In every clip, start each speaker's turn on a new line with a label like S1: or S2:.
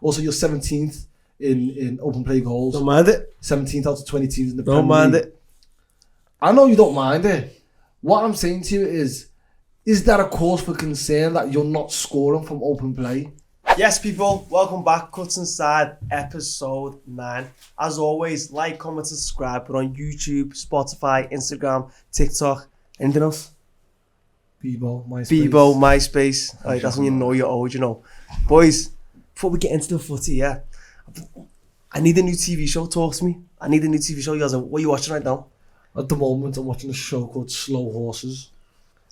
S1: Also, you're 17th in open play goals.
S2: Don't mind it.
S1: 17th out of 20 teams in the
S2: Don't
S1: Premier
S2: mind
S1: League.
S2: it.
S1: I know you don't mind it. What I'm saying to you is that a cause for concern that you're not scoring from open play?
S2: Yes, people, welcome back. Cutz Inside, episode 9. As always, like, comment, subscribe. We're on YouTube, Spotify, Instagram, TikTok. Anything else?
S1: Bebo, MySpace.
S2: Alright, that's when you know you're old, you know. Boys, before we get into the footy, yeah, I need a new TV show. Talk to me. I need a new TV show. You guys, what are you watching right now?
S1: At the moment, I'm watching a show called Slow Horses.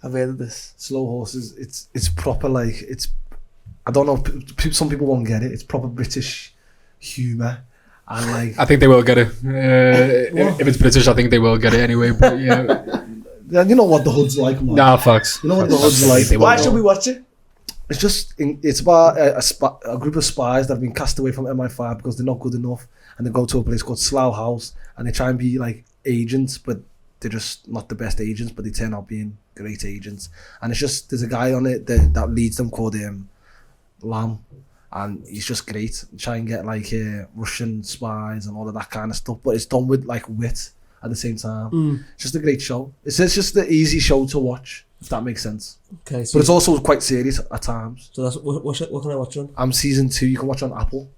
S2: I've heard of this.
S1: Slow Horses. It's proper like it's. I don't know. Some people won't get it. It's proper British humour, and like
S3: I think they will get it. If it's British, I think they will get it anyway. But yeah,
S1: you know what the hood's like, man.
S3: nah, facts.
S1: You know what the hood's like.
S2: Why should we watch it?
S1: It's about a group of spies that have been cast away from MI5 because they're not good enough, and they go to a place called Slough House, and they try and be like agents, but they're just not the best agents, but they turn out being great agents. And it's just there's a guy on it that leads them called Lam, and he's just great. Try and get like Russian spies and all of that kind of stuff, but it's done with like wit at the same time. It's just a great show. It's just the easy show to watch, if that makes sense.
S2: Okay, so
S1: But it's also quite serious at times.
S2: So that's what can I watch on?
S1: I'm season 2. You can watch on Apple.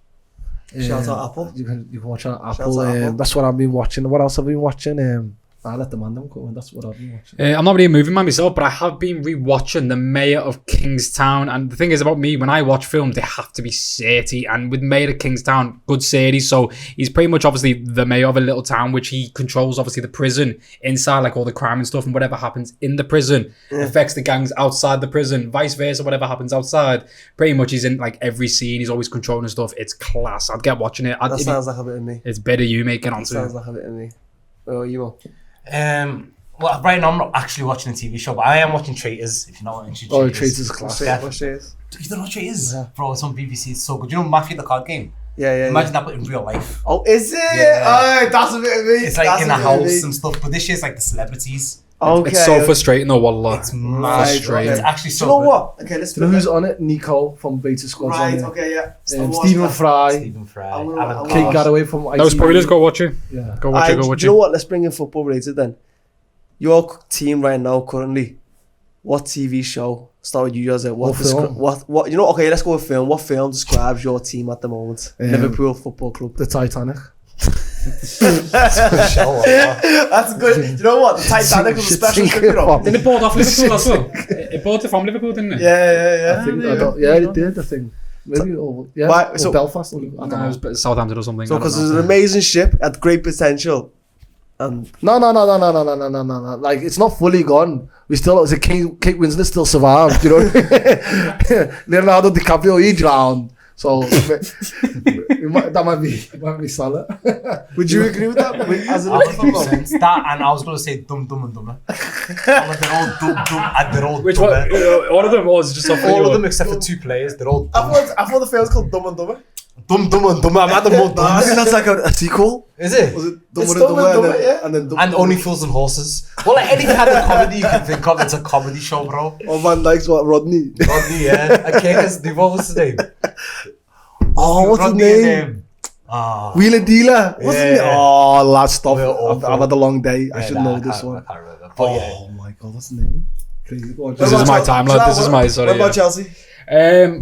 S2: Shout out Apple.
S1: You can watch on
S2: Shout
S1: Apple.
S2: out Apple.
S1: That's what I've been watching. What else have I been watching? I'll let the man them go. That's what I've been watching.
S3: I'm not really a movie man myself, but I have been rewatching The Mayor of Kingstown. And the thing is about me, when I watch films, they have to be satty. And with Mayor of Kingstown, good series. So he's pretty much obviously the mayor of a little town, which he controls obviously the prison inside, like all the crime and stuff, and whatever happens in the prison affects the gangs outside the prison, vice versa, whatever happens outside. Pretty much he's in like every scene. He's always controlling stuff. It's class. I'd get watching it.
S2: That sounds like a bit of me.
S3: It's better you make it onto
S2: Sounds like a bit of me. Oh, you will.
S4: Well, right now I'm not actually watching a TV show, but I am watching Traitors. If you know what I'm
S1: Oh, Traitors is classic.
S4: Yeah.
S2: Watch this.
S4: You don't know what Traitors?
S1: Yeah.
S4: Bro, it's on BBC. It's so good. You know Mafia the card game?
S2: Yeah.
S4: Imagine that, but in real life.
S2: Oh, is it?
S4: Yeah.
S2: Oh, that's a bit of me.
S4: It's like
S2: That's
S4: in
S2: a
S4: a
S2: bit of me.
S4: house and stuff, but this year's like the celebrities.
S2: Okay.
S3: It's so frustrating though, wallah.
S4: It's mad.
S3: frustrating.
S4: It's actually
S2: Do
S4: so
S2: you know
S4: good.
S2: what? Okay, let's
S1: Do you know who's on it? Nico from Beta Squad's on
S2: Right,
S1: it.
S2: okay, yeah.
S1: Stephen Fry.
S4: Stephen Fry.
S2: I'm gonna-
S4: Alan
S2: I'm
S1: Kate
S4: Carr.
S1: Garraway from
S3: No
S1: ITV.
S3: spoilers, go watch it.
S1: Yeah.
S3: Go watch it, go
S2: Do
S3: watch
S2: you know
S3: it.
S2: what? Let's bring in football related then. Your team right now, currently, what TV show? Start with you, Jose.
S1: What film?
S2: What? You know? Okay, let's go with film. What film describes your team at the moment? Liverpool Football Club.
S1: The Titanic.
S2: That's good. You know what? The Titanic was a special trip, you know.
S3: Didn't it bought off Liverpool as well? It bought it from Liverpool, didn't it?
S2: Yeah.
S1: I think, it did, I think. Maybe, yeah.
S2: Why-
S1: or
S2: so-
S1: Belfast. I don't
S3: No,
S1: know.
S3: it was Southampton or something.
S2: So,
S3: I don't
S2: because
S3: know.
S2: it was an amazing ship, had great potential, and
S1: No. Like, it's not fully gone. We still, Kate Winslet still survived, you know? Leonardo DiCaprio, he drowned. So, that might be solid.
S2: would you agree with that? As an
S4: 100%. That, and I was going to say Dumb and Dumber. They're all dumb and they're all
S3: Which
S4: dumber.
S3: one? All of them was just off
S4: All of them except for 2 players. They're all dumb.
S2: I thought the film was called Dumb and Dumber.
S4: Dumb and Dumber. I'm at the more
S2: I
S4: dumb.
S2: think that's like a sequel.
S4: Is it?
S1: Was it
S2: It's
S1: Dumber and Dumber,
S2: yeah.
S1: and then
S4: And Only Fools and Horses. Well, like anything had a comedy you can think of. It's a comedy show, bro.
S1: Oh, Van Dyke's what, Rodney?
S4: Rodney, yeah. A Kekas, what was his name?
S1: Oh, what's his
S4: Rodney
S1: name?
S4: and,
S1: Wheeler Dealer. What's his name?
S4: Yeah.
S1: Oh, last stop.
S4: We're awful.
S1: I've had a long day. I should know
S4: I
S1: this
S4: can't-
S1: one.
S4: I can't remember. But yeah.
S1: Oh my god, what's his name? Crazy. Go on,
S3: This
S1: Chelsea.
S3: is my time, lad. This is my sorry.
S2: What about
S3: Yeah.
S2: Chelsea?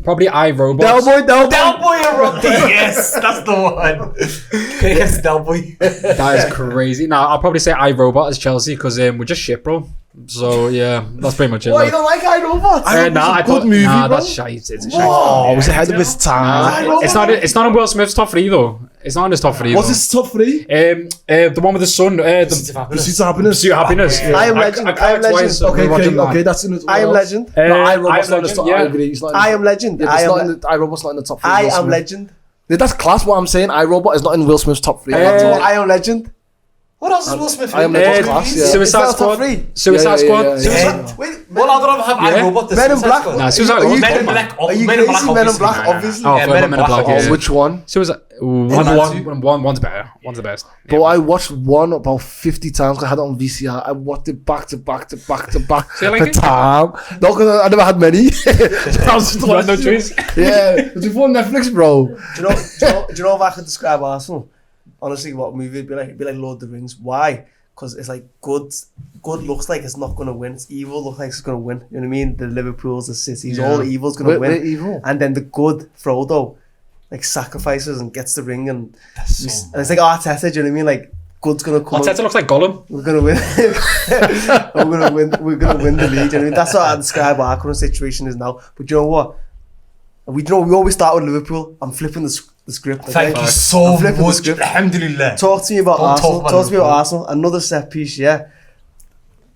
S3: Probably iRobot.
S2: Del Boy.
S4: Del Boy and Rodney, yes, that's the one. Kekas, Del Boy.
S3: That is crazy. Nah, I'll probably say iRobot as Chelsea because we're just shit, bro. So yeah, that's pretty much it.
S2: What, you don't like iRobot?
S3: I
S1: good movie,
S3: Nah,
S1: bro.
S3: that's shite. It's a shite.
S1: Oh, it was ahead of its time.
S3: Nah, it's not in Will Smith's top 3 though. It's not in his top 3.
S1: What's
S3: though.
S1: his top 3?
S3: The one with the sun. The
S1: Pursuit of Happiness.
S3: Pursuit of Happiness.
S4: Yeah.
S2: I Am Legend.
S3: I
S2: I Am
S3: cried twice.
S2: Legend.
S1: Okay, that's in it.
S2: I Am Legend.
S1: No,
S3: I
S1: iRobot's
S3: Am
S1: not in the top.
S3: Legend, yeah.
S1: I agree. He's not in
S2: I Am Legend.
S1: Yeah,
S2: I
S1: it's not
S2: Am.
S1: in the, iRobot's not in the top 3.
S2: I
S1: Will
S2: Am
S1: Smith.
S2: Legend.
S1: Yeah, that's class. What I'm saying, iRobot is not in Will Smith's top 3.
S2: I Am Legend.
S4: What else is Will Smith?
S1: I am
S4: in?
S1: middle class, yeah.
S3: Suicide
S2: Is that top
S3: Squad.
S2: three?
S3: Suicide Squad.
S2: Wait,
S4: Well, I don't have iRobot. the
S2: Men in
S4: Suicide
S2: Black.
S4: Squad.
S3: Nah, Suicide
S2: Are
S3: Squad.
S2: you
S4: Men in
S2: crazy?
S4: Black.
S2: Are you
S4: Men in
S2: crazy?
S4: Black.
S2: Men in Black,
S3: Nah, nah.
S2: obviously.
S3: Oh,
S4: Yeah,
S3: for
S4: Men in
S3: Men in
S4: Black,
S3: Black.
S4: okay.
S3: Yeah.
S1: Which one?
S3: Suicide. One's better. One's the best.
S1: But I watched one about 50 times. 'Cause I had it on VCR. I watched it back to back to back to back.
S3: So you like
S1: the
S3: it?
S1: time. No, because I never had many. So I was just
S3: You had no
S1: watching.
S3: choice.
S1: Yeah, it was before Netflix, bro.
S2: Do you know if I could describe Arsenal? Honestly, what movie it'd be like? It'd be like Lord of the Rings. Why? Because it's like good looks like it's not gonna win. It's evil looks like it's gonna win. You know what I mean? The Liverpools, the Cities,
S3: Yeah.
S2: all the evil's gonna win.
S1: We're evil.
S2: And then the good Frodo, like sacrifices and gets the ring, and
S4: That's
S2: and it's like Arteta. Do you know what I mean? Like good's gonna come.
S3: Arteta looks like Gollum.
S2: We're gonna win. We're gonna win the league. You know what I mean? That's what I describe our current situation is now. But you know what? We always start with Liverpool. I'm flipping the script. Okay?
S4: Thank you so
S2: I'm flipping the
S4: much.
S2: script.
S4: Alhamdulillah.
S2: Talk to me about
S4: Don't
S2: Arsenal.
S4: talk about
S2: Talk to me about
S4: Liverpool.
S2: Arsenal. Another set piece, yeah.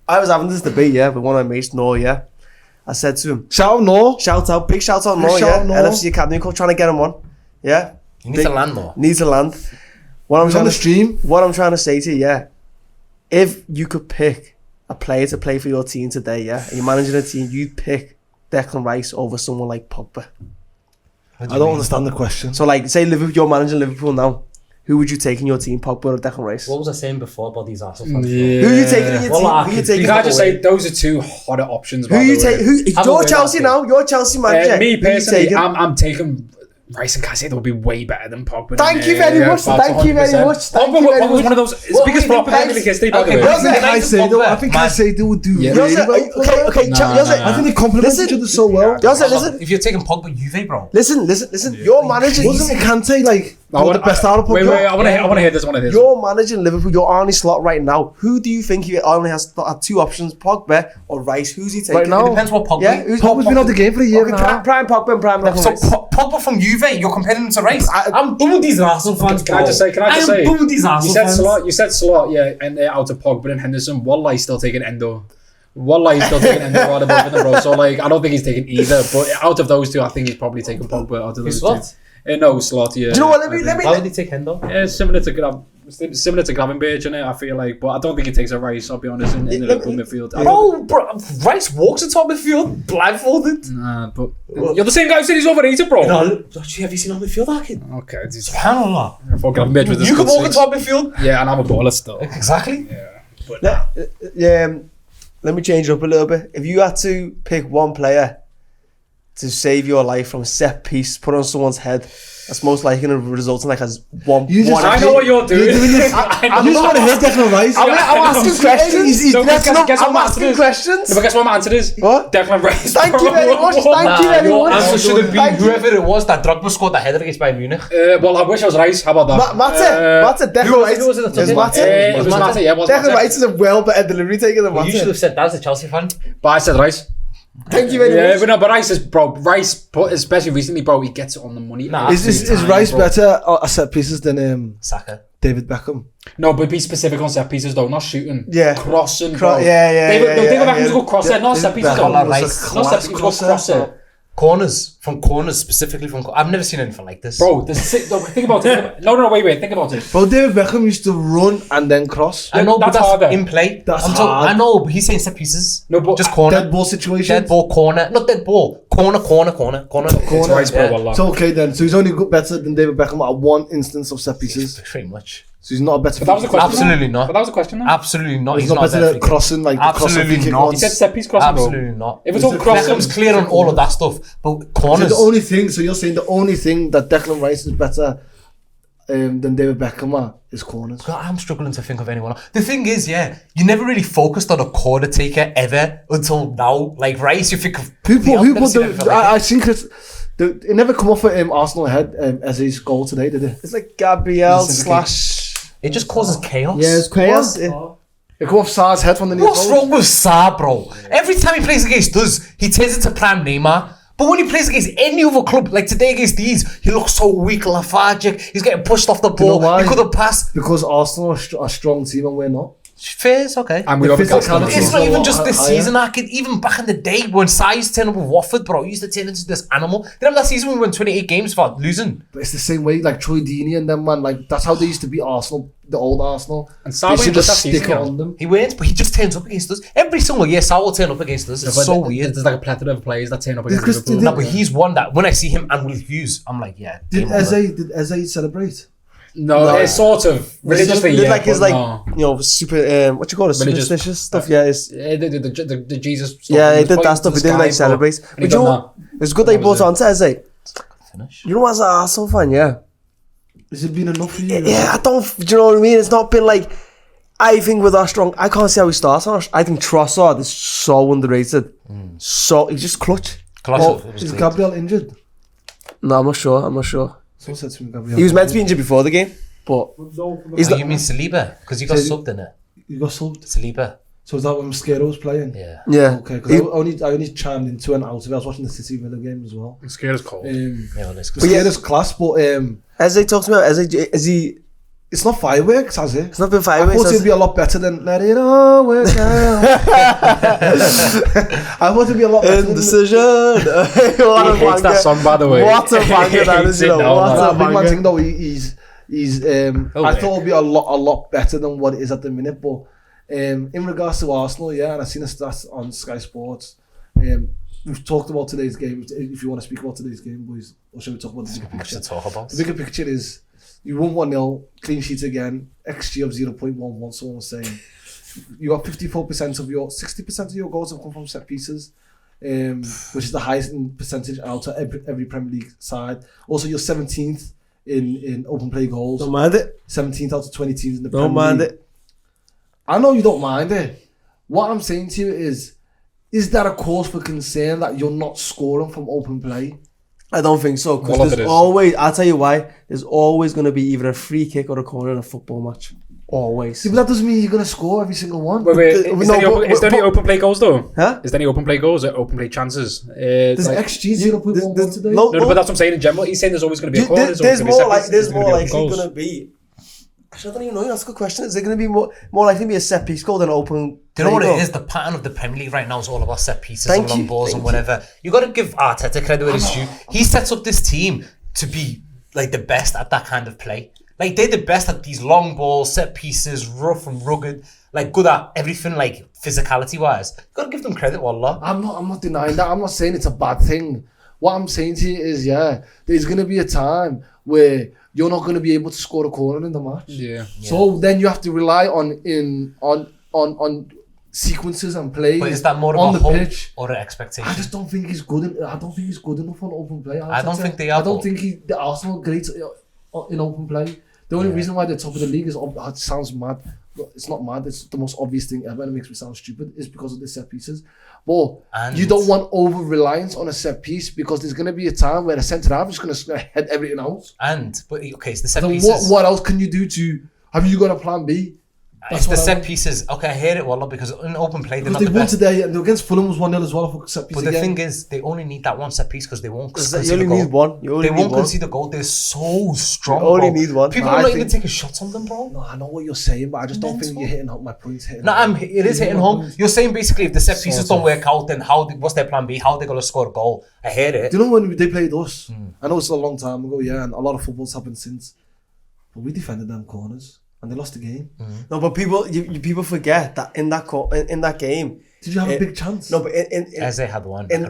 S2: I was having this debate, yeah, with one of my mates, Noor, yeah. I said to him,
S1: Shout out, no.
S2: shout out, big shout out,
S1: Big
S2: Noor,
S1: shout
S2: yeah.
S1: out, Noor.
S2: LFC Academy Coach, trying to get him on, yeah.
S4: You need to land though.
S2: Needs to land. What I'm
S1: He's on
S2: trying
S1: the
S2: to
S1: stream.
S2: What I'm trying to say to you, yeah. If you could pick a player to play for your team today, yeah, and you're managing a team, you'd pick Declan Rice over someone like Pogba.
S4: What do
S1: I
S4: you
S1: don't
S4: mean?
S1: understand the question.
S2: So, like, say Liverpool, you're managing Liverpool now. Who would you take in your team, Pogba or Declan Rice?
S5: What was I saying before about these Arsenal fans?
S3: Yeah.
S2: Who are you taking in your
S5: Well,
S2: team?
S5: I
S2: Who you
S5: could-
S2: taking?
S3: You can't just say those are two hotter options.
S2: Who you take? You're
S5: away
S2: Chelsea
S5: that
S2: now. You're Chelsea manager.
S3: Me
S2: Who you
S3: personally,
S2: taking?
S3: I'm taking Rice and Cassie. Will be way better than Pogba.
S2: Thank you very much. Thank you very much. Thank you very
S3: Pogba was
S2: much.
S3: one of those. It's
S2: What
S3: biggest
S2: we
S3: flop in
S2: did-
S3: Premier League history, by the
S4: Okay,
S3: way.
S4: but
S2: You're saying-
S1: I say though, I think
S4: Man.
S1: I say they would do
S3: Yeah.
S1: really
S2: You're
S1: well.
S2: saying- okay.
S3: Nah,
S2: You're saying-
S3: nah,
S1: I think they complement
S2: Listen-
S1: each other so well.
S2: You're saying, listen,
S4: If you're taking Pogba, Juve, bro.
S2: listen. You're managing.
S1: Wasn't Kante like
S3: I
S1: the best out of
S3: Wait,
S1: Pogba?
S3: I want to hear this. I want to hear this.
S2: You're managing Liverpool. You're Arnie Slot right now. Who do you think you only has two options, Pogba or Rice? Who's he taking?
S1: Right now?
S4: It depends what Pogba.
S2: Yeah, who's
S1: Pogba's been out the game for a year
S2: Okay,
S1: and a half.
S2: prime Pogba and prime Declan
S4: So
S2: Rice.
S4: Pogba from Juve, you're comparing him to Rice.
S5: I'm done with these Arsenal fans.
S3: Can I just say?
S5: I am done with these
S3: You
S5: Arsenal
S3: said
S5: fans.
S3: Slot. You said Slot. Yeah, and out of Pogba and Henderson. Wallahi still taking Endo. Wallahi still taking Endo out of both of them, bro. So like, I don't think he's taking either. But out of those two, I think he's probably taking Pogba out of those
S5: Slot?
S3: two. No, Slot. Yeah.
S2: Do you know what? Let me.
S5: Why would he take Hendo?
S3: Yeah, similar to Gravenberch in it, I feel like, but I don't think he takes a Rice. I'll be honest in the Liverpool midfield. I don't-
S5: Bro, Rice walks into midfield blindfolded.
S3: Nah, but you're the same guy who said he's overrated, bro.
S5: No, have you seen on midfield, that kid?
S3: Okay, it's
S4: Subhanallah.
S3: for Gravenberch with the
S4: You could
S3: squad
S4: walk
S3: six.
S4: into midfield.
S3: Yeah, and I'm a baller still.
S4: Exactly.
S2: Let me change it up a little bit. If you had to pick one player to save your life from a set piece, put on someone's head, that's most likely going to result in like a one.
S1: You just-
S2: one
S3: I know what you're doing.
S1: I just want to hear Declan Rice.
S2: I'm asking questions.
S3: So guess what
S2: I'm
S3: my answer
S2: asking
S3: is?
S2: questions.
S3: But guess what my answer is?
S2: What?
S3: Declan Rice.
S2: Thank you very much. Thank you very
S4: Your
S2: much.
S4: answer should have been
S2: Thank you.
S4: whoever it was that Drogba scored that header against Bayern Munich.
S3: Well, I wish I was Rice. How about that?
S2: Mate, Declan Rice.
S5: who was it that took
S2: It's
S5: it?
S2: Mate.
S3: It was Mata, yeah, it was
S2: Declan
S3: Mata.
S2: Rice is a well better delivery taker than
S5: You should
S2: Mate.
S5: have said that as a Chelsea fan.
S3: But I said Rice.
S2: Thank you very
S3: Yeah,
S2: much.
S3: but no, but Rice is, bro. Rice, but especially recently, bro, he gets it on the money.
S5: Nah.
S1: Is
S3: Time,
S1: Rice
S3: bro.
S1: better at set pieces than
S4: Saka.
S1: David Beckham?
S3: No, but be specific on set pieces though, not shooting.
S2: Yeah.
S3: Crossing, bro.
S2: Yeah.
S3: David Beckham's a good crosser, not set pieces though.
S1: Beckham was a
S4: Rice.
S3: Not set
S1: class
S3: pieces,
S1: crosser.
S3: crosser.
S4: Corners. From corners, specifically from I've never seen anything like this.
S3: Bro, think about it. No, wait, think about it.
S1: Bro, David Beckham used to run and then cross.
S4: I know, but
S3: that's
S4: that's
S3: harder.
S4: in play.
S1: That's
S4: I'm talking-
S1: hard.
S4: I know, but he's saying set pieces.
S3: No, but
S4: just corner.
S1: Dead ball situation.
S4: Dead ball, corner. Not dead ball. Corner.
S3: It's Rice, bro,
S4: Yeah.
S3: wallah.
S1: So okay then. So he's only good better than David Beckham at one instance of set pieces.
S4: Pretty much.
S1: So he's not a better.
S3: But that was a question.
S4: Absolutely
S3: though.
S4: not.
S3: But that was a question. Though.
S4: Absolutely not.
S1: He's not better
S4: there
S1: at
S4: for
S1: crossing like the
S4: Absolutely
S1: crossing free kick
S4: not.
S3: He
S1: ones.
S3: said set piece crossing, bro.
S4: Absolutely not.
S3: If it's all
S1: Beckham's
S3: crossing,
S4: Beckham's clear on all of that stuff, but
S1: So
S4: corners.
S1: the only thing. So you're saying the only thing that Declan Rice is better than David Beckham at is corners.
S4: God, I'm struggling to think of anyone else. The thing is, yeah, you never really focused on a corner taker ever until now. Like Rice, you think of
S1: Who
S4: I've
S1: put
S4: never seen anything like
S1: I think it never come off at Arsenal head as his goal today, did it?
S2: It's like Gabriel
S1: This is
S2: /
S4: it just causes chaos.
S1: Yeah, it's chaos. It come off Sar's head from the near
S4: What's
S1: post.
S4: wrong with Sa, bro? Every time he plays against us, he turns into prime Neymar. But when he plays against any other club, like today against these, he looks so weak, lethargic. He's getting pushed off the
S1: you know
S4: ball.
S1: why?
S4: He couldn't pass.
S1: Because Arsenal are a strong team and we're not.
S4: Fair's okay.
S3: And we
S1: The
S3: have a gas
S1: physicality-
S4: It's not even just this
S1: higher.
S4: season. Even back in the day when Size turned up with Watford, bro, he used to turn into this animal. Remember that season when we won 28 games without losing?
S1: But it's the same way, like Troy Deeney and them, man. Like that's how they used to beat Arsenal, the old Arsenal.
S3: And
S1: They
S3: Salah
S1: should
S3: was that
S1: just
S3: season,
S1: stick it
S3: you know.
S1: on them.
S4: He weren't, but he just turns up against us. Every single year, Sal will turn up against us. It's so weird.
S3: There's like a plethora of players that turn up against
S1: Because
S3: Liverpool.
S1: they
S4: No, but he's one that when I see him and Will Hughes, I'm like, yeah.
S1: Did
S4: game over.
S1: Eze celebrate?
S3: No, it's sort of religiously.
S2: Did
S3: Yeah,
S2: like his
S3: but
S2: like
S3: no.
S2: super what you call it,
S3: Religious-
S2: superstitious stuff. Yeah, it's,
S3: Yeah, the Jesus stuff.
S2: yeah, he
S3: was
S2: did
S3: pointing
S2: that
S3: to
S2: stuff.
S3: the
S2: He didn't
S3: sky,
S2: like celebrate.
S3: and he
S2: But you
S3: done
S2: know, it's good that he
S3: That
S2: brought
S3: was
S2: on to Eze.
S4: Finish.
S2: You know, as an Arsenal fan, yeah.
S1: Has it been enough for you?
S2: Yeah, I don't. Do you know what I mean? It's not been like. I think with our strong, I can't see how he starts. I think Trossard is so underrated. So he's just clutch.
S1: Oh, is Gabriel injured?
S2: No, I'm not sure.
S1: Someone said to me, Gabriel.
S2: He was meant to be injured before the game, but he's
S4: Oh,
S2: not.
S4: you mean Saliba? Because you got
S1: So-
S4: subbed in it.
S1: You got subbed.
S4: Saliba.
S1: So is that when Mosquero was playing?
S4: Yeah.
S2: Yeah.
S1: Okay, because I only chimed into and out of it. I was watching the City Villa game as well.
S3: I'm scared as cold.
S4: Yeah, well, it's
S1: Mosquero's class, but
S2: Eze talks about Eze. Is he?
S1: it's not fireworks, has it?
S2: It's not been
S1: I
S2: fireworks.
S1: thought it'd be a lot better than Let It All Work Out. I thought it'd be a lot better than
S2: Indecision. What
S3: He
S2: a
S3: hates that
S2: banger.
S3: song, by the way.
S2: What a banger that
S3: He
S2: is,
S3: hates
S2: you
S3: it
S2: know.
S3: now,
S2: What
S3: man.
S2: a
S1: Big man
S2: banger.
S1: thing though, he's I thought it'd be a lot better than what it is at the minute. But in regards to Arsenal, yeah, and I've seen a stats on Sky Sports. We've talked about today's game. If you want to speak about today's game, boys, or should we talk about the bigger
S4: much
S1: picture?
S4: to talk about.
S1: The bigger picture is you won 1-0, clean sheets again, XG of 0.11. Someone was saying you got 54% of your 60% of your goals have come from set pieces. Which is the highest in percentage out of every Premier League side. Also, you're 17th in open play goals.
S2: Don't mind it.
S1: 17th out of 20 teams in the
S2: Don't
S1: Premier
S2: mind
S1: League.
S2: it.
S1: I know you don't mind it. What I'm saying to you is that a cause for concern that you're not scoring from open play?
S2: I don't think so. Because
S3: Well, if it
S2: there's
S3: is.
S2: always, I'll tell you why, there's always going to be either a free kick or a corner in a football match. Always.
S1: Yeah, but that doesn't mean you're going to score every single one.
S3: Wait,
S2: No,
S3: is there
S2: but-
S3: any open play goals though?
S2: Huh?
S3: Is there any open play goals or open play chances?
S1: There's
S3: Like-
S1: XG 0.11
S2: there's-
S1: today.
S2: no-
S3: no, but that's what I'm saying in general. He's saying there's always going to be a corner.
S2: There's more like there's more likely
S3: goals.
S2: going to be. Actually, I don't even know. That's a good question. Is there going to be more likely to be a set piece goal than an open?
S4: Do you know what
S2: play
S4: it
S2: goal?
S4: is? The pattern of the Premier League right now is all about set pieces
S2: Thank
S4: and long
S2: you,
S4: balls
S2: thank
S4: and whatever. You got to give Arteta credit where it's due. He sets up this team to be like the best at that kind of play. Like they're the best at these long balls, set pieces, rough and rugged, like good at everything, like physicality wise. You got to give them credit, wallah.
S1: I'm not denying that. I'm not saying it's a bad thing. What I'm saying to you is, yeah, there's going to be a time where you're not going to be able to score a corner in the match.
S3: Yeah.
S1: So then you have to rely on sequences and plays
S4: But is that more
S1: on
S4: of
S1: the
S4: a hope
S1: pitch.
S4: or an expectation?
S1: I just don't think he's good. I don't think he's good enough on open play.
S4: I don't think they are,
S1: I don't
S4: but-
S1: think the Arsenal are great in open play. The only reason why they're top of the league is it sounds mad. But it's not mad. It's the most obvious thing ever, and it makes me sound stupid. Is because of the set pieces. But
S4: And-
S1: you don't want over reliance on a set piece because there's going to be a time where the centre half is going to head everything out.
S4: But okay, it's the set
S1: Then
S4: pieces.
S1: what else can you do to? Have you got a plan B?
S4: It's the
S1: what I
S4: set
S1: want.
S4: pieces. Okay, I hear it, wallah, because in open play they're
S1: Because
S4: not
S1: they
S4: the
S1: won
S4: best.
S1: today and against Fulham was 1-0 as well for set piece
S4: But the
S1: again.
S4: thing is, they only need that one set piece because they won't
S2: You
S4: concede
S2: only
S4: a goal.
S2: need one. You only
S4: They
S2: need
S4: won't
S2: one.
S4: concede a goal. They're so strong.
S2: You only
S4: bro.
S2: need one.
S4: People
S1: No,
S4: are
S1: I
S4: not
S1: think-
S4: even taking shots on them, bro.
S1: No, I know what you're saying, but I just don't think
S4: Mental.
S1: you're hitting home. My point's hitting.
S4: No,
S1: home.
S4: it is hitting
S1: my
S4: home.
S1: points.
S4: You're saying basically if the set pieces
S1: Sort
S4: don't work out, then what's their plan B? How are they going to score a goal? I hear it.
S1: Do you know when they played us? I know it's a long time ago, yeah, and a lot of football's happened since. But we defended them corners and they lost the game.
S2: No, but people forget that in that game.
S1: Did you have a
S2: Eh,
S1: big chance?
S2: No, but in
S4: Eze had one.
S2: in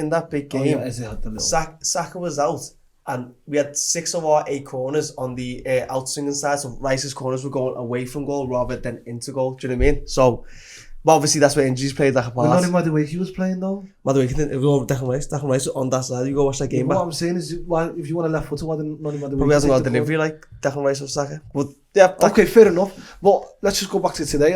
S2: that big
S1: Oh,
S2: game,
S1: yeah, Eze had the little.
S2: Saka was out, and we had 6 of our 8 corners on the outswinging side. So Rice's corners were going away from goal rather than into goal. Do you know what I mean? So, but obviously that's where injuries played like a
S1: But not
S2: part.
S1: even by the way he was playing though.
S2: By the way, it was all Declan Rice was on that side. You go watch that game
S1: What
S2: back.
S1: I'm saying is, why, if you want a left footer, why didn't not even by the way?
S2: Probably hasn't
S1: he
S2: got a
S1: take the
S2: delivery like Declan Rice or Saka. But yeah,
S1: Okay, fair enough. But let's just go back to today.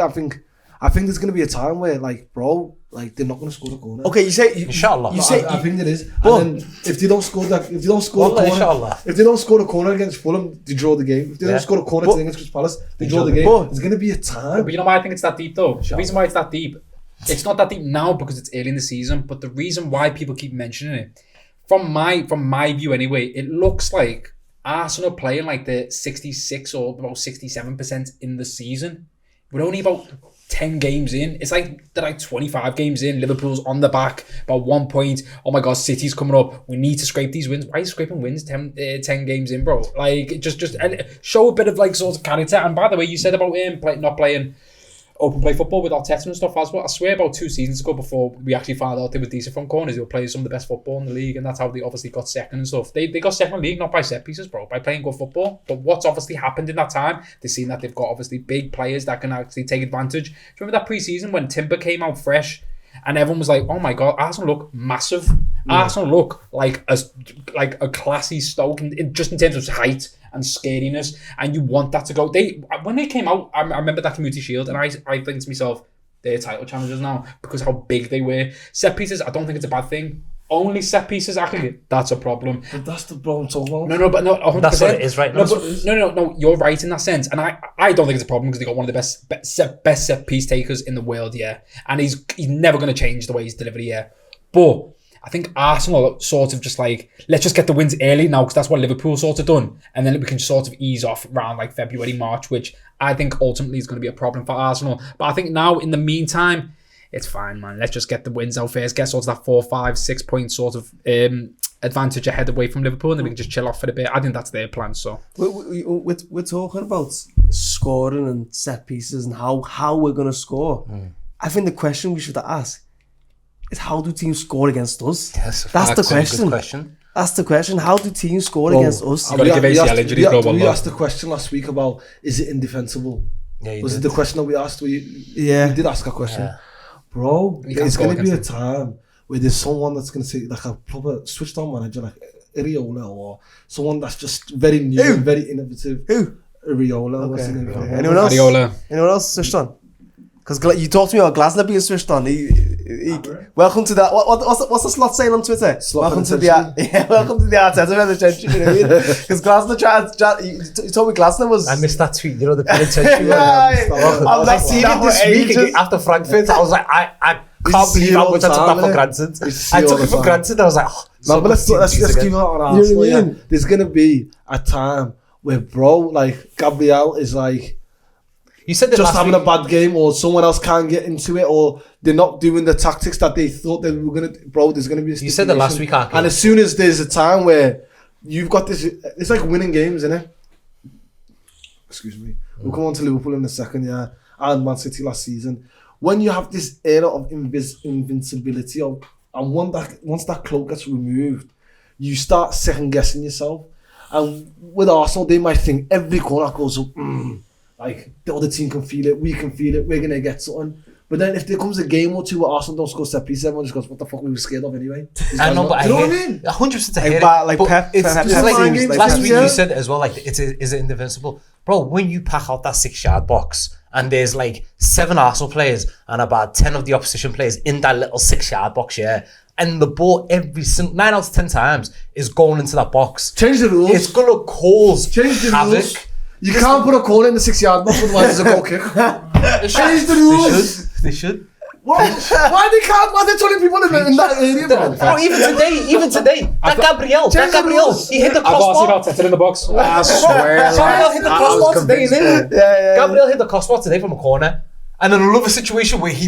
S1: I think there's gonna be a time where, like, bro, like they're not gonna score the corner.
S2: okay, you say
S4: Inshallah.
S2: You
S1: No,
S2: say
S1: I think it is.
S2: But-
S1: And then if they don't score the
S4: Wallah,
S1: corner,
S4: inshallah.
S1: if they don't score the corner against Fulham, they draw the game. If they
S4: Yeah.
S1: don't score the corner
S2: But-
S1: today against Crystal Palace, they draw the game.
S2: But-
S1: There's gonna be a time.
S3: But you know why I think it's that deep though? The reason why it's that deep, it's not that deep now because it's early in the season, but the reason why people keep mentioning it, from my view anyway, it looks like Arsenal playing like the 66 or about 67% in the season we're only about 10 games in. It's like they're like 25 games in. Liverpool's on the back, about 1 point. Oh my God, City's coming up. We need to scrape these wins. Why are you scraping wins 10 games in, bro? Like, just and show a bit of like sort of character. And by the way, you said about not playing open play football with Arteta and stuff as well. I swear about 2 seasons ago, before we actually found out they were decent from corners, they were playing some of the best football in the league, and that's how they obviously got second and stuff. They got second in the league not by set pieces, bro, by playing good football. But what's obviously happened in that time, they've seen that they've got obviously big players that can actually take advantage. Do you remember that pre-season when Timber came out fresh and everyone was like, oh my God, Arsenal look massive. Arsenal look like a classy Stoke just in terms of height and scariness, and you want that to go. When they came out, I remember that Community Shield, and I think to myself, they're title challengers now because how big they were. Set pieces, I don't think it's a bad thing. Only set pieces, actually, that's a problem.
S1: But that's the problem I'm talking about.
S3: No, but no, 100%.
S4: That's what it is, right?
S3: No, you're right in that sense, and I don't think it's a problem because they got one of the best set piece takers in the world, yeah, and he's never going to change the way he's delivered, yeah, but I think Arsenal sort of just like, let's just get the wins early now because that's what Liverpool sort of done. And then we can sort of ease off around like February, March, which I think ultimately is going to be a problem for Arsenal. But I think now in the meantime, it's fine, man. Let's just get the wins out first. Get sort of that 4, 5, 6 point sort of advantage ahead away from Liverpool, and then we can just chill off for a bit. I think that's their plan, so.
S2: We're talking about scoring and set pieces and how we're going to score. I think the question we should ask is, how do teams score against us?
S4: Yes,
S2: that's the question.
S4: Good question.
S2: That's the question. How do teams score against us?
S3: I've got to give ACL injury, bro.
S1: We asked the question last week about, is it indefensible?
S4: Yeah,
S1: Was it the question that we asked? We did ask a question.
S4: Yeah.
S1: Bro, there's going to be a time where there's someone that's going to say, like a proper switched on manager, like Iriola, or someone that's just very new and very innovative.
S2: Who?
S1: Iriola. What's his name?
S2: Anyone else?
S3: Ariola.
S2: Anyone else switched on? Because you talked to me about Glasner being switched on. Welcome to that. What's the slot saying on Twitter? Welcome to the Arteta attention. You know what I mean? Because Glasner you told me Glasner was.
S4: I missed that tweet. You know the penitentiary.
S2: I've
S4: I seen it this week after Frankfurt. I was like, I can't believe how much I took that for granted. I took it for granted. I was like,
S1: no, but let's keep it on Arsenal. You know what I mean? There's gonna be a time where, bro, like Gabriel is like,
S4: you said
S1: just having a bad game, or someone else can't get into it, or they're not doing the tactics that they thought they were gonna. Bro, there's gonna be a
S4: You said that last week, Arky.
S1: and as soon as there's a time where you've got this, it's like winning games, isn't it? Excuse me. We'll come on to Liverpool in a second, yeah, and Man City last season. When you have this era of invincibility, and once that cloak gets removed, you start second guessing yourself. And with Arsenal, they might think every corner goes up. Like, the other team can feel it, we can feel it, we're going to get something. But then if there comes a game or two where Arsenal don't score set pieces, everyone just goes, what the fuck, we were scared of anyway.
S4: I know, but
S1: you know what I mean?
S4: 100% I hear it.
S2: Like
S4: But
S2: Pep,
S4: it's
S2: Pep
S4: just like
S2: games, like
S4: last
S2: Pep,
S4: week
S2: yeah.
S4: you said as well, like, is it invincible? Bro, when you pack out that 6-yard box and there's like 7 Arsenal players and about 10 of the opposition players in that little 6-yard box, yeah, and the ball every single 9 out of 10 times is going into that box.
S1: Change the rules.
S4: It's going to cause
S1: Change the
S4: havoc.
S1: rules. You can't put a corner in the 6-yard box, otherwise there's a goal kick. Change the rules.
S4: They should.
S1: Why they can't? Why are they telling people in that area, bro?
S4: Bro, even today, that Gabriel, he hit the
S3: I've got
S4: crossbar.
S3: to see Arteta in the box. I swear.
S4: Gabriel hit the crossbar today, innit?
S2: Yeah.
S4: Gabriel hit the crossbar today from a corner. And then another situation where he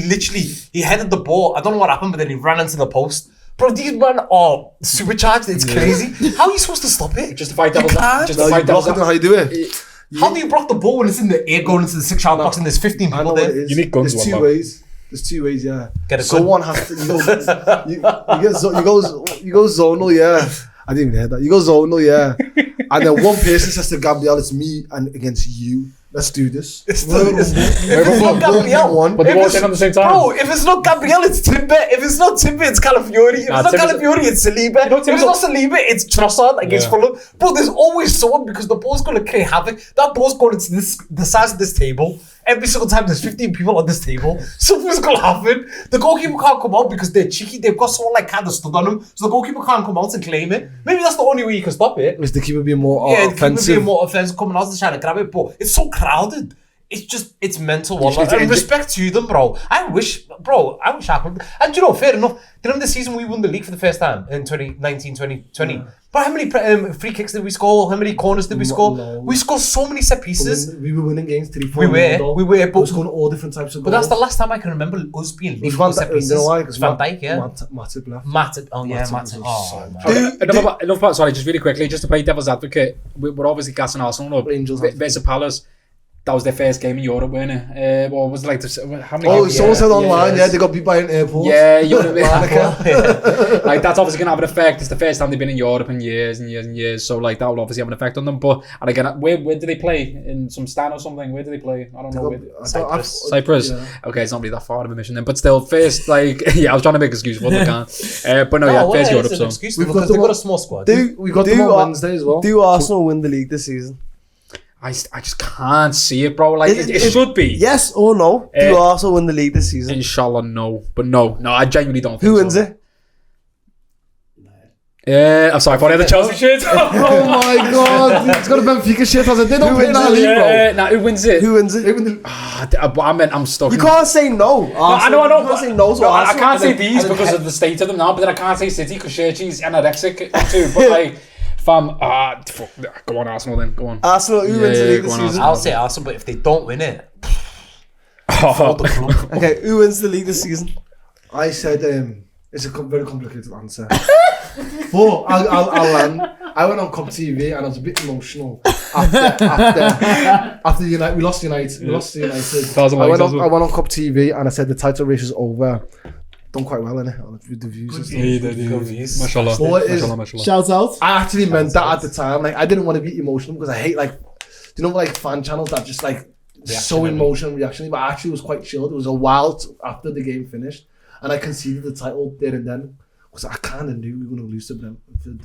S4: headed the ball. I don't know what happened, but then he ran into the post. Bro, these men are supercharged. It's crazy. How are you supposed to stop it?
S3: Just to fight devil's
S1: How you do it?
S4: How do you block the ball when it's in the air going into the 6-yard box and there's 15
S1: I know
S4: people
S1: what it
S4: there?
S1: is.
S3: You need guns,
S1: There's
S3: one,
S1: two
S3: man.
S1: ways. There's 2 ways, yeah.
S4: Get a gun.
S1: Someone has to. You go zonal, yeah. I didn't even hear that. You go zonal, yeah. And then one person says to Gabriel, "It's me and against you. Let's do this."
S4: It's not Gabriel.
S3: But they walked in on the same time.
S4: Bro, if it's not Gabriel, it's Timber. If it's not Timber, it's Calafiori. If it's not Calafiori, it's Saliba. If it's not Saliba, it's Trossard against Fulham. Bro, there's always someone because the ball's going to create havoc. That ball's going into the size of this table. Every single time there's 15 people on this table, something's going to happen. The goalkeeper can't come out because they're cheeky. They've got someone like kind of stood on them. So the goalkeeper can't come out and claim it. Maybe that's the only way you can stop it.
S1: Is the keeper being more
S4: Yeah, the keeper
S1: offensive?
S4: being more offensive, coming out and trying to grab it. But it's so crowded. it's mental.
S3: You should
S4: Wallah. And
S3: enjoy-
S4: respect to them, bro. I wish I could. And you know, fair enough. Do you remember the season we won the league for the first time in 2019, 2020?
S1: Yeah.
S4: But how many free kicks did we score? How many corners did we score?
S1: No.
S4: We scored so many set pieces.
S1: We were winning games 3-4.
S4: We were,
S1: But scoring all different types of
S4: But
S1: goals.
S4: that's the last time I can remember us being
S1: It
S4: league
S1: was
S4: for set
S1: You
S4: pieces.
S1: know why?
S4: It's Van Dijk, yeah.
S1: Matip left.
S4: Matip. Oh yeah,
S1: Matip
S4: Matip.
S1: was
S4: Oh,
S1: so
S4: man.
S3: Enough about, sorry, just really quickly, just to play devil's advocate, we're obviously gassing Arsenal up.
S1: Rangers.
S3: Versus Palace, that was their first game in Europe, wasn't it? What was it like? How many?
S1: Oh,
S3: games?
S1: someone said online,
S3: yeah.
S1: they got beat by an airport.
S3: Yeah, you know what I mean?
S1: Monica.
S3: Like, that's obviously going to have an effect. It's the first time they've been in Europe in years and years and years. So, like, that will obviously have an effect on them. But, and again, where do they play? In some stand or something? Where do they play? I don't know. Cyprus.
S1: Yeah.
S3: Okay, it's not really that far of a mission then. But still, first, like, yeah, I was trying to make an excuse for what I can't. But no, yeah, first Europe.
S4: It's an
S3: So,
S4: excuse
S1: We've
S4: because
S1: got
S4: they've
S1: them
S4: got a small squad.
S1: We got them on Wednesday as well.
S2: Do Arsenal win the league this season?
S3: I just can't see it, bro. Like, it should be.
S2: Yes or no? Do Arsenal win the league this season?
S3: Inshallah, no. But no, I genuinely don't think
S2: Who
S3: so.
S2: wins it?
S3: I'm sorry, for the Chelsea shit.
S1: Oh my god, it's got a Benfica shit. I said, they don't play in our league, bro.
S3: Nah, who wins it?
S2: Who wins it?
S3: I'm stuck.
S2: You can't say no.
S3: I know.
S2: You can't say no to
S3: I
S2: Arsenal.
S3: can't say these because of the state of them now, but then I can't say City because Sherky's anorexic too. But like, fam, go on Arsenal then, go on.
S2: Arsenal, who wins the league
S3: go
S2: this
S3: on,
S2: season?
S3: Arsenal.
S4: I'll say Arsenal, but if they don't win it,
S2: Okay, who wins the league this season?
S1: I said, it's a very complicated answer. But I'll land. I went on Cop TV and I was a bit emotional after United. We lost United. I went on Cop TV and I said the title race is over. Done quite well in it with the views and stuff.
S3: Mashallah.
S1: But it is-
S3: Mashallah.
S2: Shout out.
S1: I actually meant that at the time. Like, I didn't want to be emotional because I hate, like, you know, like fan channels that just like so emotional reaction. But I actually was quite chilled. It was a while after the game finished, and I conceded the title there and then because I kind of knew we were going to lose to them.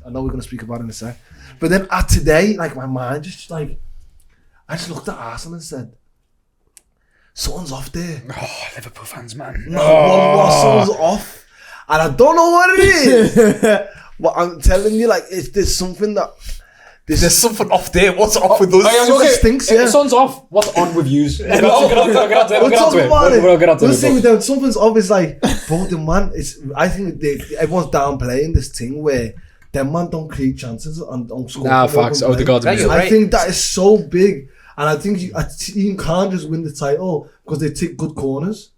S1: I know we're going to speak about it in a sec. But then at today, like, my mind just like, I just looked at Arsenal and said, someone's off there.
S3: Oh, Liverpool fans, man.
S1: No, someone's off. And I don't know what it is. But I'm telling you, like, there's something that...
S4: there's something off there. What's off with us?
S1: Something stinks, yeah.
S3: The sun's off. What's on with yous? We'll
S1: We'll talk about it.
S3: We'll get onto
S1: We'll
S3: it.
S1: say with them, something's off. It's like, bro, the man, I think everyone's downplaying this thing where them man don't create chances and don't score.
S3: Nah, facts. Oh, the gods.
S4: Right, you're
S1: I
S4: right.
S1: think that is so big. And I think a team can't just win the title because they take good corners.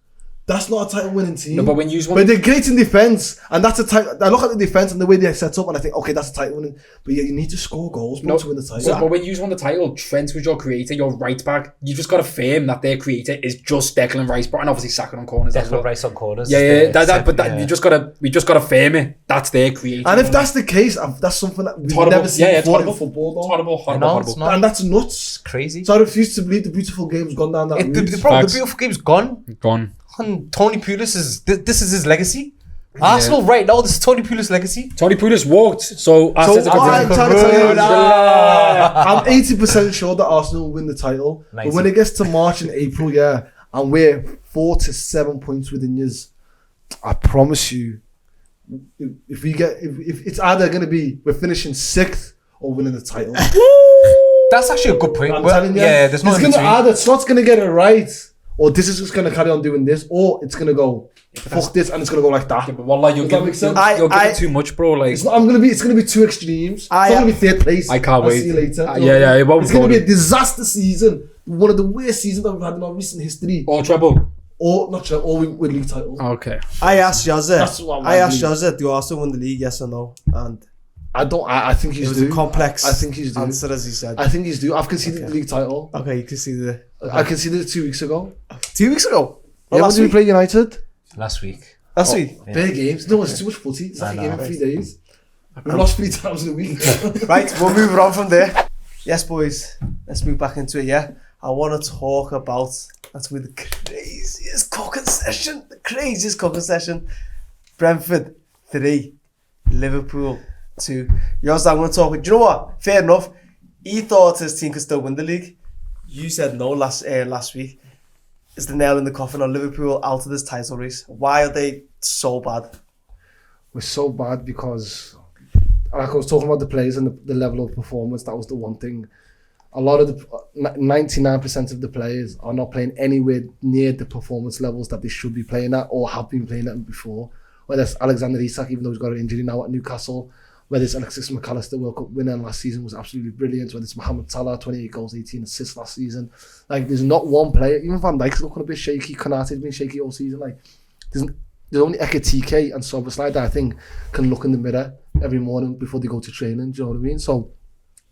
S1: That's not a title winning team.
S3: No, but when you
S1: But they're great in defence, and that's a title. I look at the defence and the way they set up, and I think, okay, that's a title winning. But yeah, you need to score goals to win the title.
S3: But when you won the title, Trent was your creator, your right back. You just got to affirm that their creator is just Declan Rice, but and obviously sacking on corners. as well.
S4: Declan Rice on corners.
S3: You just gotta, we just gotta affirm it. That's their creator.
S1: And if that's the case, that's something that we've
S3: horrible.
S1: never seen
S3: It's
S1: before in
S3: horrible.
S1: football. Though.
S3: It's horrible.
S4: No, it's not.
S1: And that's nuts.
S4: Crazy.
S1: So I refuse to believe the beautiful game's gone down that route.
S4: The
S3: Facts.
S4: beautiful game's gone.
S3: Gone.
S4: And Tony Pulis this is his legacy. Arsenal right now, this is Tony Pulis' legacy.
S3: Tony Pulis walked, so
S1: I'm trying to tell you, I'm 80% sure that Arsenal will win the title. But when it gets to March and April, and we're 4 to 7 points within years, I promise you, if it's either going to be we're finishing 6th or winning the title.
S4: That's actually a good point.
S1: I'm telling you,
S4: yeah, there's no in between.
S1: either Slot's going to get it right, or this is just going to carry on doing this, or it's going to go fuck this and it's going to go like that.
S3: Yeah, but wallah, you're
S1: Does that
S3: giving
S1: make sense?
S3: you're giving too much, bro. Like,
S1: It's going to be two extremes. It's not going to be third place.
S3: I can't
S1: I'll
S3: wait.
S1: see you later.
S3: Yeah, it won't
S1: It's going
S3: go
S1: to be a disaster season. One of the worst seasons that we've had in our recent history.
S3: or treble.
S1: Or not sure, or we win league title.
S3: Okay.
S2: I asked
S1: That's what
S2: Jose.
S1: I believe.
S2: Jose, do Arsenal win the league? Yes or no? And
S1: I think
S2: it
S1: he's
S2: was
S1: due.
S2: a complex
S1: I think he's due.
S2: answer, as he said.
S1: I think he's due. I've conceded the league title.
S2: Okay, you can see the
S1: I conceded it 2 weeks ago.
S2: 2 weeks ago.
S1: Yeah,
S2: last
S1: when did we
S2: week.
S1: play United?
S4: Last week.
S2: Last week.
S1: Bare games. No, it's too much footy. It's like a game in 3 days. We lost 3 times in a week.
S2: Right, we'll move on from there. Yes, boys. Let's move back into it. Yeah, I want to talk about that's with the craziest cooking session. The craziest cooking session. Brentford 3, Liverpool 2. Yours, I'm going to talk. Do you know what? Fair enough. He thought his team could still win the league. You said no last week. Is the nail in the coffin on Liverpool out of this title race? Why are they so bad?
S1: We're so bad because, like I was talking about the players and the level of performance, that was the one thing. a lot of the 99% of the players are not playing anywhere near the performance levels that they should be playing at or have been playing at before. Whether it's Alexander Isak, even though he's got an injury now at Newcastle, whether it's Alexis McAllister, World Cup winner last season, was absolutely brilliant, whether it's Mohamed Salah, 28 goals, 18 assists last season. Like, there's not one player, even Van Dijk's looking a bit shaky, Konate's been shaky all season. Like, there's only Ekitike and Soboslai that I think can look in the mirror every morning before they go to training, do you know what I mean? So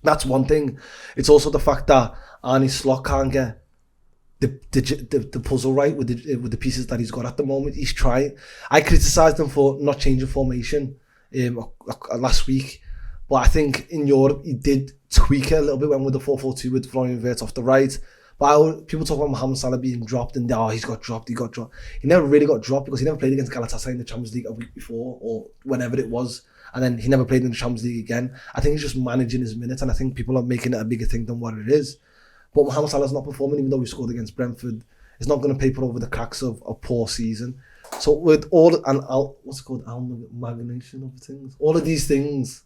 S1: that's one thing. It's also the fact that Arne Slot can't get the puzzle right with the pieces that he's got at the moment. He's trying. I criticised him for not changing formation last week, but I think in Europe he did tweak it a little bit, went with the 4-4-2 with Florian Wirtz off the right. But people talk about Mohamed Salah being dropped and he got dropped. He never really got dropped because he never played against Galatasaray in the Champions League a week before or whenever it was, and then he never played in the Champions League again. I think he's just managing his minutes, and I think people are making it a bigger thing than what it is. But Mohamed Salah's not performing, even though he scored against Brentford. It's not going to paper over the cracks of a poor season. So with all what's it called, amalgamation of things, all of these things,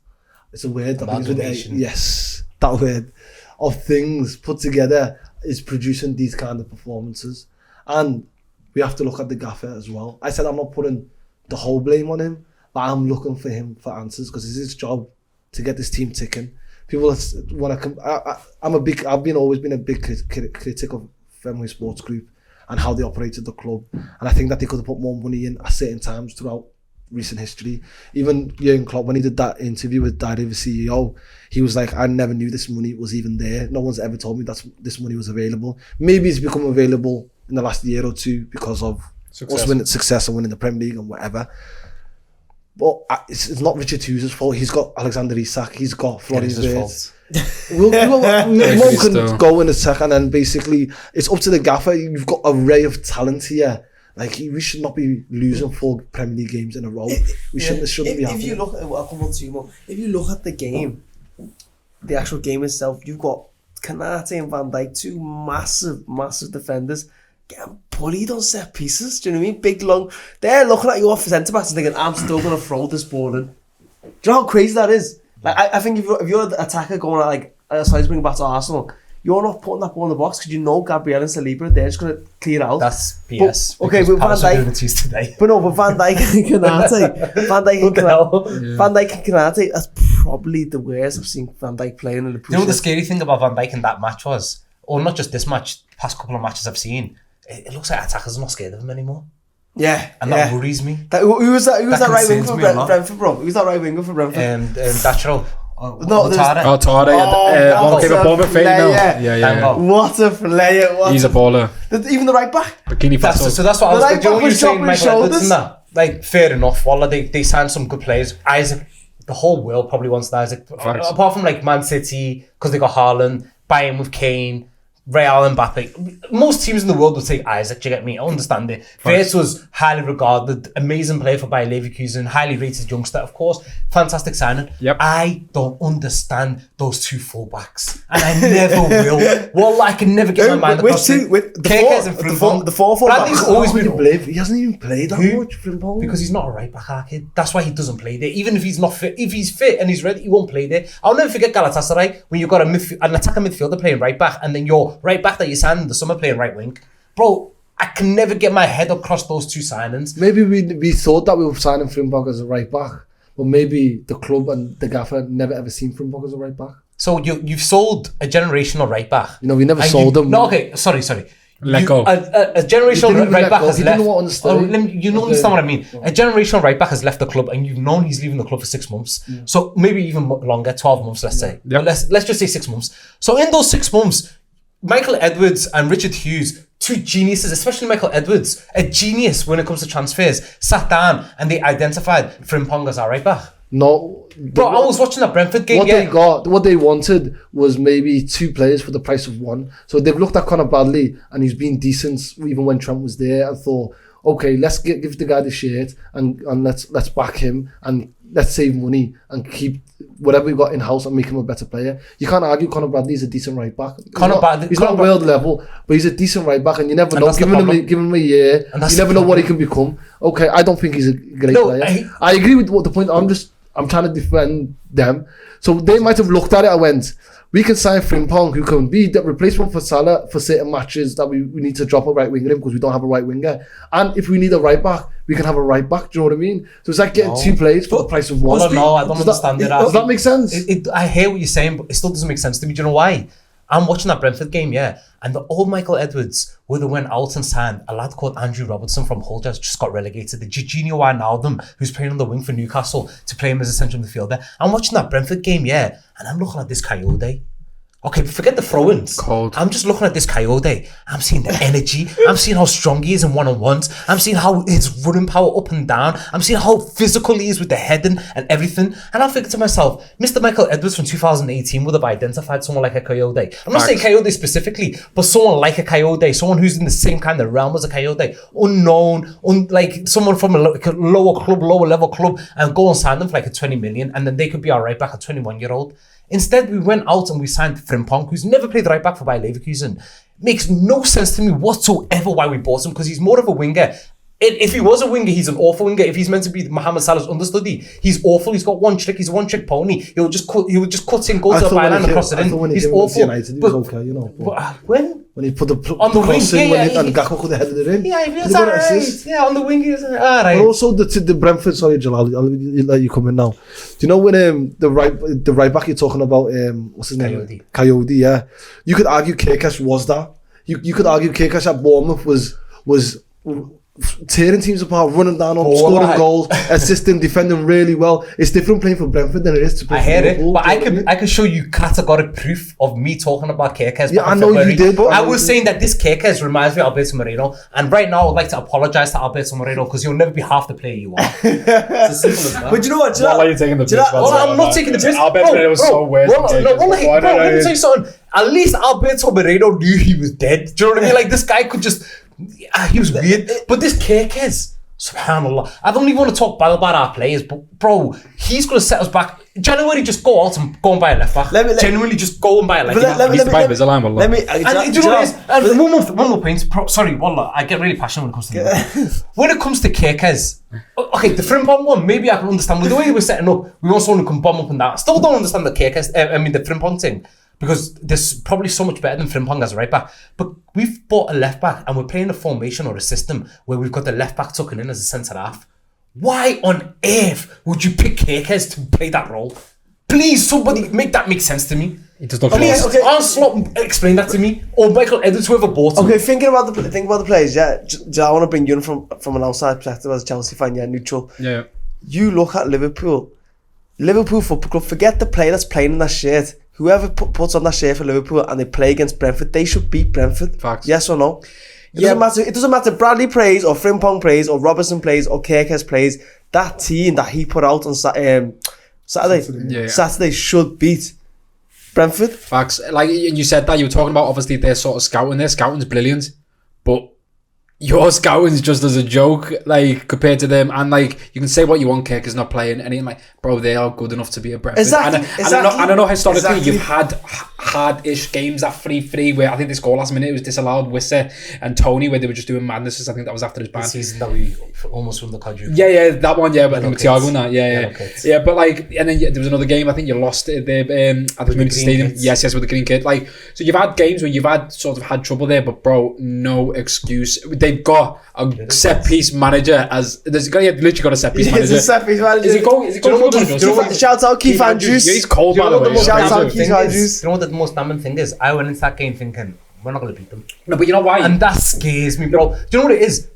S1: it's a word that begins with A. Yes, that word of things put together is producing these kind of performances. And we have to look at the gaffer as well. I said I'm not putting the whole blame on him, but I'm looking for him for answers because it's his job to get this team ticking. People want to come. I've always been a big critic of Fenway Sports Group and how they operated the club, and I think that they could have put more money in at certain times throughout recent history. Even Jurgen Klopp, when he did that interview with Diary of a CEO, he was like, I never knew this money was even there. No one's ever told me that this money was available. Maybe it's become available in the last year or two because of us winning success and winning the Premier League and whatever. But it's not Richard Hughes' fault. He's got Alexander Isak. He's got Florian Wirtz. Mo can go in a second, and basically it's up to the gaffer. You've got an array of talent here. Like, we should not be losing 4 Premier League games in a row. Shouldn't be happening.
S2: If you look at what I'll come on to you more, if you look at the game, the actual game itself, you've got Konate and Van Dijk, 2 massive defenders, getting bullied on set pieces. Do you know what I mean? Big long. They're looking at you off centre backs and thinking, I'm still going to throw this ball in. Do you know how crazy that is? Like, I think if you're an attacker going at, like, let's bring it back to Arsenal, you're not putting that ball in the box because you know Gabriel and Saliba, they're just going to clear out.
S4: That's BS.
S2: But, okay, but Van Dijk
S4: today.
S2: But Van Dijk and Konate, Van Dijk and Konate, that's probably the worst I've seen Van Dijk playing in the Premier League.
S4: You know the scary thing about Van Dijk in that match was, or not just this match, past couple of matches I've seen, it looks like attackers are not scared of him anymore.
S2: Yeah,
S4: and that worries me.
S2: Who was that right winger for Brentford, bro? Who was that right winger for Brentford?
S4: Natural.
S3: Tare. Yeah.
S2: What a player!
S3: He's a baller.
S2: Even the right back.
S3: Bikini Faso.
S4: So that's what I was thinking. You know, you're saying Michael Edwards and that. Like, fair enough. Wallah, they signed some good players. Isaac, the whole world probably wants Isaac. Apart from like Man City, because they got Haaland, Bayern with Kane, Real and Mbappe. Most teams in the world would take Isaac, do you get me? I understand it. Wirtz was highly regarded, amazing player for Bayer Leverkusen, highly rated youngster, of course. Fantastic signing.
S3: Yep.
S4: I don't understand those 2 fullbacks, and I never will. Well, I can never get my mind across it.
S2: The 4 fullbacks.
S4: Always been
S1: believe he hasn't even played that much, Frimpong.
S4: Because he's not a right back, kid. That's why he doesn't play there. Even if he's not fit, if he's fit and he's ready, he won't play there. I'll never forget Galatasaray when you've got an attacker midfielder playing right back, and then your right back that you signed in the summer playing right wing. Bro, I can never get my head across those 2 signings.
S1: Maybe we thought that we were signing Frimpong as a right back, but maybe the club and the gaffer never ever seen Frimpong as a right back.
S4: So you've sold a generational right back.
S1: You know, we never sold him.
S4: No, okay, sorry.
S3: Let go.
S4: A generational right back has left.
S1: You
S4: don't understand what I mean. A generational right back has left the club, and you've known he's leaving the club for 6 months. Yeah. So maybe even longer, 12 months, let's say. Yep. But let's just say 6 months. So in those 6 months, Michael Edwards and Richard Hughes, 2 geniuses, especially Michael Edwards, a genius when it comes to transfers, sat down and they identified Frimpong as our right back.
S1: No,
S4: bro, I was watching that Brentford game.
S1: What they wanted was maybe 2 players for the price of 1. So they've looked at Conor Bradley, and he's been decent even when Trent was there, and thought, okay, let's give the guy the shirt and let's back him and let's save money and keep whatever we've got in house and make him a better player. You can't argue Conor Bradley is a decent right back. He's not world level, but he's a decent right back, and you never know. Give him a year, you never know what he can become. Okay, I don't think he's a great player. I agree with what the point. I'm trying to defend them. So they might have looked at it and went, We can sign Frimpong, who can be the replacement for Salah for certain matches that we need to drop a right winger in because we don't have a right winger. And if we need a right back, we can have a right back. Do you know what I mean? So it's like getting two players for the price of one.
S4: I don't understand it.
S1: Does that make sense?
S4: I hear what you're saying, but it still doesn't make sense to me. Do you know why? I'm watching that Brentford game, and the old Michael Edwards would have went out and signed a lad called Andrew Robertson from Hull, just got relegated. The Jorginho Wijnaldum, who's playing on the wing for Newcastle, to play him as a central midfielder. I'm watching that Brentford game, and I'm looking at this Coyote. Okay, forget the throw-ins.
S3: Cold.
S4: I'm just looking at this Coyote. I'm seeing the energy. I'm seeing how strong he is in one-on-ones. I'm seeing how his running power up and down. I'm seeing how physical he is with the heading and everything. And I'm thinking to myself, Mr. Michael Edwards from 2018 would have identified someone like a Coyote. I'm not saying Coyote specifically, but someone like a Coyote, someone who's in the same kind of realm as a Coyote. Unknown, like someone from a lower level club, and go and sign them for like a 20 million, and then they could be our right back, a 21-year-old. Instead, we went out and we signed Frimpong, who's never played right back for Bayer Leverkusen. Makes no sense to me whatsoever why we bought him, because he's more of a winger. If he was a winger, he's an awful winger. If he's meant to be Mohamed Salah's understudy, he's awful. He's got one trick. He's a one-trick pony. He would just cut in goals to the byline and cross it in. He's awful.
S1: United, he was okay, you know. When he put the
S4: on the
S1: cross
S4: wing,
S1: in, and Gakpo could have headed it in.
S4: Yeah, he was alright. Yeah, on the wing, he was alright.
S1: But also the Brentford. Sorry, Jalal, I'll let you come in now. Do you know when the right back you're talking about? What's his name? Coyote. Yeah, you could argue Kirkes was that. You could argue Kirkes at Bournemouth was tearing teams apart, running down on, scoring goals, assisting, defending really well. It's different playing for Brentford than it is to play for Liverpool.
S4: But I can show you categoric proof of me talking about Kirkes.
S1: Yeah, I know you did.
S4: I was saying that this Kirkes reminds me of Alberto Moreno, and right now I would like to apologise to Alberto Moreno because you'll never be half the player you are. It's as simple as that.
S2: But you know what?
S3: Why are you taking the piss?
S4: I'm not taking the piss.
S3: Alberto Moreno was so weird.
S4: Let me tell you something. At least Alberto Moreno knew he was dead. Do you know what I mean? Like, this guy could just... he was weird. But this Kirkes, subhanAllah, I don't even want to talk bad about our players, but bro, he's going to set us back. January, just go out and go and buy a left back. Genuinely, just go and buy a left back.
S3: He needs to buy Invisalign, wallah.
S4: And do you know what it is? One more point. Sorry, wallah, I get really passionate when it comes to the when it comes to Kirkes, okay, the Frimpong one, maybe I can understand. With the way he was setting up, we want someone who can bomb up and down. Still don't understand the Kirkes, the Frimpong thing. Because there's probably so much better than Frimpong as a right back. But we've bought a left back and we're playing a formation or a system where we've got the left back tucking in as a centre half. Why on earth would you pick Kirkes to play that role? Please, somebody make that make sense to me.
S3: He does not.
S4: Please, Slot, explain that to me. Or Michael Edwards, whoever bought him.
S2: Okay, think about the players. I want to bring you in from an outside perspective as a Chelsea fan. Neutral.
S3: Yeah.
S2: You look at Liverpool Football Club. Forget the player that's playing in that shirt. Whoever puts on that shirt for Liverpool and they play against Brentford, they should beat Brentford.
S3: Facts.
S2: Yes or no? It doesn't matter. Bradley plays or Frimpong plays or Robertson plays or Kirkes plays. That team that he put out on Saturday should beat Brentford.
S3: Facts. Like you said that, you were talking about obviously their sort of scouting. Their scouting's brilliant, but your scouting's just as a joke, like, compared to them. And like, you can say what you want, Kirk is not playing, and I'm like, bro, they are good enough to be a Brentford.
S2: Exactly.
S3: I don't know historically you've had hard-ish games that 3-3 where I think they scored last minute. It was disallowed. Wissa and Tony, where they were just doing madnesses. I think that was after his ban.
S4: The season that we almost won the quadruple.
S3: Yeah, that one. Yeah, but I think Thiago won that. Yeah. But like, and then there was another game. I think you lost it there at the Community Stadium.
S4: Kids.
S3: Yes, with the green kid. Like, so you've had games where you've had trouble there, but bro, no excuse. They've got a set piece manager literally got a set piece manager.
S2: He's a set piece manager.
S3: Is he going?
S2: Shout out Keith Andrews.
S3: He's cold, by the way.
S2: Shout out Keith Andrews.
S4: You know what the most damning thing is? I went into that game thinking, we're not going to beat them.
S3: No, but you know why?
S4: And that scares me, bro. Do you know what it is?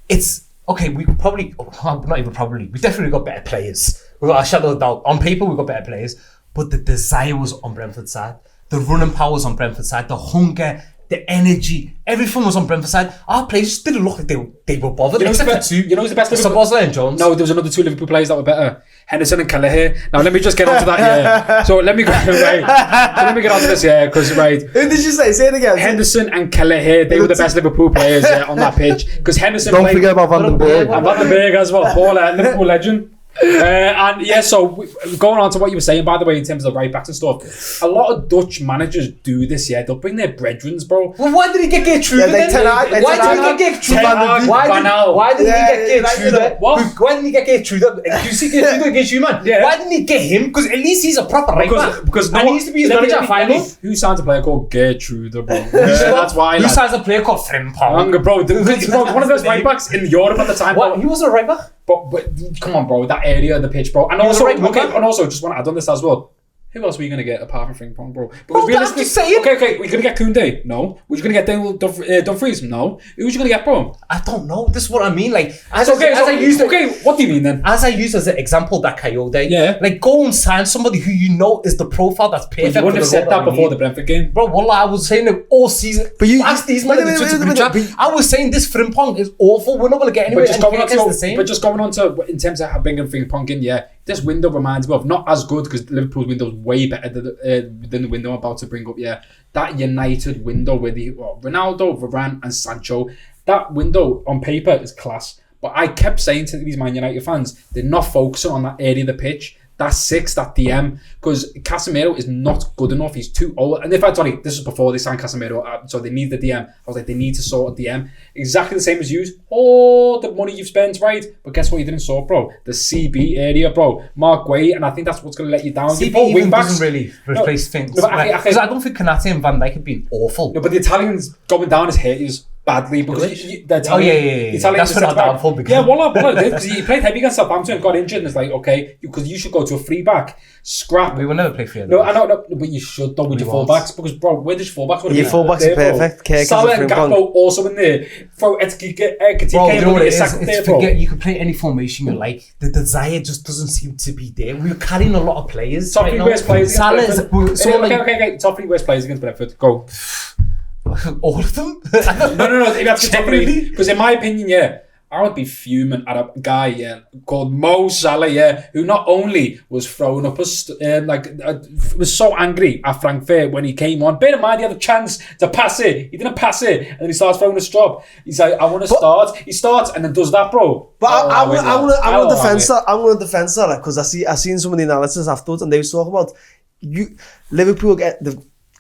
S4: It's, okay, we could probably, not even probably, we definitely got better players. We got a shadow of doubt. On paper, we got better players. But the desire was on Brentford's side. The running power was on Brentford's side. The hunger, the energy, everything was on Brentford's side. Our players just didn't look like they were bothered. Except for two.
S3: You know who's the best?
S4: Szoboszlai and Jones.
S3: No, there was another two Liverpool players that were better. Henderson and Kelleher. Now let me just get onto that. Yeah. So let me go. Right. So let me get onto this. Yeah, because right.
S2: Who did you say? Say it again.
S3: Henderson and Kelleher. They were the best Liverpool players on that pitch. Because Henderson.
S1: Don't forget about Van den Berg.
S3: And Van den Berg as well. Baller, Liverpool legend. And yeah, so going on to what you were saying, by the way, in terms of the right backs and stuff, a lot of Dutch managers do this. Yeah, they'll bring their brethren, bro.
S5: Well, why did he get Gertrude then? Why did he get Gertrude? Why did he get Gertrude?
S3: What?
S5: Why didn't he get Gertrude? You see Gertrude against you, man.
S3: Yeah.
S5: Why didn't he get him? Because at least he's a proper right back.
S3: Because
S5: and he used to be his manager at final.
S3: Who signs a player called Gertrude, bro? That's why.
S5: Who signs a player called Frimpong?
S3: Bro, one of those right backs in Europe at the time.
S5: What? He wasn't a right back?
S3: But come on, bro, that area of the pitch, bro. And also, and also, just want to add on this as well. Who else are we going to get apart from Frimpong, bro? Because
S5: realistically, saying.
S3: Okay, we're going to get Koundé? No. We're going to get Dumfries? No. Who's you going to get, bro?
S5: I don't know. This is what I mean. Like,
S3: what do you mean then?
S5: As I used as an example, that Coyote.
S3: Yeah.
S5: Like, go and sign somebody who you know is the profile that's perfect.
S3: You wouldn't have said that before the Brentford game.
S5: Bro, well, I was saying it all season.
S2: But you
S5: asked these men in the Twitter group chat. I was saying this Frimpong is awful. We're not going to get anywhere.
S3: But just going on to in terms of bringing Frimpong in, yeah. This window reminds me of, not as good because Liverpool's window is way better than the window I'm about to bring up. Yeah, that United window with Ronaldo, Varane, and Sancho. That window on paper is class, but I kept saying to these Man United fans, they're not focusing on that area of the pitch. That 6, that DM, because Casemiro is not good enough. He's too old. And in fact, sorry, this was before they signed Casemiro, so they need the DM. I was like, they need to sort a DM. Exactly the same as you. Oh, the money you've spent, right? But guess what you didn't sort, bro? The CB area, bro. Mark Guay, and I think that's what's going to let you down.
S5: CB even doesn't really replace things. Because I don't think Konate and Van Dijk have been awful.
S3: No, but the Italians going down his hit is badly because the Italian,
S5: that's for not downfall because
S3: because he played heavy against Southampton and got injured and it's like, okay, because you should go to a free back, scrap.
S5: We will never play free.
S3: No, I know, but you should though with your fullbacks because bro, where does fullbacks?
S2: Your fullbacks are perfect.
S3: Salah and Gakpo also in there. Throw Ekitike.
S5: Bro, you know what it is? Forget you can play any formation you like. The desire just doesn't seem to be there. We're carrying a lot of players.
S3: Top 3 worst players.
S5: Salah is
S3: okay. Top 3 worst players against Brentford. Go.
S5: All of them?
S3: No. Because in my opinion, yeah, I would be fuming at a guy, yeah, called Mo Salah, yeah, who not only was throwing up was so angry at Frankfurt when he came on. Bear in mind, he had a chance to pass it. He didn't pass it, and then he starts throwing a strop. He's like, I want to start. He starts and then does that, bro.
S2: But I'm going to defend that. I'm going to defend that because I seen some of the analysis afterwards, and they were talking about Liverpool get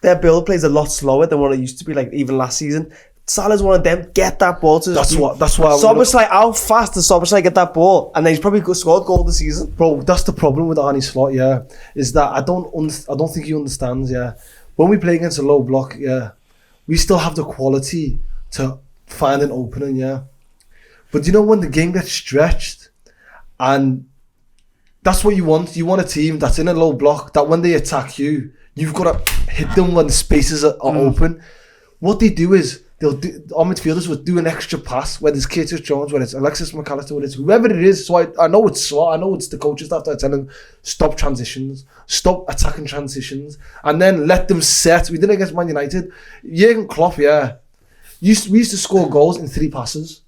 S2: their build plays a lot slower than what it used to be, like even last season. Salah's one of them. Get that ball to.
S1: That's why.
S2: Soboslai, how fast does Soboslai get that ball? And then he's probably scored goal this season.
S1: Bro, that's the problem with Arne Slot. Yeah, is that I don't think he understands. Yeah, when we play against a low block, yeah, we still have the quality to find an opening. Yeah, but you know when the game gets stretched, and that's what you want. You want a team that's in a low block that when they attack you, you've got to hit them when the spaces are open. What they do is our midfielders will do an extra pass, whether it's Curtis Jones, whether it's Alexis McAllister, whether it's whoever it is. So I know it's Slot, I know it's the coaches that are telling them stop transitions, stop attacking transitions, and then let them set. We did it against Man United. Jurgen Klopp, yeah, we used to score goals in 3 passes.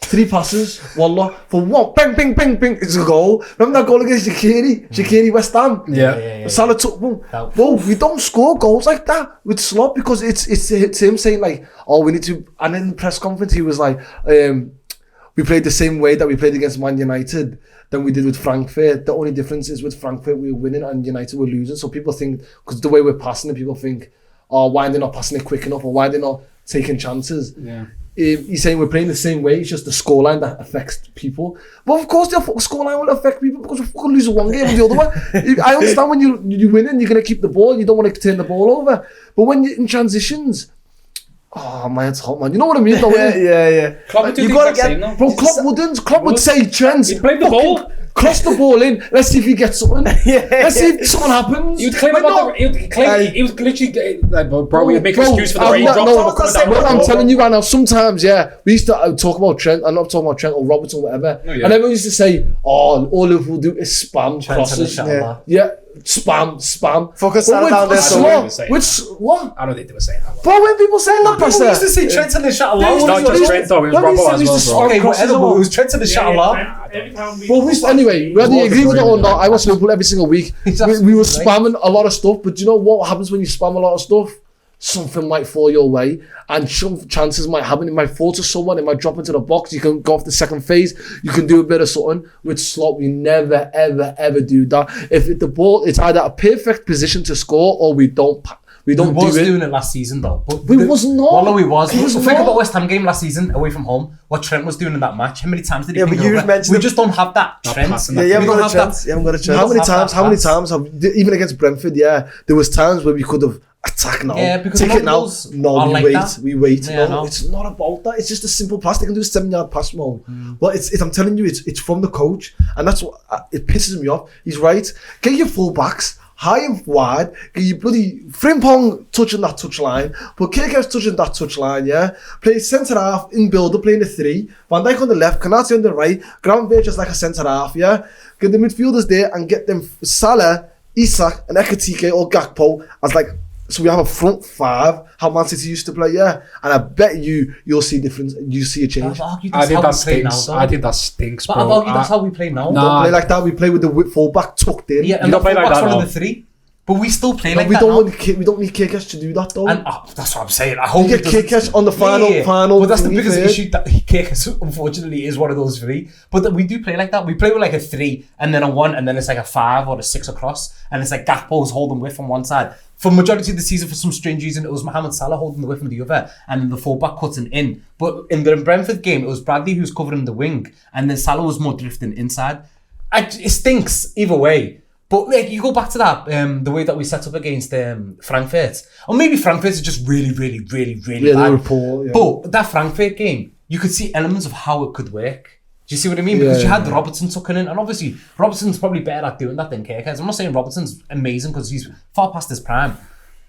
S1: 3 passes, wallah, for one, bang, bang, bang, bang, it's a goal. Remember that goal against Shaqiri, West Ham?
S3: Yeah.
S2: Salah took one. Bro, we don't score goals like that with Slot because it's him saying like, oh, we need to, and in the press conference he was like, we played the same way that we played against Man United than we did with Frankfurt. The only difference is with Frankfurt we were winning and United were losing. So people think, because the way we're passing it, people think, oh, why are they not passing it quick enough or why are they not taking chances?
S3: Yeah.
S2: He's saying we're playing the same way, it's just the scoreline that affects people. But of course the scoreline will affect people because we're going to lose one game or the other one. I understand when you win and you're going to keep the ball, you don't want to turn the ball over. But when you're in transitions, oh man, it's hot, man. You know what I mean?
S1: Yeah.
S3: Klopp
S2: you got to get, bro. Klopp would say, Trent,
S3: he played the ball.
S2: Cross the ball in. Let's see if he gets something. Let's see if something happens.
S3: He would claim he was literally like, bro, we would make an excuse for the raindrops.
S2: I'm telling you right now, sometimes, yeah, we used to talk about Trent. I'm not talking about Trent or Robertson or whatever. No, yeah. And everyone used to say, oh, all Liverpool do is spam crosses. Yeah. Spam.
S1: Focus that down there.
S2: What?
S3: I don't think they were saying that.
S2: But when people say that,
S5: people used to say Trent and the shot alone.
S3: It's not just Trent though, it was Robbo as well.
S5: Okay, whatever. It was Trent and the shot alone.
S2: Well, anyway, whether you agree with it or not, I watch Liverpool every single week. We were spamming a lot of stuff, but do you know what happens when you spam a lot of stuff?
S1: something might fall your way, and some chances might happen. It might fall to someone, it might drop into the box, you can go off the second phase, you can do a bit of something. With Slot, we never, ever do that. If the ball, it's either a perfect position to score, or we don't
S5: We
S1: do
S5: was
S1: it.
S5: doing it last season though. But
S1: We was not.
S5: Well, no, we was.
S1: He was
S5: Think
S1: not.
S5: about West Ham game last season away from home. What Trent was doing in that match. How many times did he
S2: Yeah,
S5: ping
S2: but you
S5: over?
S2: mentioned
S5: We
S2: the-
S5: just don't have that Trent.
S3: passing
S2: Yeah,
S3: that
S2: you haven't
S5: We don't
S2: got a
S5: have
S2: chance. You haven't got a chance.
S1: How many
S5: have
S1: times?
S5: that
S1: How many
S5: pass.
S1: times have even against Brentford? Yeah, there was times where we could have attacked now.
S5: Yeah, because
S1: take
S5: a lot
S1: it now.
S5: of those
S1: No,
S5: are
S1: we
S5: like
S1: wait.
S5: that.
S1: We wait.
S5: Yeah,
S1: No,
S5: no.
S1: it's not about that. It's just a simple pass. They can do a 7-yard pass mode. Well, it's I'm telling you, it's from the coach, and that's what it pisses me off. He's right. Get your full backs high and wide. Get your bloody Frimpong touching that touch line, but KK's touching that touch line. Yeah, play centre half in build up, playing the 3. Van Dijk on the left, Kanate on the right. Gravenberch just like a centre half. Yeah, get the midfielders there and get them Salah, Isak, and Ekatike or Gakpo as like. So we have a front 5, how Man City used to play, yeah. And I bet you'll see a difference. You see a change.
S5: I've argued
S3: I
S5: that's
S3: think
S5: how
S3: that
S5: we play now,
S3: stinks.
S5: though.
S3: I think that stinks,
S5: But
S3: bro.
S5: I've argued that's how we play now.
S3: Nah.
S1: Play like that. We play with the fullback tucked in.
S5: Yeah, and
S3: You
S5: the
S3: don't play like
S5: fullback's
S3: that,
S5: one of
S3: no.
S5: the 3. But we still play
S1: No,
S5: like
S1: we
S5: that
S1: don't
S5: now.
S1: want we don't need Kirkesh to do that though.
S5: And that's what I'm saying. I hope
S1: You
S5: it
S1: get
S5: doesn't-
S1: Kirkesh on the final.
S5: But that's the
S1: thingy
S5: biggest
S1: third.
S5: issue. That Kirkesh, unfortunately, is one of those 3. But that we do play like that. We play with like a 3 and then a 1 and then it's like a 5 or a 6 across, and it's like Gakpo's holding width on one side. For majority of the season, for some strange reason, it was Mohamed Salah holding the width on the other, and then the fullback cutting in. But in the Brentford game, it was Bradley who's covering the wing, and then Salah was more drifting inside. It stinks either way. But like, you go back to that, the way that we set up against Frankfurt, or maybe Frankfurt is just really
S1: Yeah,
S5: bad.
S1: they were poor. Yeah.
S5: But that Frankfurt game, you could see elements of how it could work. Do you see what I mean? Because you had Robertson tucking in, and obviously Robertson's probably better at doing that than Kirkhead. I'm not saying Robertson's amazing because he's far past his prime.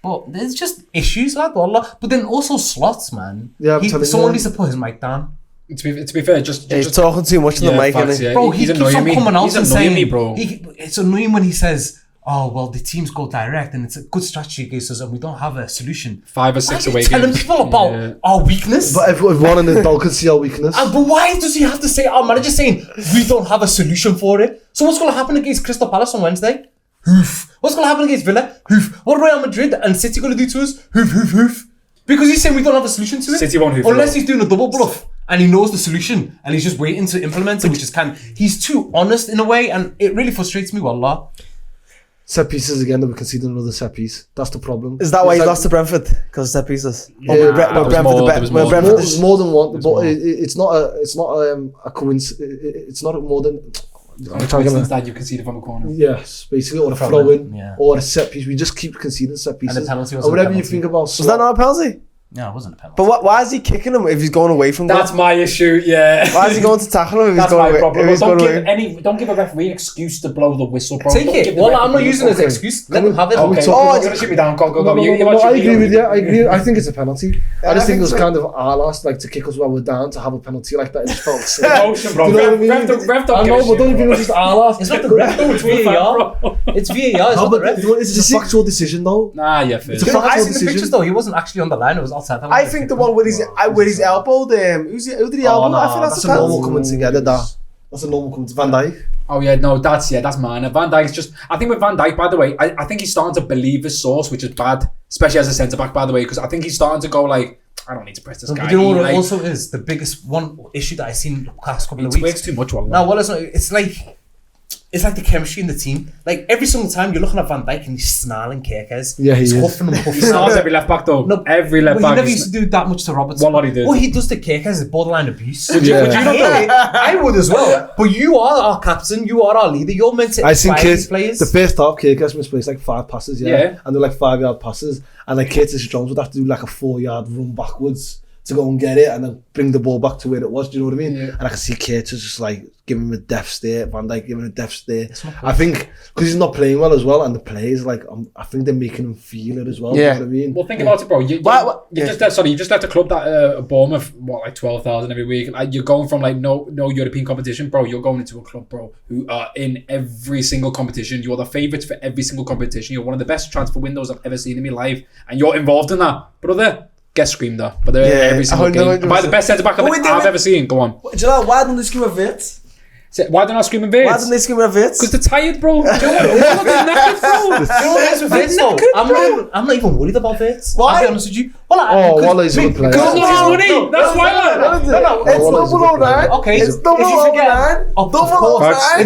S5: But there's just issues, lad. Wallah. But then also slots, man.
S1: Yeah, I'm telling
S5: someone
S1: you.
S5: needs to put his mic down.
S3: To be fair, just
S2: He's talking too much in the mic,
S3: facts,
S2: isn't he?
S3: yeah.
S5: Bro, he
S3: He's
S5: keeps
S3: annoying
S5: on
S3: me.
S5: coming out
S3: He's
S5: and
S3: annoying
S5: saying,
S3: me, bro.
S5: It's annoying when he says, "Oh well, the teams go direct and it's a good strategy against us, and we don't have a solution."
S3: 5 or 6
S5: Why are
S3: away
S5: you telling
S3: games.
S5: people about
S3: Yeah.
S5: our weakness?
S1: But everyone in the dog can see our weakness.
S5: But why does he have to say, our manager's saying, we don't have a solution for it? So what's going to happen against Crystal Palace on Wednesday? Hoof. What's going to happen against Villa? Hoof. What are Real Madrid and City going to do to us? Hoof, hoof, hoof. Because he's saying we don't have a solution to it.
S3: City won't hoof
S5: Unless
S3: it.
S5: he's doing a double bluff and he knows the solution and he's just waiting to implement it, which is he's too honest in a way, and it really frustrates me, wallah.
S1: Set pieces again, that we conceded another set piece. That's the problem.
S2: Is that why
S1: It's
S2: he
S1: like-
S2: lost to Brentford? Because of set pieces?
S1: Yeah,
S2: Or
S1: there
S2: Brentford
S3: was
S2: the
S3: more-
S2: bet-
S3: there was
S2: where
S3: more.
S2: Brentford
S1: It's
S2: is-
S1: more than one, but
S3: more.
S1: it's not a coincidence. It's not more than. I'm trying to
S3: Instance
S1: get
S3: that you conceded from a corner.
S1: yes, basically, or a
S5: Probably,
S1: throw in,
S5: yeah.
S1: or a set piece. We just keep conceding set pieces.
S5: And the penalty was
S1: or
S5: a
S1: whatever you
S5: penalty.
S1: think about.
S2: Was that not a penalty?
S5: No, it wasn't a penalty.
S2: But why is he kicking him if he's going away from
S3: That's
S2: goal?
S3: my issue, yeah.
S2: Why is he going to tackle him if he's
S3: That's
S2: going
S3: my
S2: away?
S3: problem.
S2: If he's
S3: Don't
S2: going away?
S3: don't give a referee an excuse to blow the whistle, bro.
S5: Take
S3: Don't
S5: it.
S3: give the
S5: Well, I'm not
S3: referee-
S5: using it as an
S1: Okay.
S5: excuse. Let him have it.
S1: Are we
S3: Okay,
S1: talking
S3: you're
S1: about-
S3: gonna shoot me down. Go.
S1: No,
S3: You
S1: no,
S3: want
S1: I
S3: to shoot
S1: agree
S3: me
S1: with you. I agree. I think it's a penalty. I
S2: I
S1: just think
S2: think
S1: it was
S2: so.
S1: kind of our last, like to kick us while we're down to have a penalty like that. It just felt sick.
S3: Emotion, bro.
S1: You know what I mean?
S3: Ref don't
S1: I
S3: give a
S1: know,
S3: shit,
S1: but don't you
S3: bro.
S1: think it was just our last?
S5: It's not the ref, though. It's VAR. It's VAR. It's
S1: No,
S5: not the
S1: but
S5: ref.
S1: you know what, it's a factual decision though.
S3: Nah, yeah, fair.
S1: It's a
S5: You know,
S1: factual
S5: I seen the
S1: decision.
S5: pictures though. He wasn't actually on the line. It was outside.
S2: I think the one where he's elbowed him. Who did he elbow? I think that's a
S1: normal
S2: penalty.
S1: coming together. That's a normal coming together. Van Dijk.
S3: Oh yeah, no, that's minor. Van Dijk's just. I think with Van Dijk, by the way, I think he's starting to believe his source, which is bad, especially as a centre back, by the way, because I think he's starting to go like, I don't need to press this guy.
S5: But you know what
S3: Like,
S5: it also is? The biggest one issue that I've seen the past couple of
S3: he
S5: weeks.
S3: works too much. Well,
S5: No, well, it's like the chemistry in the team. Like every single time you're looking at Van Dijk and he's snarling Kirkes.
S1: Yeah, he
S5: he's
S1: is.
S5: huffing and
S3: he
S5: puffing.
S3: starts every left back though.
S5: No,
S3: Every left
S5: well,
S3: back.
S5: he never used to do that much to Robertson.
S3: What lot he did.
S5: What he does to Kirkes is borderline abuse.
S3: Would you- would you
S5: I
S3: not
S5: hate it. I would as well. But you are our captain. You are our leader. You're meant to
S1: I seen
S5: inspire
S1: kids.
S5: these players.
S1: The first half, Kirkes misplaced like 5 passes,
S3: Yeah.
S1: and they're like 5-yard passes, and like Curtis Jones would have to do like a 4-yard run backwards to go and get it, and then bring the ball back to where it was. Do you know what I mean?
S3: Yeah.
S1: And I can see Curtis just like giving him a death stare, Van Dijk giving him a death stare. I think because he's not playing well as well, and the players like I think they're making him feel it as well.
S2: Yeah.
S1: You know what I mean?
S3: Well, think about it, bro. You just left a club that Bournemouth, like 12,000 every week. Like you're going from like no European competition, bro. You're going into a club, bro, who are in every single competition. You're the favourites for every single competition. You're one of the best transfer windows I've ever seen in my life, and you're involved in that, brother. Get screamed at, but every single game.
S2: 100%.
S3: By the best centre back I've ever seen. Go on.
S2: Do you know why don't they give a vet?
S3: Why they're not screaming
S2: Why
S3: Verts?
S2: didn't they scream at Verts?
S3: Because they're tired, bro. Do you know what? They're knackered, bro.
S5: You know what it is with Verts, though? I'm not even worried about Verts.
S2: Why?
S5: I'll be honest with you. Well,
S1: Waller's a good player.
S3: Because it's not his money. That's why, man.
S2: It's double 09.
S5: Okay,
S2: It's double
S5: if you forget,
S2: 09.
S5: of
S2: Double
S5: course,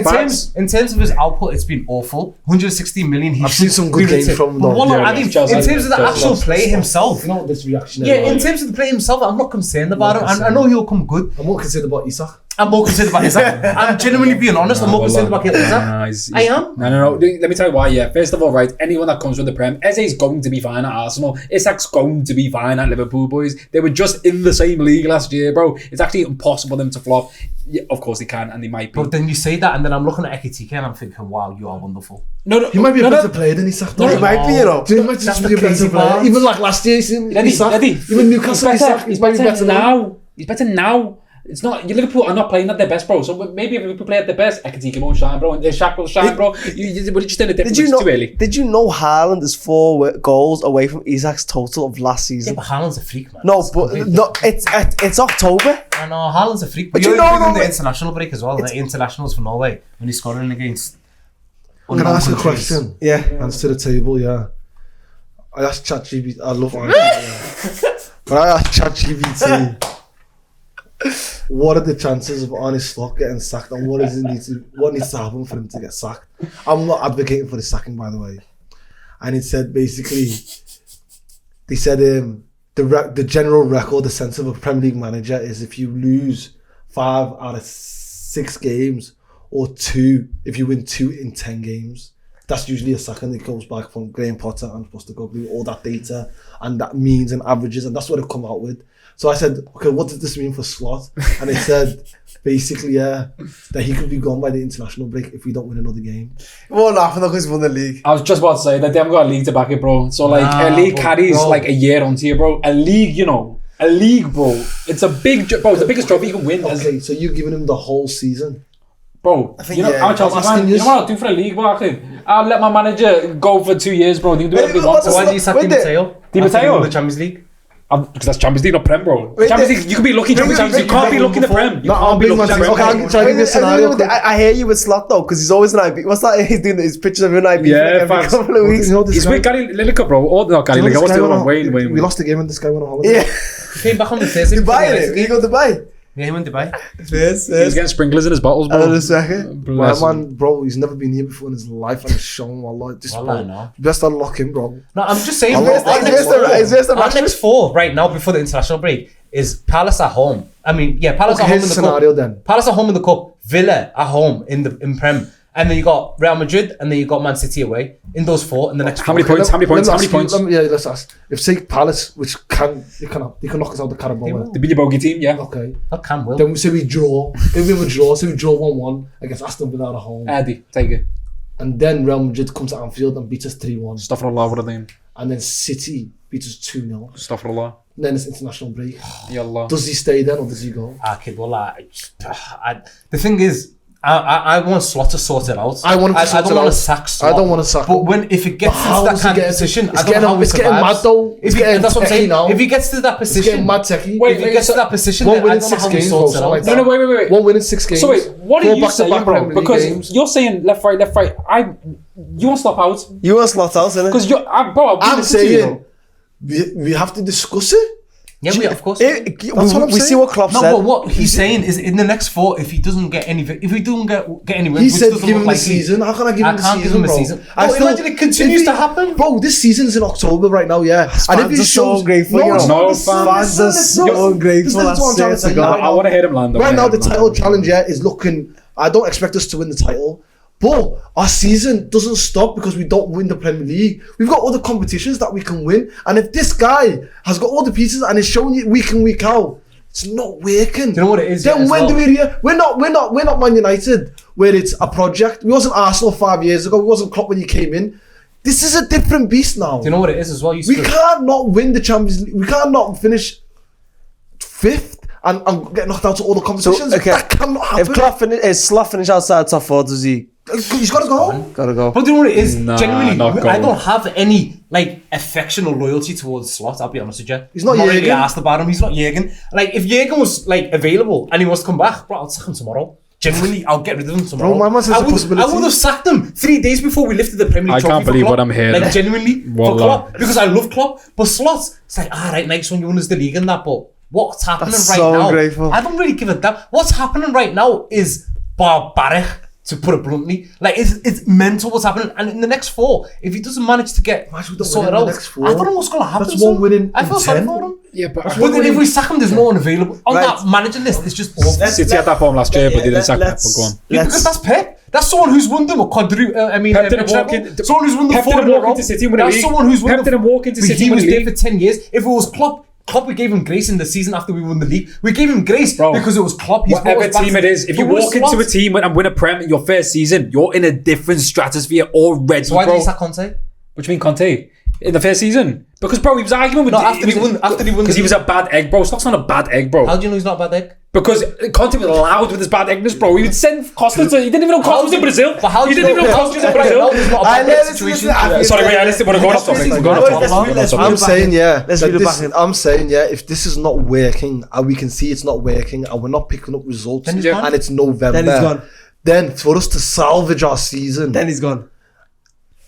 S2: 09.
S5: in terms of his output, it's been awful. 160 million. He
S1: I've seen some good games from him,
S5: But
S1: though.
S5: I think in terms of the actual play himself,
S1: You know what this reaction
S5: yeah, in terms of the play himself, I'm not concerned about him. I know he'll come good.
S1: I'm more concerned about Isak.
S5: I'm more concerned about Isaac. I'm genuinely being honest. I'm more concerned about Isaac. I am.
S3: No. Let me tell you why. Yeah, first of all, right, anyone that comes from the Prem, Eze's going to be fine at Arsenal. Isak's going to be fine at Liverpool, boys. They were just in the same league last year, bro. It's actually impossible for them to flop. Yeah, of course they can, and they might be.
S5: But then you say that, and then I'm looking at Ekitike, and I'm thinking, wow, you are wonderful.
S3: No,
S1: He might be a better player than Isak.
S2: He might be, you know.
S1: He might just be a
S5: crazy
S1: better player.
S5: part.
S1: Even like last year, Isak. Even Newcastle, Isak.
S3: He's better now. He's better now. It's not Liverpool are not playing at their best, bro. So maybe if Liverpool play at their best, Ekitike won't shine, bro, and Shaq will shine, bro. We're just in a different. Too early.
S2: Did you know Haaland is 4 goals away from Isak's total of last
S5: Yeah,
S2: season?
S5: but Haaland's a freak, man.
S2: No, but no, it's October.
S5: I know Haaland's a freak. But
S2: But you
S5: you're
S2: know,
S5: in
S2: no,
S5: the international break as well. The internationals for Norway when he's scoring against.
S1: Can I ask a
S5: countries.
S1: question?
S2: Yeah.
S1: Hands to the table, yeah. I asked ChatGPT. I love it. But I asked ChatGPT, what are the chances of Arne Slot getting sacked, and what needs to happen for him to get sacked? I'm not advocating for the sacking, by the way. And it said basically, they said the general record, the sense of a Premier League manager is if you lose 5 out of 6 games, or 2 if you win 2 in 10 games. That's usually a sacking that comes back from Graham Potter and Postecoglou, all that data and that means and averages, and that's what they've come out with. So I said, okay, what does this mean for Slot? And it said, basically, that he could be gone by the international break if we don't win another game.
S2: It won't happen because he's won the league.
S3: I was just about to say that they haven't got a league to back it, bro. So like a league carries like a year onto you, bro. A league, bro. It's a big, bro. It's the biggest trophy you can win.
S1: Okay, so you're giving him the whole season.
S3: Bro,
S2: I think,
S3: you know,
S2: yeah,
S3: I'm a Chelsea fan. You know what I'll do for a league, bro? I'll let my manager go for 2 years, bro. They can do whatever they want.
S5: So why do you sack Di Matteo?
S3: Di Matteo?
S5: The Champions League.
S3: Because that's Champions League, not Prem, bro.
S2: Wait,
S3: Champions League, you can be lucky. Champions League, you can't be lucky in the Prem. You can't be lucky in the Prem.
S1: Okay, I'll try to give you a scenario.
S2: I hear you with Slot though, because he's always in IB. What's that? He's doing his pictures of him in IB
S3: Yeah,
S2: for like every
S3: facts.
S2: couple of weeks.
S1: You know this
S3: He's
S1: guy-
S3: with Gary Lineker, bro. Oh, not Gary
S1: you know
S3: Lineker.
S1: this
S3: What's the
S1: guy
S3: other one?
S1: went on-
S3: Wayne.
S1: We lost the game and this guy went on holiday.
S2: Yeah,
S5: He came back on the Thursday.
S2: Dubai, innit? You go to Dubai.
S5: Yeah, he went to Dubai.
S2: Yes,
S3: He was getting sprinklers in his bottles, bro.
S2: Another second.
S1: My man, bro, he's never been here before in his life and it's shown wallah. Just
S5: Wallah, no.
S1: best unlock him, bro.
S5: No, I'm just saying.
S1: Our
S5: Next 4 right now before the international break is Palace at home. I mean, yeah, Palace at home in
S1: His
S5: the
S1: scenario
S5: cup.
S1: then.
S5: Palace at home in the cup. Villa at home in Prem. And then you got Real Madrid, and then you got Man City away. In those 4, and the next
S3: How many points?
S1: Let's ask. If say Palace, which they can knock us out the Carabao.
S3: The Billy Bogey team, yeah.
S1: Okay.
S5: That can will.
S1: Then we say we draw. If we draw, say we draw 1-1 against Aston Villa at home.
S3: Eddie, take it.
S1: And then Real Madrid comes to Anfield and beats us 3-1.
S3: Astaghfirullah, what are they?
S1: And then City beats us 2-0.
S3: Astaghfirullah.
S1: And then it's international break.
S3: Yallah.
S1: Does he stay then or does he go?
S5: Kid, well, the thing is, I want Slot to sort it out.
S1: I want him to sort
S5: I don't
S1: it
S5: want
S1: out.
S5: to sack Slot.
S1: I don't want to sack
S5: But
S1: him.
S5: if it gets
S1: But how
S5: to that
S1: does he
S5: kind
S1: get
S5: of position,
S1: it's
S5: I don't know how he
S1: it's getting
S5: survives.
S1: mad though. It's getting
S5: That's what I'm
S1: techie
S5: saying.
S1: now.
S5: If he gets to that
S1: It's getting
S5: position,
S1: mad techie.
S3: Wait,
S5: if he gets to that position,
S1: One
S5: then
S1: win
S5: I
S1: in
S5: don't know
S1: 6
S5: how he
S1: games,
S5: sorts it
S1: bro.
S5: out.
S3: No, wait.
S1: One win in 6 games.
S3: So wait, what are
S1: 4
S3: you
S1: back-to-back
S3: saying, bro?
S1: Premier League
S3: Because
S1: games.
S3: you're saying left, right. You want to stop out?
S2: You want Slot out, innit?
S3: Because
S1: I'm saying we have to discuss it.
S5: Yeah, of course.
S1: That's what I'm
S2: We see
S1: saying.
S2: what Klopp
S5: No,
S2: said.
S5: but what he's saying is in the next 4, if he doesn't get any, get any wins,
S1: He
S5: which
S1: said
S5: doesn't
S1: give
S5: look
S1: him the
S5: likely,
S1: season. How can I give him the
S5: can't
S1: season,
S5: give him a
S1: bro?
S5: season.
S1: I
S5: Bro,
S1: still-
S5: imagine it continues
S1: if
S5: to happen.
S1: Bro, this season's in October right now, yeah. And if he
S2: Fans are so
S1: shows...
S2: ungrateful, you know.
S1: it's not.
S3: No,
S1: Listen,
S2: fans are
S1: listen,
S2: so
S1: listen.
S2: ungrateful.
S1: This is what I'm trying to say.
S3: I want to hear him land.
S1: Right now, the title challenge, is looking... I don't expect us to win the title. But our season doesn't stop because we don't win the Premier League. We've got other competitions that we can win. And if this guy has got all the pieces and is showing you week in, week out, it's not working.
S5: Do you know what it is?
S1: Then
S5: as
S1: when
S5: well?
S1: do we... We're not Man United, where it's a project. We wasn't Arsenal 5 years ago. We wasn't Klopp when he came in. This is a different beast now.
S5: Do you know what it is as well?
S1: We can't not win the Champions League. We can't not finish 5th and get knocked out of all the competitions.
S2: okay.
S1: That cannot happen.
S2: If Slot finish outside top 4, does he?
S1: He's got to go.
S2: Gotta go.
S5: But do you know what it is?
S3: Nah,
S5: Genuinely,
S3: not
S5: I
S3: going.
S5: don't have any affection or loyalty towards Slot. I'll be honest with you.
S1: He's not
S5: I'm really
S1: Jürgen.
S5: asked about him. He's not Jürgen. If Jürgen was available and he wants to come back, bro, I'll sack him tomorrow. Genuinely, I'll get rid of him tomorrow.
S1: Bro, my man says
S5: I
S1: a
S5: would
S1: possibility.
S5: have sacked him 3 days before we lifted the Premier League
S3: I can't
S5: trophy for
S3: believe
S5: Klopp.
S3: what I'm hearing.
S5: Like, genuinely, for
S3: Wallah.
S5: Klopp. Because I love Klopp. But Slot, it's like, alright, nice one, you won us the league and that, but what's happening
S2: That's
S5: right
S2: so
S5: now?
S2: grateful.
S5: I don't really give a damn. What's happening right now is barbaric, to put it bluntly. Like, it's mental what's happening. And in the next 4, if he doesn't manage to get
S1: Imagine we don't
S5: sorted
S1: win in
S5: out,
S1: the next 4.
S5: I don't know what's going to happen.
S1: That's one win in
S5: I feel sorry
S1: 10.
S5: for him.
S3: Yeah, but
S5: But then if we sack him, there's no one available. On
S2: Right.
S5: that manager list, it's just awful.
S3: City had that form last year, but they didn't sack Pep.
S2: let's-
S3: But go on.
S5: Yeah, because that's Pep. That's someone who's won them a quadruple.
S3: Pep didn't walk in.
S5: Someone who's won the
S3: Pep
S5: 4
S3: didn't
S5: in a
S3: walk
S5: row.
S3: into City and win a
S5: That's
S3: league.
S5: someone who's won
S3: Pep
S5: the.
S3: didn't walk into
S5: But
S3: City
S5: he
S3: and
S5: was
S3: win a
S5: there
S3: league.
S5: for 10 years. If it was Klopp, we gave him grace in the season after we won the league. We gave him grace
S3: Bro,
S5: because it was Klopp. He's
S3: Whatever
S5: brought us back
S3: team
S5: to-
S3: it is, if you
S5: But with
S3: walk into
S5: Slot-
S3: a team and win a Prem in your first season, you're in a different stratosphere already,
S5: So why did
S3: bro.
S5: he sack Conte?
S3: What do you mean, Conte? In the first season? Because, bro, he was arguing with...
S5: No, after he won the
S3: Because he was a bad egg, bro. Slot's not a bad egg, bro.
S5: How do you know he's not a bad egg?
S3: Because Conte was loud with his bad eggness, bro. He would send Costa to... He didn't even know Costa was in Brazil.
S5: But how
S3: He
S5: do you
S3: didn't even know
S5: know?
S3: Costa was in
S5: Right,
S3: Brazil.
S5: Ronaldo's not a
S2: I
S5: bad
S2: know,
S5: egg
S2: listen,
S5: situation.
S2: listen, I-
S3: Sorry, wait, I listened. We're going off topic. We're going off topic.
S2: Let's
S3: We're going off topic.
S1: I'm saying, yeah.
S2: Let's
S1: like
S2: reel it
S1: this,
S2: back in.
S1: I'm saying, yeah, if this is not working and we can see it's not working and we're not picking up results
S5: Then he's
S1: and
S5: gone.
S1: it's November,
S2: Then he's gone.
S1: then for us to salvage our season,
S2: Then he's gone.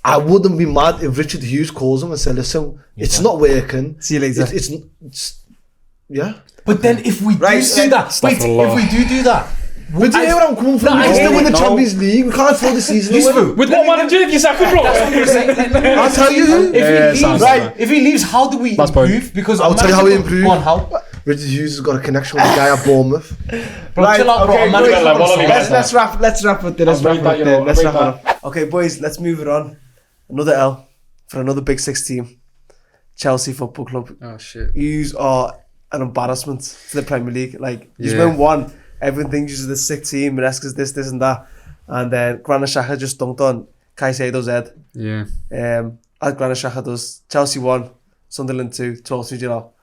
S1: I wouldn't be mad if Richard Hughes calls him and said, listen, it's not working.
S2: See you later.
S1: It's yeah.
S5: But then if we do
S2: Right,
S5: do that, wait,
S3: Astaghfirullah.
S5: if we do that,
S1: But do you hear where I'm coming from?
S5: No,
S1: We
S5: I
S1: can still
S5: hear
S1: win the
S3: you.
S1: Champions League. We can't afford the season to win.
S3: With what manager if you sack him, bro?
S5: that's what I'm gonna say.
S1: I'll tell you who.
S5: If he leaves,
S3: sounds
S5: right? If he leaves, how do we
S3: Last point.
S5: improve? Because
S1: I'll tell you how we improve.
S5: Go on, how?
S1: Richard Hughes has got a connection with the guy at Bournemouth.
S5: Bro,
S2: Right,
S5: chill out, bro.
S2: okay,
S5: I'm managing
S3: wait,
S5: the
S3: what are we
S5: process.
S2: Let's wrap with it. Let's
S3: I'll
S2: wrap
S3: read that,
S2: with
S3: you know,
S2: it. Let's
S3: I'll
S2: wrap
S3: read
S2: it up. Okay, boys, let's move it on. Another L for another Big Six team. Chelsea Football Club.
S3: Oh, shit.
S2: You are an embarrassment to the Premier League. Like, you
S3: Yeah.
S2: win one, everyone thinks you're the sick team, Maresca's this and that. And then Granit Xhaka just dunked on Caicedo's head.
S3: Yeah.
S2: As Granit Xhaka does. Chelsea 1, Sunderland 2, talk to you, Jalal.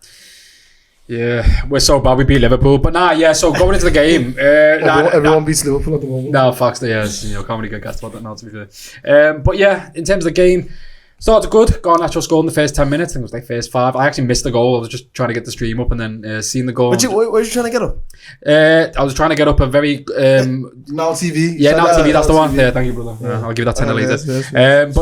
S3: Yeah, we're so bad we beat Liverpool. But nah, yeah, so going into the game...
S1: Everyone beats Liverpool at the moment.
S3: No, facts, yes, can't really get gassed about that now, to be fair. But yeah, in terms of the game, started good. Got a natural score in the first 10 minutes. I think it was like first 5. I actually missed the goal. I was just trying to get the stream up and then seeing the goal.
S2: What are you trying to get up?
S3: I was trying to get up a very...
S1: Now TV.
S3: yeah, Now TV, that's the one.
S1: TV.
S3: Yeah, thank you, brother. I'll give you that 10 later.
S1: yes.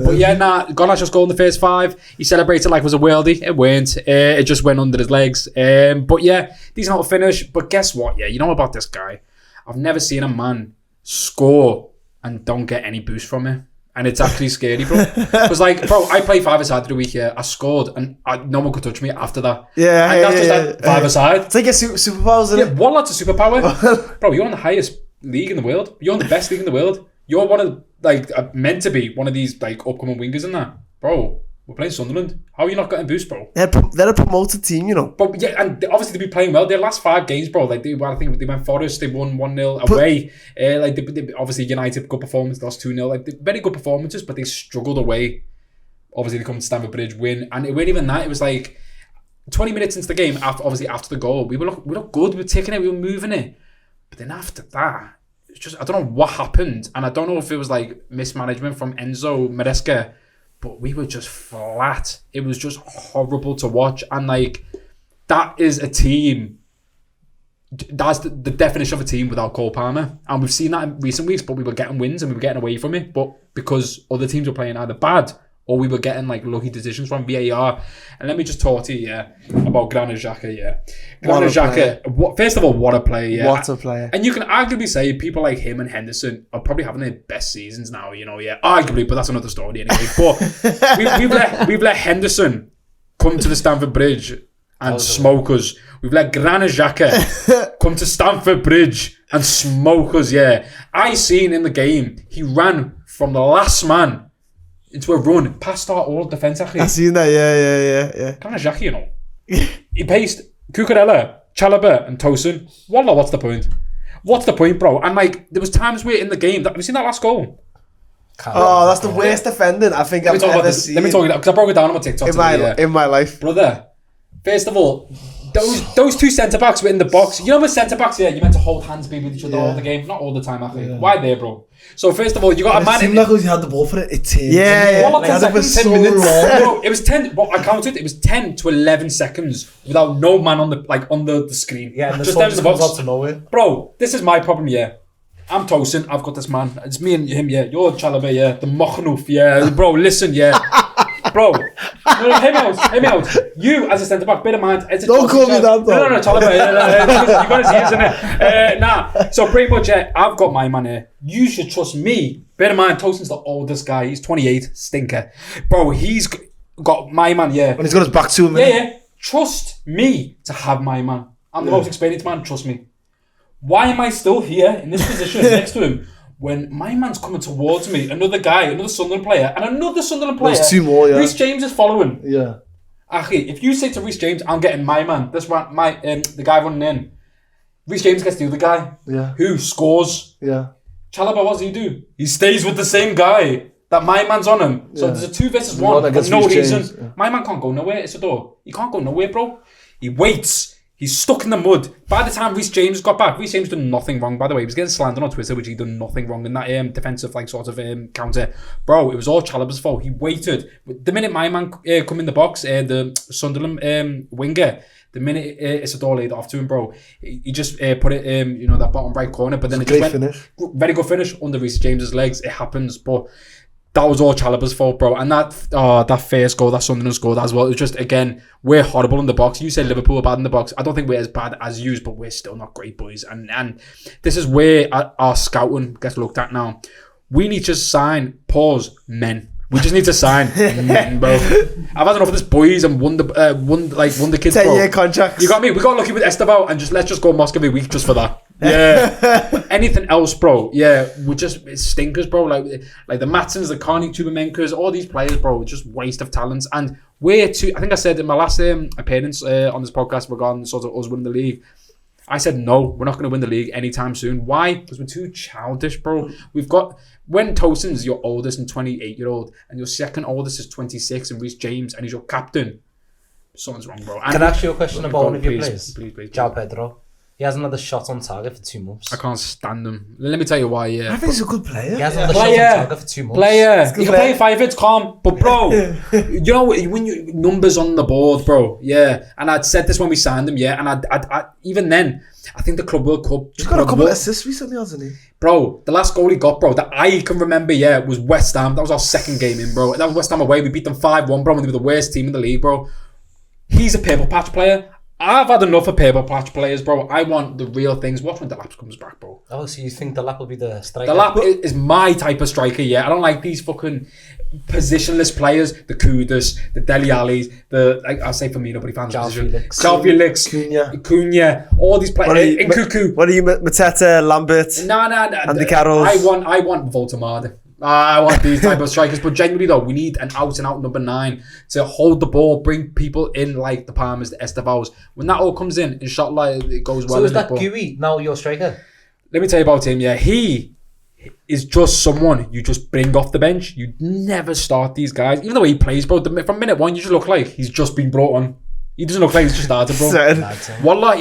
S3: But yeah, got a natural sgoal in the first 5. He celebrated like it was a worldie. It weren't. It just went under his legs. But yeah, decent little finish. But guess what? Yeah, you know about this guy. I've never seen a man score and don't get any boost from it. And it's actually scary, bro. Because, like, bro, I play 5-a-side the week, yeah. I scored, and no one could touch me after that.
S2: Yeah,
S3: and that's just like 5-a-side.
S2: It's like a superpowers, isn't
S3: Yeah,
S2: it?
S3: one lad's a superpower. Bro, you're in the highest league in the world. You're in the best league in the world. You're one of, like, meant to be one of these, like, upcoming wingers in that. Bro, we're playing Sunderland. How are you not getting boost, bro?
S2: They're a promoted team, you know.
S3: But yeah, and obviously they be playing well. Their last 5 games, bro, like I think they went Forest, they won 1-0 away. Like they obviously United good performance, lost 2-0. Like very good performances, but they struggled away. Obviously they come to Stamford Bridge, win, and it wasn't even that. It was like 20 minutes into the game, after the goal, we looked good. We were taking it, we were moving it, but then after that, it's just I don't know what happened, and I don't know if it was like mismanagement from Enzo Maresca. But we were just flat. It was just horrible to watch. And, like, that is a team. That's the definition of a team without Cole Palmer. And we've seen that in recent weeks, but we were getting wins and we were getting away from it. But because other teams were playing either bad or we were getting, like, lucky decisions from VAR. And let me just talk to you, yeah, about Granit Xhaka, yeah. Granit Xhaka, first of all, what a player, yeah.
S2: What a player.
S3: And you can arguably say people like him and Henderson are probably having their best seasons now, you know, yeah. Arguably, but that's another story anyway. But we've let Henderson come to the Stamford Bridge and smoke us. We've let Granit Xhaka come to Stamford Bridge and smoke us, yeah. I seen in the game, he ran from the last man into a run past our all defence, actually.
S2: I seen that, yeah.
S3: Granit Xhaka, you know. He paced Cucurella, Chalobah and Tosin. Wallah, what's the point? What's the point, bro? And, like, there was times where in the game, have you seen that last goal?
S2: Oh, that's the worst defending I think I've ever seen.
S3: Let me talk about that, because I broke it down on my TikTok
S2: in my life.
S3: Brother, first of all, those 2 centre-backs were in the box. You know with centre-backs, yeah, you're meant to hold hands, be with each other all the game. Not all the time, I think. Why there, bro? So, first of all, you got a man...
S1: It seemed like he had the ball for it. It turned.
S2: Yeah.
S3: Well,
S1: Like,
S3: that
S1: was
S3: 10
S1: so
S3: minutes.
S1: long.
S3: No, it was 10. Well, I counted. It was 10 to 11 seconds without no man on the screen.
S4: Yeah, and the
S3: just
S4: sun
S3: down in the
S4: just comes
S3: box.
S4: out to nowhere.
S3: Bro, this is my problem. Yeah, I'm Tosin. I've got this man. It's me and him. Yeah, you're Chalobah. Yeah, the Mochnoof. Yeah, bro. Listen. Yeah, bro. No, hear me out. You as a centre back, bear in mind. It's a
S1: Don't call me that, though.
S3: No, Chalobah. You got to see, isn't it? Nah. So pretty much, I've got my man here. You should trust me. Bear in mind, Tosin's the oldest guy. He's 28. Stinker, bro. He's got my man. Yeah.
S1: And he's got his back to him.
S3: Yeah. Trust me to have my man. I'm the most experienced man. Trust me. Why am I still here in this position next to him when my man's coming towards me? Another Sunderland player, and another Sunderland player.
S1: There's two more, yeah.
S3: Reece James is following.
S1: Yeah.
S3: Actually, if you say to Reece James, I'm getting my man, this one, the guy running in, Reece James gets the other guy.
S1: Yeah.
S3: Who scores.
S1: Yeah.
S3: Chalobah, what does he do? He stays with the same guy that my man's on him. So there's a 2 versus 1 for no reason. Yeah. My man can't go nowhere. It's a door. He can't go nowhere, bro. He waits. He's stuck in the mud. By the time Reece James got back, Reece James done nothing wrong, by the way. He was getting slandered on Twitter, which he done nothing wrong in that defensive counter. Bro, it was all Chalobah's fault. He waited. The minute my man come in the box, the Sunderland winger, the minute Isidore laid it off to him, bro, he just put it that bottom right corner, but then it just went
S1: finish.
S3: Very good finish under Reece James's legs. It happens, but that was all Chalobah's fault, bro. And that first goal, that Sunderland scored as well. It was just, again, we're horrible in the box. You say Liverpool are bad in the box. I don't think we're as bad as you, but we're still not great, boys. And this is where our scouting gets looked at now. We need to sign, men. We just need to sign men, bro. I've had enough of this boys and wonder kids, bro.
S2: 10-year contracts.
S3: You got me? We got lucky with Esteval and let's just go Moscow every week just for that. Yeah. Anything else, bro? Yeah, it's stinkers, bro. Like the Matsons, the Carney Tubamenkas, all these players, bro, just waste of talents. And I think I said in my last appearance on this podcast regarding sort of us winning the league, I said, no, we're not going to win the league anytime soon. Why? Because we're too childish, bro. When Tosin's your oldest and 28-year-old, and your second oldest is 26 and Reece James, and he's your captain, something's wrong, bro.
S4: Can I ask you a question about one of your players?
S3: Please.
S4: João Pedro. He hasn't had a shot on target for 2 months.
S3: I can't stand him. Let me tell you why, yeah.
S1: I think he's a good player.
S4: He hasn't had a shot on target for 2 months.
S3: He can play 5 hits calm, but bro, you know when you numbers on the board, bro, yeah. And I'd said this when we signed him, yeah. And I even then, I think the Club World Cup.
S1: He's got a couple of assists recently, hasn't he?
S3: Bro, the last goal he got, bro, that I can remember, yeah, was West Ham. That was our second game in, bro. That was West Ham away. We beat them 5-1, bro, and they were the worst team in the league, bro. He's a purple patch player. I've had enough of purple patch players, bro. I want the real things. Watch when Delap comes back, bro.
S4: Oh, so you think Delap will be the striker?
S3: Delap is my type of striker, yeah. I don't like these fucking positionless players. The Kudus, the Dele Allis, I'll say Firmino, but he found the position. João Felix, Cunha, all these players. Nkuku.
S2: What are you, Mateta, Lambert?
S3: No.
S2: Andy Carroll.
S3: I want Voltemade. I want these type of strikers, but genuinely though, we need an out-and-out number 9 to hold the ball, bring people in like the Palmers, the Estevals. When that all comes in, inshallah, it goes well.
S4: So is that Gui now your striker?
S3: Let me tell you about him, yeah. He is just someone you just bring off the bench. You never start these guys. Even the way he plays, bro, from minute 1, you just look like he's just been brought on. He doesn't look like he's just started, bro. Wallah,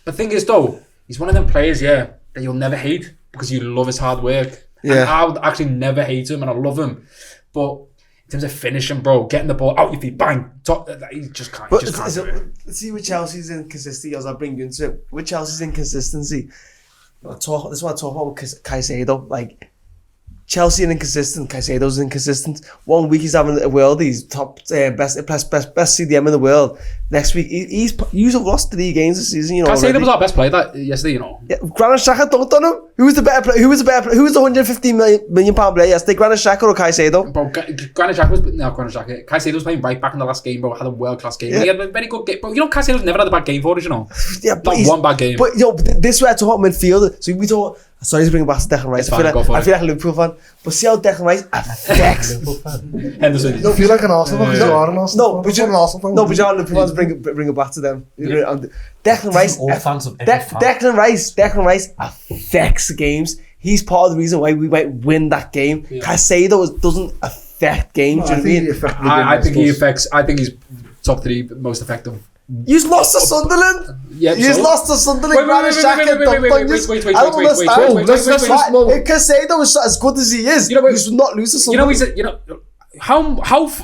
S3: the thing is though, he's one of them players, yeah, that you'll never hate because you love his hard work. Yeah. And I would actually never hate him and I love him. But in terms of finishing, bro, getting the ball out your feet, bang, he just can't.
S2: But see, with Chelsea's inconsistency, as I bring you into it, with Chelsea's inconsistency, this is what I talk about with Caicedo. Like, Chelsea are inconsistent, Caicedo's inconsistent. 1 week he's having a world, he's top best CDM in the world. Next week he's lost 3 games this season, you know.
S3: Caicedo was our best player yesterday, you know.
S2: Yeah, Granit Xhaka dunked on him. Who was the better player? Who was the £115 million player yesterday? Granit Xhaka or Caicedo?
S3: Bro, Granit Xhaka. Caicedo was playing right back in the last game, bro. Had a world class game. Yeah. He had a very good game, bro. You know, Caicedo's never had a bad game for us, you know. Yeah, but not one bad game.
S2: But this is where I talk about midfielder. So we talk. Sorry to bring it back to Declan Rice. I feel like a Liverpool fan. But see how Declan Rice affects
S3: Henderson.
S1: No, feel like an Arsenal fan because you are an Arsenal fan.
S2: But you know Liverpool fans bring it back to them. Declan Rice.
S4: All fans of every fan.
S2: Declan Rice affects games. He's part of the reason why we might win that game. Yeah. Caicedo doesn't affect games.
S3: I think he's top 3 most effective.
S2: You've lost to Sunderland.
S3: Yeah,
S2: You've lost to Sunderland.
S3: Wait.
S2: Caicedo was as good as he is. He should not lose to Sunderland.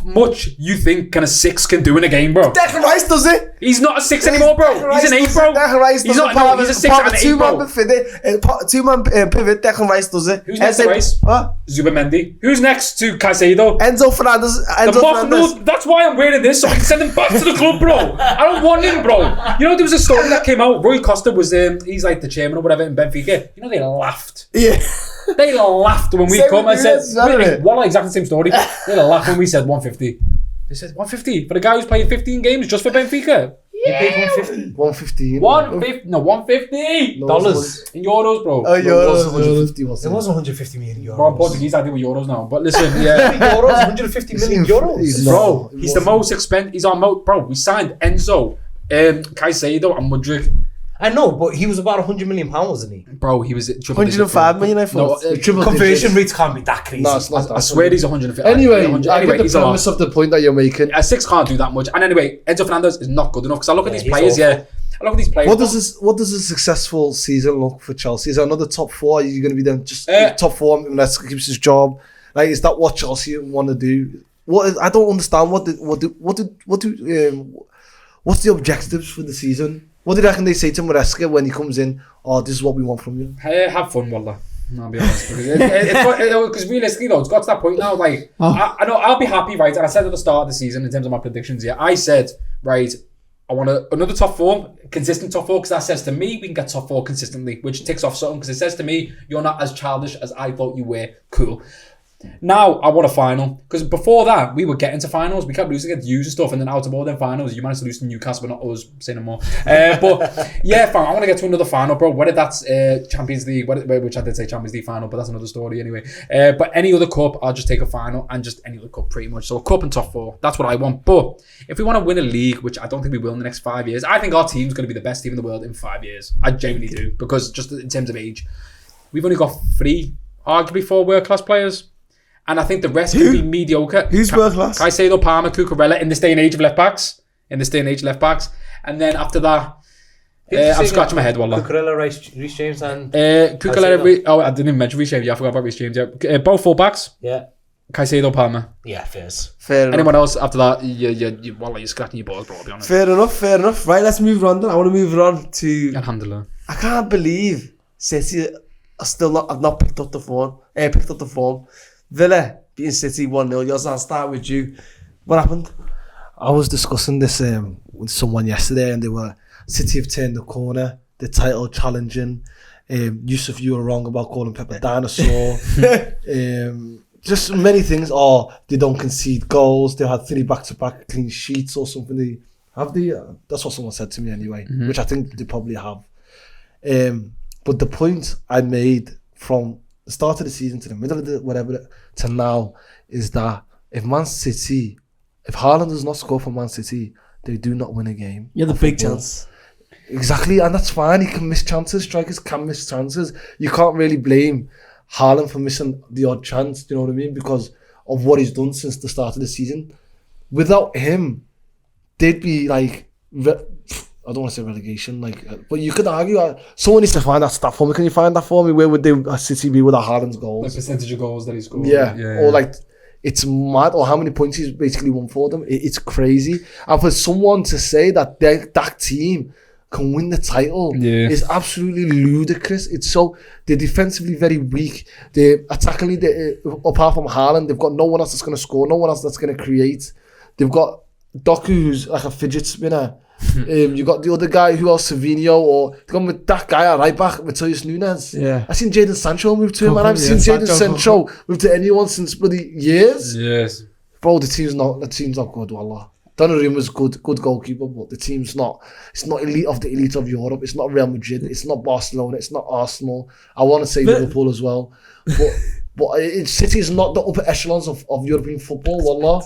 S3: much you think can a 6 can do in a game, bro?
S2: Declan Rice does it.
S3: He's not a 6 anymore, bro. He's an 8, bro.
S2: Declan Rice does
S3: He's not.
S2: it.
S3: No, he's a 6 and an 8, bro.
S2: Two-man pivot. Declan Rice does it.
S3: Who's next to Rice?
S2: What?
S3: Zubimendi. Who's next to Caicedo?
S2: Enzo Fernandez.
S3: No, that's why I'm wearing this, so I can send him back to the club, bro. I don't want him, bro. You know, there was a story that came out. Roy Costa was, he's like the chairman or whatever in Benfica. You know, they laughed.
S2: Yeah.
S3: They laughed when we
S2: Same
S3: come and
S2: with
S3: said,
S2: you,
S3: well, exactly the same story. They laughed when we said 150. They said 150 for the guy who's playing 15 games just for Benfica.
S4: Yeah. He paid 150.
S1: 115.
S3: 150. No, 150 dollars in euros, bro.
S2: Oh, euros.
S1: 150
S4: It
S1: wasn't
S4: was 150 million euros.
S3: Bro, I'm Portuguese. I deal with euros now. But listen, yeah,
S4: Euros, 150 million euros.
S3: bro, he's the most expensive. He's our most. Bro, we signed Enzo, Caicedo, and Mudryk.
S4: I know, but he was about 100 million pounds, wasn't he?
S3: Bro, he was at triple
S2: 105 million, I thought.
S3: No,
S4: Conversion rates can't be that crazy.
S1: No, it's not.
S3: I swear he's 150.
S1: Anyway, I
S3: anyway,
S1: get the
S3: he's a lot.
S1: premise of the point that you're making.
S3: A 6 can't do that much. And anyway, Enzo Fernandez is not good enough because I look at these
S4: he's
S3: players.
S4: awful.
S3: Yeah, I look at these players.
S1: What does a successful season look for Chelsea? Is it another top 4? Are you going to be them just top 4 unless he keeps his job? Like, is that what Chelsea want to do? I don't understand what's the objectives for the season? What do you reckon they say to Maresca when he comes in? Oh, this is what we want from you.
S3: Hey, have fun, Wallah. I'll be honest. Because realistically, though, it's got to that point now. Like, I know I'll be happy, right? And I said at the start of the season, in terms of my predictions, yeah, I said, right, I want another top 4, consistent top 4, because that says to me we can get top 4 consistently, which ticks off something, because it says to me you're not as childish as I thought you were. Cool. Now I want a final, because before that we were getting to finals, we kept losing against Hughes and stuff, and then out of all them finals you managed to lose to Newcastle, but not us, say no more. But yeah, fine, I want to get to another final, bro, whether that's Champions League, which I did say Champions League final, but that's another story anyway. But any other cup, I'll just take a final, and just any other cup pretty much. So a cup and top 4, that's what I want. But if we want to win a league, which I don't think we will in the next 5 years, I think our team's going to be the best team in the world in 5 years. I genuinely do, because just in terms of age, we've only got 3, arguably 4 world-class players. And I think the rest can be mediocre.
S2: Who's world class?
S3: Caicedo, Palmer, Cucurella in this day and age of left backs. And then after that, I'm scratching my head, wallah.
S4: Cucurella, Reece James, and
S3: Cucurella. I didn't even mention Reece James. Yeah, I forgot about Reece James. Yeah, both full backs.
S4: yeah,
S3: Caicedo, Palmer.
S4: yeah, fairs.
S2: Fair enough.
S3: Anyone else after that? You're scratching your balls, bro. I'll be honest.
S2: Fair enough. Right, let's move on then. I want to move on to...
S3: Alhamdulillah.
S2: I can't believe City are still have not picked up the form. Villa beating City 1-0. Yours, I'll start with you. What happened?
S1: I was discussing this with someone yesterday, and City have turned the corner. The title challenging. Yusuf, you were wrong about calling Pep a dinosaur. Just many things. They don't concede goals. They had 3 back-to-back clean sheets or something. That's what someone said to me anyway, which I think they probably have. But the point I made from the start of the season to the middle of the to now is that if Haaland does not score for Man City, they do not win a game.
S2: You had the big chance.
S1: Exactly, and that's fine. He can miss chances. Strikers can miss chances. You can't really blame Haaland for missing the odd chance. Do you know what I mean? Because of what he's done since the start of the season. Without him, they'd be like, I don't want to say relegation, but you could argue someone needs to find that stat for me. Can you find that for me? Where would City be without Haaland's goals?
S3: The percentage of goals that he scored.
S1: Yeah. Or it's mad, or how many points he's basically won for them. It's crazy. And for someone to say that that team can win the title is absolutely ludicrous. They're defensively very weak. They're attackingly, apart from Haaland, they've got no one else that's going to score, no one else that's going to create. They've got Doku, who's like a fidget spinner. You got the other guy, who else, Savinho, or gone with that guy at right back, Matheus Nunes.
S2: Yeah,
S1: I've seen Jadon Sancho move to him, and I've seen Jadon Sancho move to anyone since bloody years.
S3: Yes,
S1: bro, the team's not good. Wallah, Donnarumma's good goalkeeper, but the team's not. It's not elite of the elite of Europe. It's not Real Madrid. It's not Barcelona. It's not Arsenal. I want to say Liverpool as well, but City is not the upper echelons of European football. Wallah,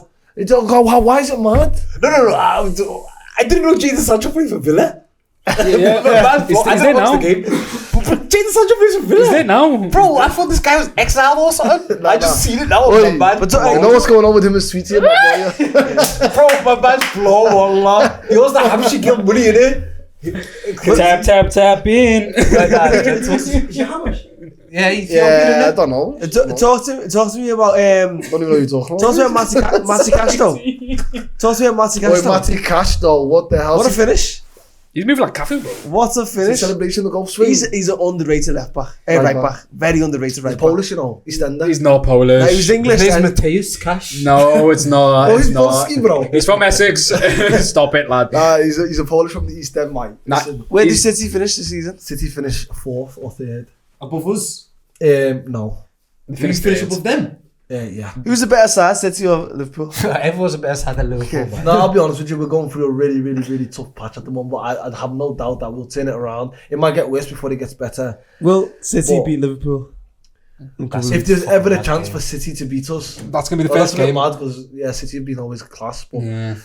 S1: why is it mad?
S4: No. I didn't know Jadon Sancho played for Villa.
S3: I didn't watch the game.
S4: But Jadon Sancho plays for Villa.
S3: Is it now?
S4: Bro, I thought this guy was exiled or something. I just seen it now.
S1: But you know what's going on with him and Sweetie?
S4: Bro, my man's blow, wallah. He was the Hampshire Guild money in it.
S3: Tap in.
S4: How much?
S5: Yeah, he's
S1: Yeah, I don't know.
S2: Talk to me about
S1: Don't even know who you're talking about.
S2: talk to me about Matty Cash though. Talk to me about Matty Cash
S1: Boy,
S2: though.
S1: Matty Cash though, what the hell?
S2: What a finish!
S3: He's moving like Cafu, bro.
S2: What a
S1: It's a
S2: finish!
S1: celebration of the golf swing.
S2: He's an underrated right back. Very underrated right
S1: He's
S2: back.
S1: Polish, you know. Eastender.
S3: He's not Polish.
S2: No, he was English.
S5: His
S2: then.
S5: Mateus Cash.
S3: No, it's not.
S1: Oh,
S3: It's
S1: he's
S3: not.
S1: Polski, bro.
S3: He's from Essex. Stop it, lad.
S1: He's a Polish from the East End, mate.
S3: Nah.
S1: Listen,
S2: Where did
S3: He's-
S2: City finish this season?
S1: City finish 4th or 3rd.
S5: Above us.
S1: No.
S5: He finished above them.
S1: Yeah.
S2: Who's the better side, City or Liverpool?
S5: Everyone's the best had a Liverpool. man.
S1: No, I'll be honest with you, we're going through a really, really, really tough patch at the moment, but I have no doubt that we'll turn it around. It might get worse before it gets better.
S2: Will City
S1: What?
S2: beat Liverpool?
S1: If there's ever a chance for City to beat us,
S3: That's gonna be the
S1: that's
S3: first
S1: a bit
S3: game.
S1: mad because City have been always class. But
S3: Yeah.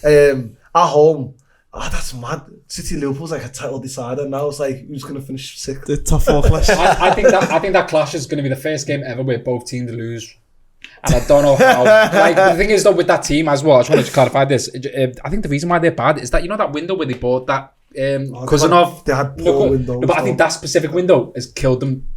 S1: at home, that's mad. City Liverpool's like a title decider now. It's like who's gonna finish 6th?
S2: The top 4 clash.
S3: I think that clash is going to be the first game ever where both teams lose, and I don't know how. Like the thing is though, with that team as well, I just wanted to clarify this. I think the reason why they're bad is that that window where they bought that cousin of.
S1: They had poor windows.
S3: No, but I think that specific window has killed them.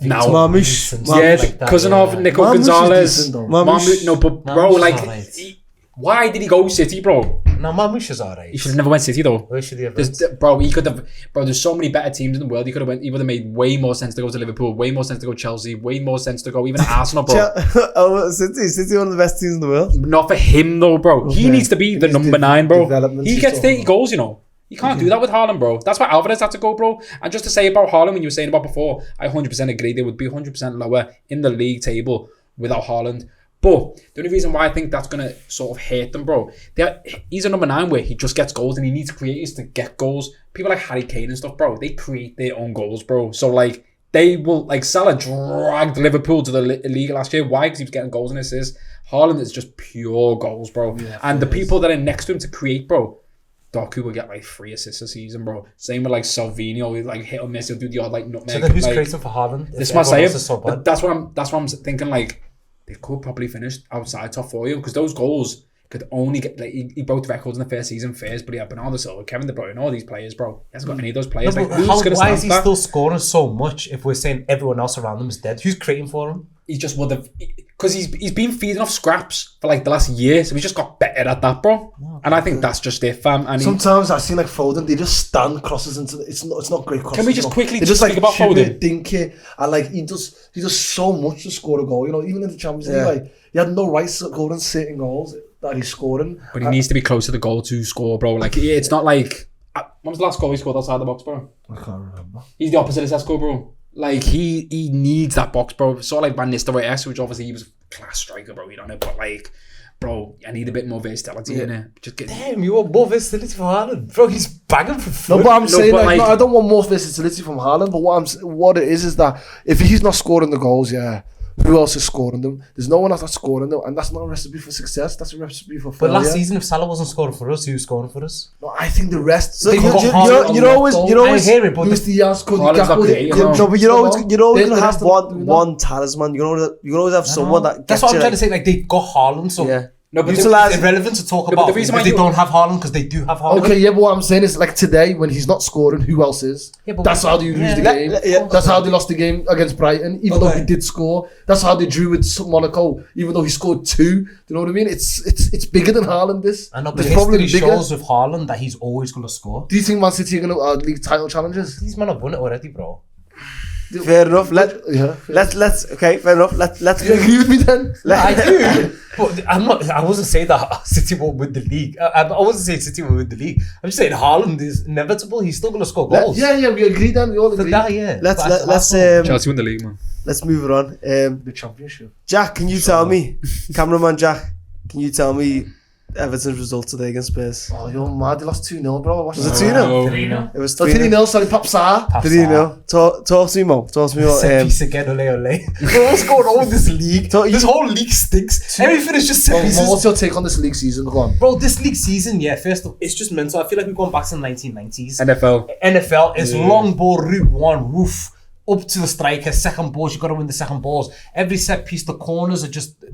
S3: Now,
S2: Marmouche.
S3: yeah, the cousin of Nico
S1: Marmouche is
S3: Gonzalez.
S1: decent, though.
S3: Marmouche, no, but bro,
S5: Marmouche is
S3: like,
S5: alright.
S3: why did he go City, bro?
S5: No, Marmouche is alright.
S3: He should have never went City though.
S5: Where should he have
S3: There's,
S5: went?
S3: bro, he could have. Bro, there's so many better teams in the world. He would have made way more sense to go to Liverpool. Way more sense to go Chelsea. Way more sense to go even Arsenal, bro.
S2: City one of the best teams in the world.
S3: Not for him though, bro. He
S1: Okay.
S3: needs to be the
S1: He's
S3: number 9, bro.
S1: development
S3: He
S1: is
S3: gets
S1: all
S3: 30
S1: right.
S3: goals, You can't do that with Haaland, bro. That's why Alvarez had to go, bro. And just to say about Haaland, when you were saying about before, I 100% agree. They would be 100% lower in the league table without Haaland. But the only reason why I think that's going to sort of hurt them, bro, he's a number 9 where he just gets goals and he needs creators to get goals. People like Harry Kane and stuff, bro, they create their own goals, bro. So, like, they will, like, Salah dragged Liverpool to the league last year. Why? Because he was getting goals and assists. Haaland is just pure goals, bro.
S1: Yeah,
S3: and the people that are next to him to create, bro, Doku will get like 3 assists a season, bro. Same with like Salvini, he'll like hit or miss, he'll do the odd like nutmeg.
S5: So then who's
S3: like,
S5: creating for Haaland?
S3: This is what I'm saying.
S5: So bad.
S3: That's what I'm thinking. Like they could probably finish outside top 4 because those goals could only get like he broke the records in the first season first, but he had Bernardo Silva, Kevin De Bruyne, all these players, bro. He hasn't got any of those players.
S5: No,
S3: Like
S5: but
S3: who's gonna
S5: why
S3: stand
S5: is he
S3: for that?
S5: still scoring so much if we're saying everyone else around him is dead? Who's creating for him?
S3: He just would have because he's been feeding off scraps for like the last year, so he's just got better at that, bro. And I think that's just it, fam. And
S1: Sometimes I've seen like Foden, they just stand crosses into it's not great crosses.
S3: Can we just quickly
S1: they just
S3: speak
S1: like
S3: about
S1: chip
S3: Foden?
S1: it, dink it, and like he does so much to score a goal. Even in the Champions League,
S2: Yeah.
S1: like he had no right scoring certain goals that he's scoring.
S3: But he needs to be close to the goal to score, bro. Like it's not like when was the last goal he scored outside the box, bro?
S1: I can't remember.
S3: He's the opposite of Sesko, bro. Like he needs that box, bro. Sort of like Van Nistelrooy, which obviously he was a class striker, bro. You don't know, but like, bro, I need a bit more versatility in it. Just get.
S5: Damn, you want more versatility for Haaland, bro? He's banging for fun.
S1: No, but I'm saying
S3: but
S1: like,
S3: like-
S1: no, I don't want more versatility from Haaland. But what it is that if he's not scoring the goals, who else is scoring them? There's no one else that's scoring them, and that's not a recipe for success. That's a recipe for
S5: But
S1: failure.
S5: last season, if Salah wasn't scoring for us, who was scoring for us?
S1: No, I think the rest.
S2: So
S1: They
S2: you
S1: got
S2: know
S1: Haaland
S2: always
S5: I hear it, but
S1: Luis Diaz, Cody
S3: Haaland's not
S1: Gakpo.
S3: great,
S1: they-
S3: you know.
S2: No, but you're always gonna have
S1: one.
S2: one talisman. You can always have someone that.
S5: That's
S2: gets
S5: what I'm
S2: you,
S5: trying to say. Like they got Haaland, so
S2: Yeah.
S3: No, but
S2: Utilise-
S5: it's irrelevant to talk
S3: but
S5: about
S3: the reason
S5: if
S3: why
S5: they
S3: you-
S5: don't have Haaland because they do have Haaland.
S1: Okay, yeah, but what I'm saying is like today when he's not scoring, who else is?
S5: Yeah, but
S1: That's how they lose the game.
S2: yeah.
S1: That's how they lost the game against Brighton, even though he did score. That's how they drew with Monaco, even though he scored 2. Do you know what I mean? It's bigger than Haaland. This.
S5: I know, but
S1: It's probably
S5: history
S1: bigger.
S5: shows with Haaland that he's always going to score.
S1: Do you think Man City are going to league title challenges?
S5: These men have won it already, bro.
S2: Fair enough.
S1: Yeah.
S2: Let's okay. Fair enough. Let's
S1: You agree with me then?
S5: I do, but I'm not. I wasn't saying that City won't win the league. I wasn't saying City will win the league. I'm just saying Haaland is inevitable. He's still going to score goals.
S1: Yeah, we agree then. We all agree.
S5: That, yeah.
S2: Let's
S5: But
S2: let's
S3: Chelsea win the league, man.
S2: let's move it on.
S1: The championship.
S2: Jack, can you tell me, cameraman Jack, can you tell me Everton's result today against Spurs?
S1: Oh, you're mad. They lost 2-0, bro.
S2: Was it 2-0?
S5: 3-0.
S2: It was
S1: 3-0, sorry, Popsar.
S2: 3-0. Talk to me, Mo. Talk to me about
S5: Set piece again, ole. What's going on with this league? This whole league stinks. Everything is just set pieces.
S1: What's your take on this league season? Go on.
S5: Bro, this league season, first off, it's just mental. I feel like we've gone back to the 1990s.
S3: NFL.
S5: NFL is long ball, route one, woof, up to the striker, second balls, you got to win the second balls. Every set piece, the corners are just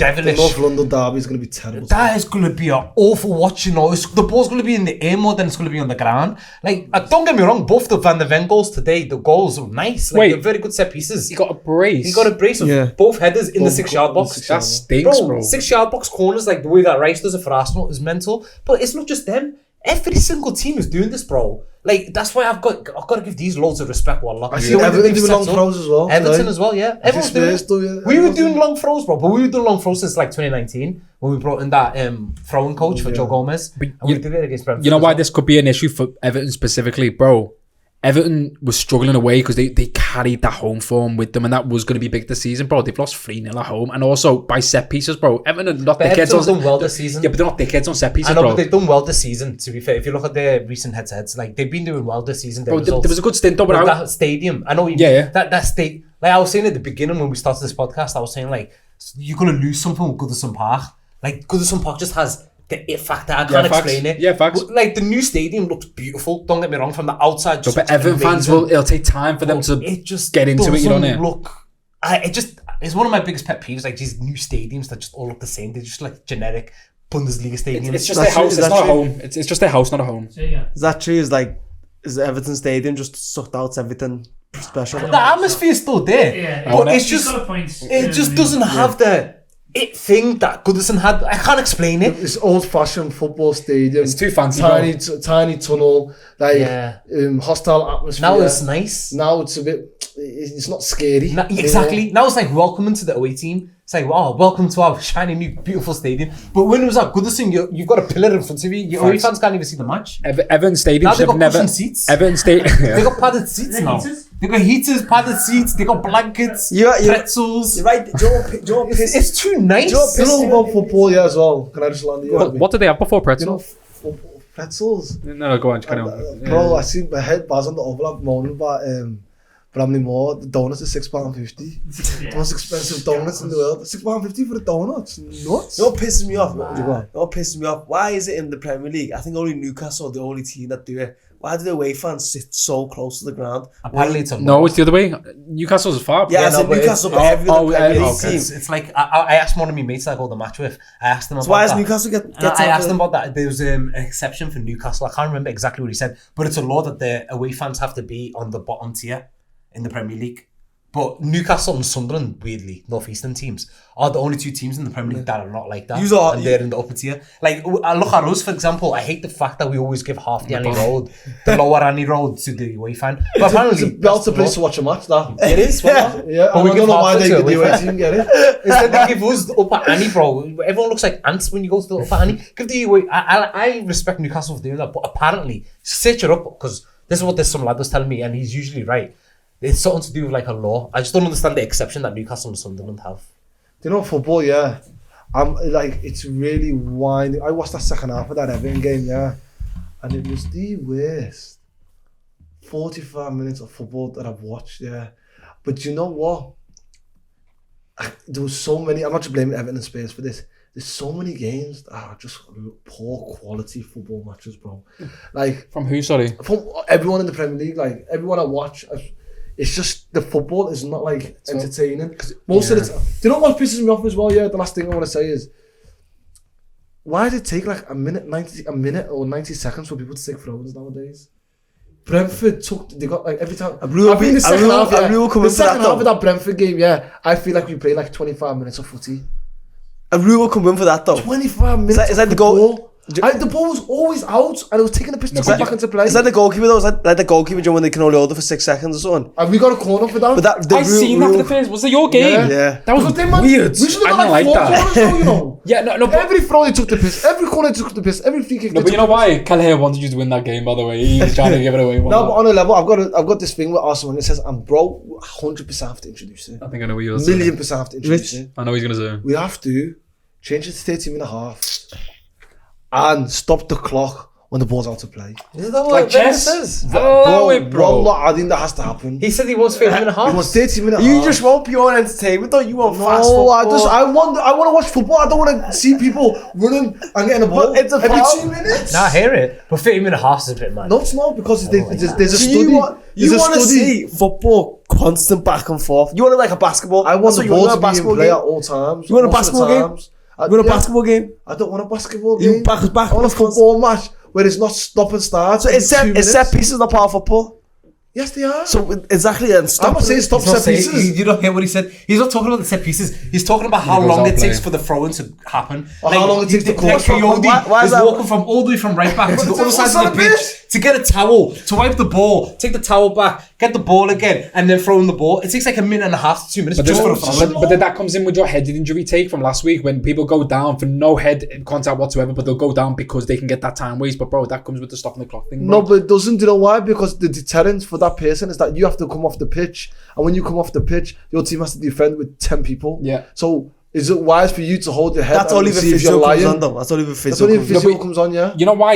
S4: devilish.
S1: North London derby is going to be terrible.
S4: That is going to be an awful watch, you know. The ball's going to be in the air more than it's going to be on the ground. Like, don't get me wrong, both the Van der Ven goals today, the goals were nice. Like,
S3: Wait.
S4: they're very good set pieces.
S3: He got a brace.
S4: He got a brace of both headers in the 6-yard box.
S3: That stinks, bro.
S4: 6-yard box corners, like the way that Rice does it for Arsenal, is mental. But it's not just them. Every single team is doing this, bro. Like, that's why I've got to give these loads of respect, wallah.
S1: I see Everton doing long throws as well.
S4: Everton as well, yeah. Everyone's doing it. We were doing long throws, bro, but we were doing long throws since like 2019 when we brought in that throwing coach for Joe Gomez. And we did it against Brentford.
S3: You know why this could be an issue for Everton specifically, bro? Everton was struggling away because they carried that home form with them, and that was going to be big this season, bro. They've lost 3-0 at home, and also by set pieces, bro. Everton are not dickheads on
S4: done well this season.
S3: Yeah, but they're not dickheads on set pieces,
S4: I know,
S3: bro.
S4: but they've done well this season. To be fair, if you look at their recent head-to-heads, like they've been doing well this season.
S3: Bro, there was a good stint though,
S4: but that stadium. I know. That state. Like I was saying at the beginning when we started this podcast, I was saying like you're gonna lose something with Goodison Park. Like Goodison Park just has the it factor. I can't explain it.
S3: Yeah, facts.
S4: But, like the new stadium looks beautiful. Don't get me wrong. From the outside, just
S3: but Everton fans it'll take time for them to get into it. You know what I mean?
S4: It's one of my biggest pet peeves. Like these new stadiums that just all look the same. They're just like generic Bundesliga stadiums.
S3: It's just their house. It's not a home. It's just their house, not a home.
S2: Is that true? Is the Everton stadium just sucked out everything special?
S4: The atmosphere is still there, but it's just it just doesn't have the it thing that Goodison had. I can't explain it.
S1: It's old-fashioned football stadium.
S3: It's too fancy.
S1: Tiny tunnel, like hostile atmosphere.
S4: Now it's nice.
S1: Now it's a bit. It's not scary.
S4: Exactly. You know? Now it's like welcoming to the away team. It's like, wow, welcome to our shiny new beautiful stadium. But when it was at Goodison, you've got a pillar in front of you. Your away fans can't even see the match.
S3: Everton Stadium
S4: now they got
S3: never.
S4: Seats.
S3: Everton Stadium.
S4: They got padded seats now. They got heaters, padded seats. They got blankets, pretzels.
S2: You're right.
S4: It's too nice.
S1: Pillows about football, as well. Can I just land you?
S3: What did they have before pretzels?
S1: Pretzels.
S3: No, go on. Carry on.
S1: Bro, I see my head bars on the overlap moaning about Bramley Moore. The donuts are £6.50. The most expensive donuts in the world. £6.50 for the donuts. Nuts.
S2: You know what pisses me off? Why is it in the Premier League? I think only Newcastle are the only team that do it. Why do the away fans sit so close to the ground?
S4: Apparently it's
S3: no, it's the other way. Newcastle's far.
S2: Yeah, I Newcastle, but every other Premier League team.
S4: It's like I asked one of my mates that I go to the match with. I asked him about
S2: why
S4: that.
S2: Why does Newcastle get
S4: I asked him about that. There was an exception for Newcastle. I can't remember exactly what he said, but it's a law that the away fans have to be on the bottom tier in the Premier League. But Newcastle and Sunderland, weirdly, northeastern teams, are the only two teams in the Premier League that are not like that. And they're in the upper tier. Like, I look at us, for example, I hate the fact that we always give half the Annie Road, the lower Annie Road, to the away fan. But apparently,
S1: it's a better place to watch a match, that.
S4: It is, well,
S1: yeah. But we don't know why they give the away team get it.
S4: Instead they give us the upper Annie, bro. Everyone looks like ants when you go to the upper Annie. Give the away. I respect Newcastle for doing that, but apparently, search it up, because this is what some lad was telling me, and he's usually right. It's something to do with like a law. I just don't understand the exception that Newcastle and Sunderland have.
S1: Do you know football? Yeah, I'm like, it's really winding. I watched that second half of that Everton game, yeah, and it was the worst 45 minutes of football that I've watched, yeah. But you know what? There was so many. I'm not just blaming Everton and Spurs for this. There's so many games that are just poor quality football matches, bro. Like,
S3: from who? Sorry,
S1: from everyone in the Premier League. Like, everyone I watch. It's just the football is not like entertaining. Most of the time. Do you know what pisses me off as well? Yeah, the last thing I want to say is, why did it take like a minute or 90 seconds for people to take throws nowadays? Brentford they got like every time. The second half of that Brentford game, yeah, I feel like we played like 25 minutes of footy.
S2: A rule will come in for that though.
S1: 25 minutes.
S2: Is that the goal?
S1: The ball was always out and it was taking a piss to come back into play.
S2: Is that the goalkeeper though? Is that like the goalkeeper when they can only hold it for 6 seconds or something?
S1: Have we got a corner for that?
S2: But
S3: I seen that for the first. Was it your game?
S2: Yeah.
S3: That was weird.
S1: We should have got like 4 corners though, you know.
S3: Yeah, no. But
S1: every throw they took the piss. Every corner they took the piss. Every free kick.
S3: No, but you know why? Kelleher wanted you to win that game. By the way, he was trying to give it away.
S1: No, but on a level, I've got this thing with Arsenal. It says, "I'm bro, 100% have to introduce it.
S3: I think I know what you're
S1: saying. 1,000,000% have to introduce it.
S3: I know what he's gonna say.
S1: We have to change it to 13.5 and stop the clock when the ball's out of play.
S4: Is that what chess says?
S1: Bro, I think that has to happen.
S4: He said he wants 13.5.
S1: He wants 13.5.
S2: You just want pure entertainment, though. You want fast football.
S1: I want to watch football. I don't want to see people running and getting a ball
S2: it's
S1: every 2 minutes.
S4: Nah, I hear it. But 13.5 is a bit mad.
S1: No, it's not, because there's a study.
S2: You want to see football constant back and forth. You want it like a basketball.
S1: I want
S2: That's
S1: the
S2: what you
S1: ball
S2: want
S1: to
S2: in
S1: be
S2: a
S1: in play at
S2: basketball
S1: all times.
S2: You want a
S1: most of the
S2: basketball game?
S1: times.
S2: You want a basketball game?
S1: I don't want a basketball
S2: You
S1: game.
S2: back
S1: I want a football match where it's not stop and start.
S2: So it's set pieces not part of football.
S1: Yes, they are.
S2: So exactly, and stop.
S1: I'm not saying stop
S5: He's not
S1: set
S5: saying-
S1: pieces.
S5: You don't hear what he said. He's not talking about the set pieces. He's talking about how
S3: goes
S5: long
S3: out
S5: it takes
S3: playing.
S5: for the throw-in to happen.
S1: Or how long it takes to course.
S5: Coyote
S2: Why is
S5: is
S2: that?
S5: walking from all the way from right back to the other
S1: What's
S5: side
S1: that
S5: of the
S1: a
S5: pitch
S1: bit?
S5: to get a towel, to wipe the ball, take the towel back, get the ball again, and then throw in the ball. It takes like a minute and a half to 2 minutes
S3: But,
S5: just for a
S3: this,
S5: throw-in.
S3: but then that comes in with your head injury take from last week when people go down for no head contact whatsoever, but they'll go down because they can get that time waste. But bro, that comes with the stopping the clock thing. Bro.
S1: No, but it doesn't. Do you know why? Because the deterrent for that person is that you have to come off the pitch, and when you come off the pitch, your team has to defend with 10 people.
S3: Yeah.
S1: So is it wise for you to hold your head?
S2: That's
S1: and
S2: only if
S1: see if
S2: physio
S1: you're
S2: comes
S1: lying?
S2: on, though. That's only if
S1: That's
S2: physio
S1: only if
S2: comes on.
S1: physio comes on, yeah.
S3: You know why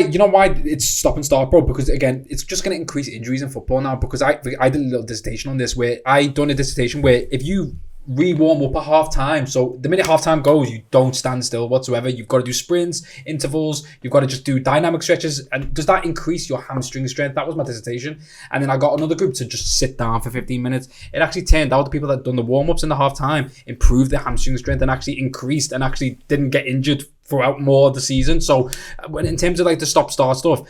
S3: it's stop and start, bro? Because again, it's just going to increase injuries in football now. Because I did a little dissertation on this where I done a dissertation where if you re-warm up at half time, so the minute half time goes, you don't stand still whatsoever. You've got to do sprints, intervals. You've got to just do dynamic stretches. And does that increase your hamstring strength? That was my dissertation. And then I got another group to just sit down for 15 minutes. It actually turned out the people that done the warm-ups in the half time improved their hamstring strength and actually increased and actually didn't get injured throughout more of the season. So when in terms of like the stop-start stuff,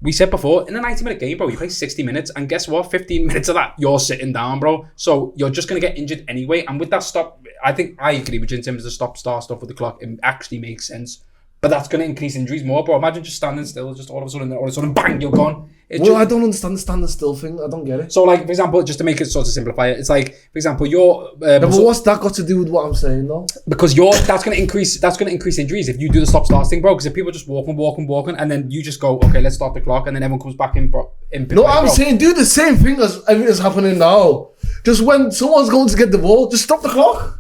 S3: we said before, in a 90-minute game, bro, you play 60 minutes, and guess what? 15 minutes of that, you're sitting down, bro. So you're just going to get injured anyway. And with that stop, I think I agree with you in terms of the stop-start stuff with the clock. It actually makes sense. But that's going to increase injuries more, bro. Imagine just standing still, just all of a sudden, bang, you're gone. It's
S1: Well,
S3: just-
S1: I don't understand the standing still thing. I don't get it.
S3: so, like, for example, just to make it sort of simplify it, it's like, for example, you're...
S1: Yeah, but what's that got to do with what I'm saying, though?
S3: because that's going to increase injuries if you do the stop-start thing, bro. Because if people just walking, and then you just go, okay, let's start the clock, and then everyone comes back in
S1: No, I'm saying do the same thing as everything's happening now. Just when someone's going to get the ball, just stop the clock.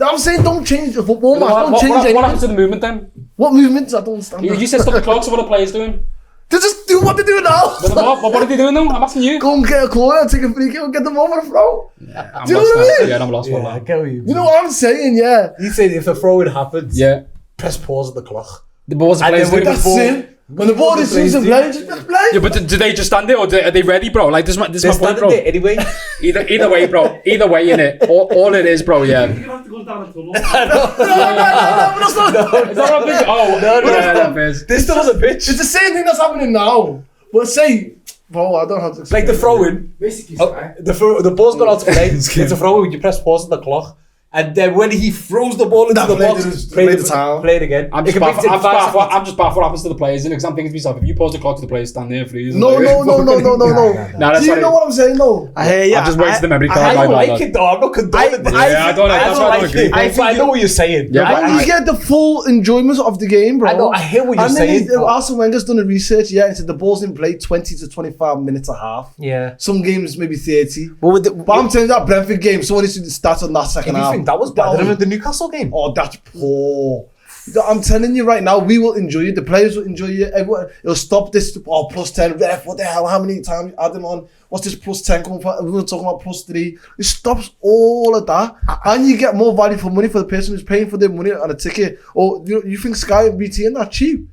S1: I'm saying don't change the football match. Don't change
S3: what
S1: anything.
S3: happens to the movement then?
S1: What movements? I don't understand.
S3: You said stop the clock, so what are players doing?
S1: They just do what they do now.
S3: What are they doing now? I'm asking you.
S1: Go and get a corner, take a free kick, and get them over the throw.
S3: I'm
S1: Do you know what I
S3: lost now.
S1: mean?
S3: Yeah, I'm lost.
S5: Yeah,
S3: for
S5: I
S3: that.
S5: get what you
S1: You know what I'm saying? Yeah.
S5: He said if the throw-in happens,
S3: Yeah.
S5: press pause at the clock.
S3: But what's the
S5: And
S3: players
S5: then
S3: doing?
S5: with
S1: That's it. When the ball is season play, just play.
S3: Yeah, but do they just stand there, or are they ready, bro? Like, this is my
S5: They're
S3: point,
S5: standing
S3: bro.
S5: there anyway.
S3: Either way, bro. Either way, innit? All it is, bro, yeah. Is
S1: No,
S3: that what I'm thinking? Oh, yeah, that is.
S5: They're still on the pitch.
S1: It's the same thing that's happening now. But say, bro, I don't have to explain.
S5: Like the throw-in.
S6: Basically,
S5: The ball's gone out to play. It's a throw-in. You press pause on the clock. And then when he throws the ball into the box, play it again.
S3: I'm
S5: It
S3: just
S5: can make it fast.
S3: I'm just baffled what happens to the players, innit? Because I'm thinking to myself, if you pause the clock to the players, stand there, please.
S1: No.
S3: Nah, that's
S1: Do you
S3: not
S1: know
S3: it.
S1: what I'm saying, though?
S2: I hear you.
S3: I've just wasted the memory card.
S5: I don't
S3: my
S5: like
S3: bad.
S5: it though. I'm not condoning this.
S3: Yeah, I don't like- that's why I don't agree.
S5: I know what you're saying.
S3: Yeah, but
S1: And you get the full enjoyment of the game, bro.
S5: I know, I hear what you're
S1: and then
S5: saying.
S1: Arsene Wenger's done a research, yeah, and said the ball's in play 20 to 25 minutes a half.
S5: Yeah.
S1: Some games maybe 30.
S2: Well, with
S1: But I'm telling you, that Brentford game, someone needs to start on that second
S5: You
S1: half.
S5: think that was better than the Newcastle game?
S1: Oh, that's poor. I'm telling you right now, we will enjoy it. The players will enjoy it. Everyone, it'll stop this. Oh, plus 10. Ref, what the hell? How many times add them on? What's this plus 10 coming from? We're talking about plus 3. It stops all of that. And you get more value for money for the person who's paying for their money on a ticket. Or you think Sky and BT ain't that cheap?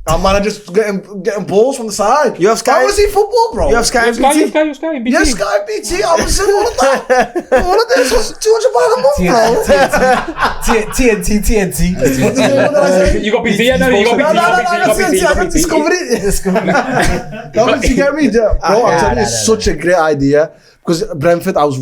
S1: Our man are just getting balls from the side.
S2: You have Sky?
S1: I want to see football, bro.
S2: You have Sky and
S3: Sky,
S2: BT?
S3: BT.
S1: Yes, Sky BT. I was saying all of that. All of this was £200 a month, bro.
S5: TNT.
S1: What did I say?
S3: You got BT, yeah? No, you got BT, you got BT, you got BT.
S1: Discovery. No, you get me, bro. I'm telling you, it's such a great idea. Because Brentford, it's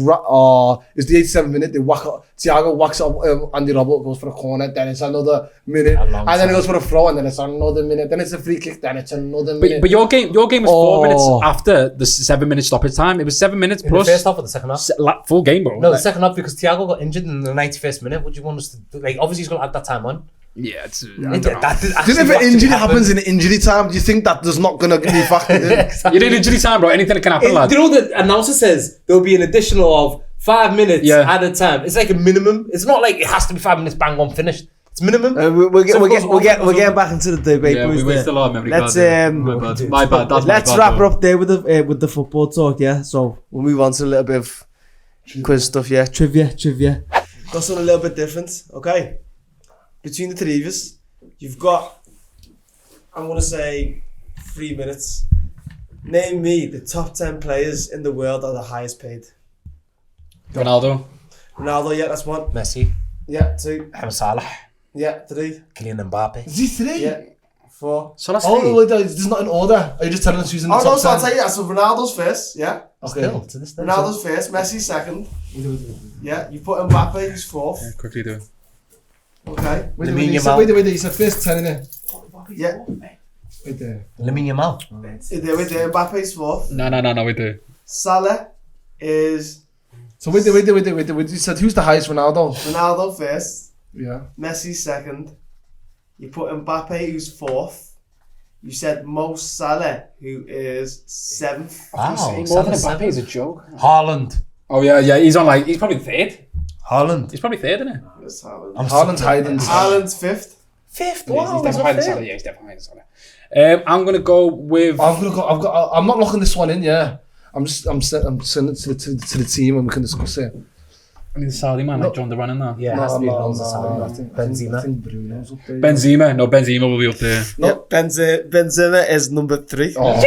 S1: the 87th minute. They whack up. Thiago whacks up Andy Robert, goes for a corner. Then it's another minute, and then it goes for a throw, and then it's another minute. Then it's a free kick. Then it's another minute.
S3: But your game was 4 minutes after the 7 minute stoppage time. It was 7 minutes
S5: In
S3: plus.
S5: the first half or the second half?
S3: Full game, bro.
S5: No, the
S3: Like,
S5: second half because Thiago got injured in the 91st minute. What do you want us to do? Like, obviously he's going to add that time on.
S3: yeah, it's.
S1: Do you know if an injury happens in injury time, do you think that there's not gonna be factored in?
S3: You did injury time, bro. Anything can happen, lad.
S5: Do you know the announcer says there'll be an additional of 5 minutes
S3: Yeah.
S5: at a time? It's like a minimum. It's not like it has to be 5 minutes bang on finished. It's minimum.
S2: We're
S5: So it goes on,
S2: getting back into the debate.
S3: Yeah,
S2: boys,
S3: we
S2: there.
S3: wasted a lot of memory
S2: Let's
S3: cards. My bad. That's my
S2: let's
S3: bad,
S2: wrap
S3: bro.
S2: her up there with the football talk. Yeah, so
S1: We'll move on to a little bit of quiz stuff. Yeah,
S2: trivia.
S1: got something a little bit different. Okay, between the three of us, you've got, I'm gonna say, 3 minutes. Name me the top 10 players in the world that are the highest paid.
S3: Ronaldo.
S2: Ronaldo, yeah, that's one.
S4: Messi,
S2: Yeah, 2.
S4: Mohamed Salah,
S2: Yeah, 3.
S4: Kylian Mbappe.
S1: Is he 3?
S2: Yeah, 4.
S3: So that's
S1: Oh, wait, there's not an order. Are you just telling us who's in the
S2: Oh, no,
S1: top
S2: so I'll
S1: 10?
S2: tell you, so Ronaldo's first, yeah.
S1: Okay.
S4: Still, to this day.
S2: Ronaldo's first, Messi second. Yeah, you put Mbappe, who's fourth.
S3: Quickly do it.
S2: Okay.
S1: Wait, you said first 10, innit?
S2: Yeah,
S1: Wait there.
S4: Lamine Yamal.
S2: with Mbappe's fourth.
S3: No, we do.
S2: Salah is
S1: So wait. You said who's the highest Ronaldo?
S2: Ronaldo first,
S1: Yeah.
S2: Messi second. You put Mbappe, who's fourth. You said Mo Salah, who is seventh.
S4: Wow.
S3: More than Mbappe is a joke.
S4: Haaland.
S3: Oh yeah, he's on like, he's probably third.
S4: Haaland.
S3: He's probably third, isn't he?
S2: That's Haaland.
S1: Haaland's hiding.
S2: Haaland's fifth.
S4: Fifth.
S3: He's
S4: Wow.
S3: definitely higher than Salah. Yeah, he's definitely higher than Salah. I'm gonna go with.
S1: I'm not locking this one in. Yeah. I'm sending it to the team and we can discuss it.
S3: I mean, the Saudi man, like John Duran in there.
S4: Yeah, it has to be Ronaldo.
S1: I
S4: Benzema.
S1: think Bruno's up there.
S3: Benzema, no, Benzema will be up there.
S1: No.
S2: Yep, Benzema is number 3.
S1: Oh.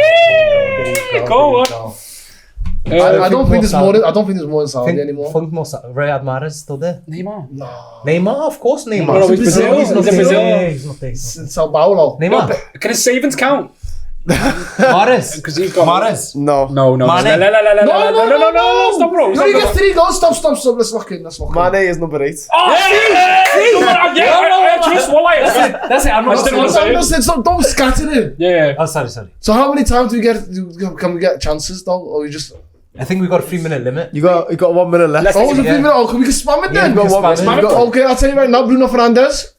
S3: Go on.
S1: I don't think there's more in Saudi anymore.
S4: Think more Riyad Mahrez still there.
S3: Neymar.
S4: Neymar, of course, Neymar.
S3: No, he's Brazil.
S1: He's not
S3: He's in
S1: Brazil.
S3: Brazil.
S4: Yeah, he's not there.
S1: It's Sao Paulo.
S4: Neymar.
S3: Can his savings count?
S4: Mahrez.
S3: Because he's got.
S4: Mahrez.
S2: No.
S3: No.
S4: Mane.
S3: No, stop, bro.
S1: No, you get 3 goals. Stop. Let's lock in.
S2: Mane is number 8.
S3: Oh, I trust Wallahi.
S4: That's it. I'm
S3: I just didn't want to say it.
S1: Don't scatter it.
S3: Yeah.
S4: Oh, sorry.
S1: So how many times can we get chances though? Or you just...
S4: I think we got a 3-minute limit.
S2: You got 1 minute left.
S3: Let's
S1: Oh, it's a
S4: yeah.
S1: 3 minute. Oh, can we just spam it
S4: Yeah,
S1: then?
S4: we can spam it.
S3: Spam it.
S1: Okay, I'll tell you right now. Bruno Fernandes.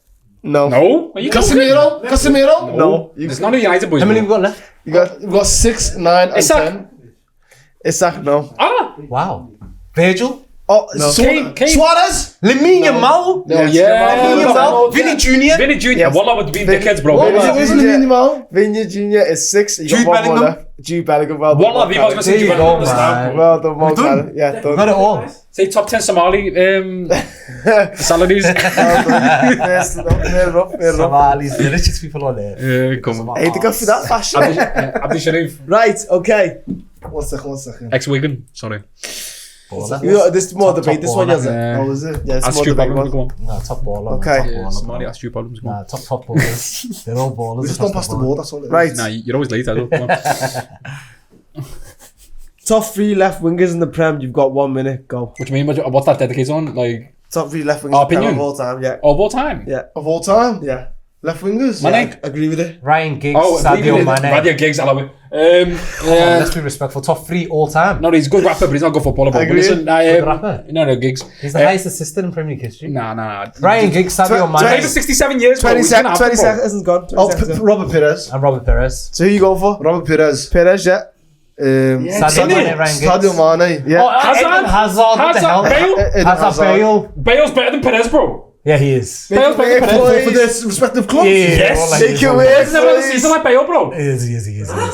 S2: No.
S3: No? Are you
S1: Casemiro.
S2: No.
S3: There's none of the United boys.
S4: How many we
S3: bro.
S4: got left?
S1: We've got 6, 9 and
S3: Isak.
S1: 10.
S2: Isak, no.
S3: Ah!
S4: Wow. Virgil.
S2: Oh,
S1: No.
S3: Kane.
S2: Suarez.
S4: Lamine Yamal.
S1: No,
S3: Yeah.
S4: Lamine Yamal. Vinny Jr.
S3: Vinny Jr.
S2: Yes.
S3: Wallah would be dickheads, bro.
S2: What?
S3: Wallah.
S1: Where's Lamine Yamal?
S2: Vinny Jr. is 6. You
S4: Jude
S2: got 1 more
S4: Bellingham.
S2: left. Jude Bellingham. Well done.
S3: Wallah, the I was going to say
S4: There you
S3: Juventus
S4: go,
S3: on the stamp.
S4: man.
S2: Well done,
S4: We've done.
S2: Montana. Yeah,
S4: We
S2: done.
S4: got it all.
S3: Say top 10 Somali salaries.
S2: Fair enough.
S4: Somalis, the richest people on there.
S3: Come on.
S2: I hate to go through that fashion.
S3: Abdi Sharif.
S2: Right, okay.
S1: One second.
S3: Ex-Wigan. Sorry.
S2: This is more
S4: Top
S2: debate, this one,
S4: baller.
S2: is it?
S1: Oh, is it?
S2: Yeah, it's
S3: That's
S2: more
S3: Stu
S2: debate
S3: Problems. Go
S2: one.
S3: on.
S4: Nah, top baller.
S2: Okay.
S4: Top
S3: Yeah,
S4: baller.
S3: Somali, that's Stu Problems. Go on.
S4: Nah, top ballers. They're all ballers.
S1: We just don't pass the ball, that's all it is.
S2: Right.
S3: Nah, you're always late, I don't. Come on.
S2: Top 3 left wingers in the Prem. You've got 1 minute. Go.
S3: What do you mean? What's that dedicated on? Like,
S2: Top 3 left wingers
S3: Our
S2: in the Prem
S3: opinion?
S2: of all time. Yeah.
S3: of all time?
S2: Yeah.
S1: Of all time?
S2: Yeah.
S1: Left wingers?
S3: Mane?
S2: Agree with it.
S4: Ryan Giggs,
S3: Oh,
S4: Sadio Mane.
S3: Radio Gigs, I love it.
S4: Let's be respectful. Top 3 all time.
S3: No, he's a good rapper, but he's not a good footballer. But
S2: agree.
S3: listen,
S4: Good rapper.
S3: no, Gigs.
S4: He's the highest assistant in Premier League history.
S3: Nah.
S4: Ryan Giggs, Sadio
S2: Tw-
S3: Played
S4: Mane,
S3: for 67 years, bro.
S2: 20
S3: He's gonna
S2: seconds.
S3: have
S2: 20
S3: to, bro.
S2: seconds gone. 20
S1: Oh,
S2: seconds.
S1: Robert Perez.
S4: and Robert Perez.
S2: So who you going for?
S1: Robert Perez.
S2: Perez, yeah.
S4: Sadio Mane, Ryan Giggs.
S1: Sadio Mane.
S2: Yeah.
S4: Oh, Hazard. What the hell?
S3: Bale.
S4: Hazard, Bale.
S3: Bale's better than Perez, bro.
S4: Yeah, he is.
S3: Bale's better than Perez.
S1: For their respective clubs?
S3: Yes.
S2: Take your way.
S3: Perez never had a season like Bale, bro.
S4: He is.
S3: Perez is never had a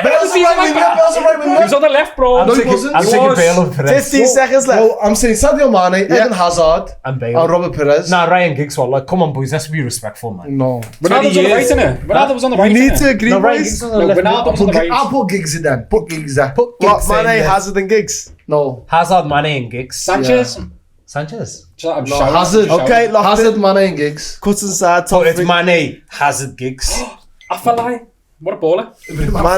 S1: Bale's a
S3: season
S1: right
S3: like
S1: winger.
S3: Bale.
S1: Bale's a right
S3: He
S1: winger.
S3: was on the left, bro.
S4: I'm
S1: he
S4: taking
S1: wasn't.
S4: I'm
S3: He
S4: taking
S3: was.
S4: Bale over Perez.
S2: 15 seconds left.
S1: Well, I'm saying Sadio Mane, Eden Hazard,
S4: And Bale.
S1: and Robert Perez.
S4: Nah, Ryan Giggs. Well, like, come on, boys. Let's be respectful, man.
S1: No.
S3: Ronaldo's on the right, innit? Ronaldo was on the right,
S2: We need
S3: innit?
S2: to agree,
S4: No, Ryan
S2: boys.
S4: Giggs on the
S3: No,
S4: left.
S3: Ronaldo was on the right.
S1: I'll put Giggs in then. Put Giggs there.
S2: What,
S4: Giggs in,
S2: Mane,
S4: yeah.
S2: Hazard and Giggs?
S1: No.
S4: Hazard, Mane, and Giggs.
S3: Sanchez.
S4: Sanchez.
S3: I'm
S1: No,
S3: shouting,
S1: Hazard.
S3: I'm shouting.
S2: Okay, locked
S1: Hazard,
S2: in.
S1: Mane and Giggs.
S2: Cutz Inside, top
S4: So it's
S2: 3.
S4: Mane, Hazard, Giggs.
S3: Afalai. What a baller.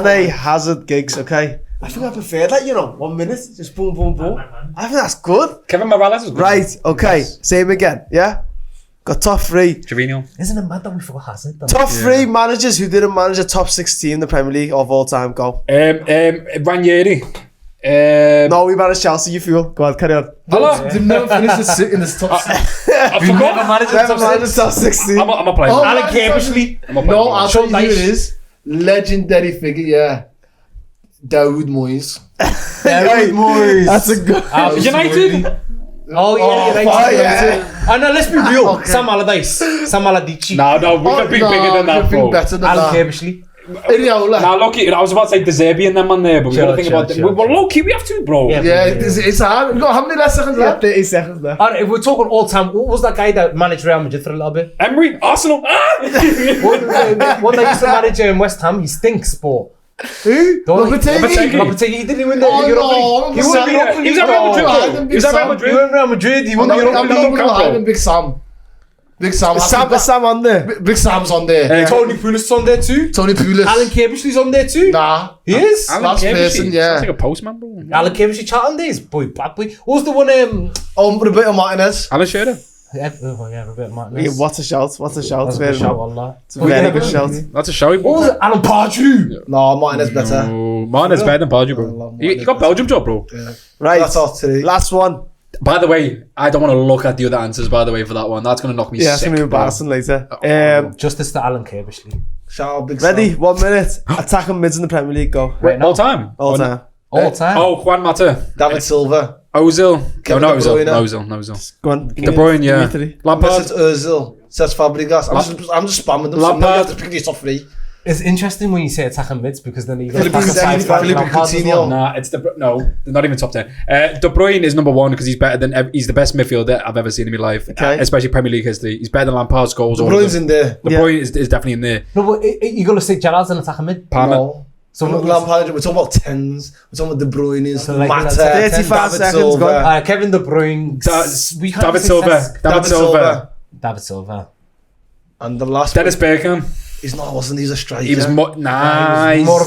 S2: Mane, Hazard, Giggs, okay. I think I prefer that, 1 minute. Just boom, boom, boom. I think that's good.
S3: Kevin Morales is good.
S2: Right, okay. Same again, yeah? Got top 3.
S3: Trevino.
S4: Isn't it mad that we forgot Hazard? Though?
S2: Top 3 managers who didn't manage a top 6 team in the Premier League of all time. Go.
S3: Ranieri.
S2: No, we managed Chelsea, you feel. Go on, carry on.
S3: Hello.
S1: They've never finished in this top six.
S3: I
S4: We never
S3: forgot.
S4: managed
S2: Never
S4: to
S2: managed top 6 team.
S3: I'm a player.
S1: Oh,
S4: Alan
S1: man,
S4: Cambridge.
S1: No, I'll tell you who it
S4: Dice.
S1: is. Legendary figure, yeah. Dawood Moyes.
S2: David Moyes. That's a good.
S3: United.
S4: Oh, yeah, United.
S1: fire, yeah.
S4: Oh, no, let's be real.
S1: Okay.
S4: Sam Allardyce. Sam Allardyce.
S3: No, we can be bigger than that, bro.
S1: Better than
S4: Alan
S1: that.
S4: Cambridge.
S1: Iriola.
S3: Now, Loki, I was about to say De Zerbi and them on there, but we gotta think about
S4: Chill.
S3: Well, Loki, we have to, bro.
S4: Yeah.
S1: Yeah, it's hard. You got how many last seconds
S2: Yeah,
S1: left?
S2: 30 seconds left.
S4: Alright, if we're talking all time, what was that guy that managed Real Madrid for a little bit?
S3: Emery, Arsenal.
S4: One that used to manage West Ham, he stinks, but
S6: Who?
S5: Lopetegui.
S6: Lopetegui.
S5: He didn't win the
S6: Oh,
S5: Europa
S6: no,
S5: League. He won the
S3: He was at Real Madrid. He was at Real Madrid.
S5: He won Real Madrid. He won the Europa League.
S1: Big Sam. Big Sam.
S6: Is Sam on there?
S1: Big Sam's on there.
S5: Tony Pulis on there too.
S1: Tony Pulis.
S5: Alan Kirbishley's on there too.
S1: Nah.
S5: He is.
S1: Last person, yeah.
S3: Sounds like a postman, bro.
S5: Alan Kirbishley chatting days. Boy, bad boy. What was the one?
S1: Oh, Roberto Martinez.
S3: Alan Shearer.
S5: Yeah, Roberto Martinez.
S6: Yeah, what's a shout? What's a shout?
S5: That's a good shout, Allah.
S6: It's a very good shout.
S3: That's a showy,
S5: What
S3: bro.
S5: was it? Alan Pardew.
S1: No, Martinez better.
S3: No, Martinez better than Pardew,
S1: I
S3: bro.
S1: love
S3: He
S1: Martinez
S3: got Belgium job, bro.
S6: Right.
S1: That's all today.
S6: Last one.
S3: By the way, I don't want to look at the other answers, by the way, for that one. That's going to knock me
S6: Yeah, it's
S3: sick.
S6: going to be
S3: bro.
S6: embarrassing later.
S5: Justice to Alan Kirbishley.
S1: Shout out Big
S6: Ready?
S1: Sam.
S6: 1 minute. Attacking mids in the Premier League. Go.
S5: Right now.
S3: All time.
S6: All time.
S5: All time.
S3: Oh, Juan Mata.
S1: David Silva.
S3: Ozil. No,
S1: Kevin
S3: not
S1: De
S3: Ozil.
S1: Bruyne.
S3: No Ozil. No Ozil.
S6: Go on.
S3: De Bruyne, yeah. Lampard.
S1: Mesut Ozil. Cesc Fabregas. I'm just spamming them. So now you have to pick these top three.
S5: It's interesting when you say attacking mids because then you got
S1: Felipe Coutinho.
S3: Nah, it's no, they're not even top 10. De Bruyne is number one because he's better than he's the best midfielder I've ever seen in my life,
S6: Okay.
S3: especially Premier League history. He's better than Lampard's goals.
S1: De
S3: all of
S1: Bruyne's
S3: them.
S1: in there.
S3: De Bruyne is definitely in there.
S5: No, but you got to say Gerrard's an attacking mid.
S3: Palmer.
S1: No.
S5: So
S1: So Lampard, we're talking about tens. We're talking about De Bruyne's,
S5: So like
S1: Mata,
S6: 35
S1: David
S6: seconds
S1: Silva.
S6: gone.
S5: Kevin De Bruyne. We can't
S3: David
S5: say
S3: Silva.
S5: Cesc.
S3: David Silva.
S5: David Silva.
S1: And the last
S3: Dennis
S1: one,
S3: Bergkamp.
S1: he's not, wasn't he? A striker.
S3: He was
S5: he was more of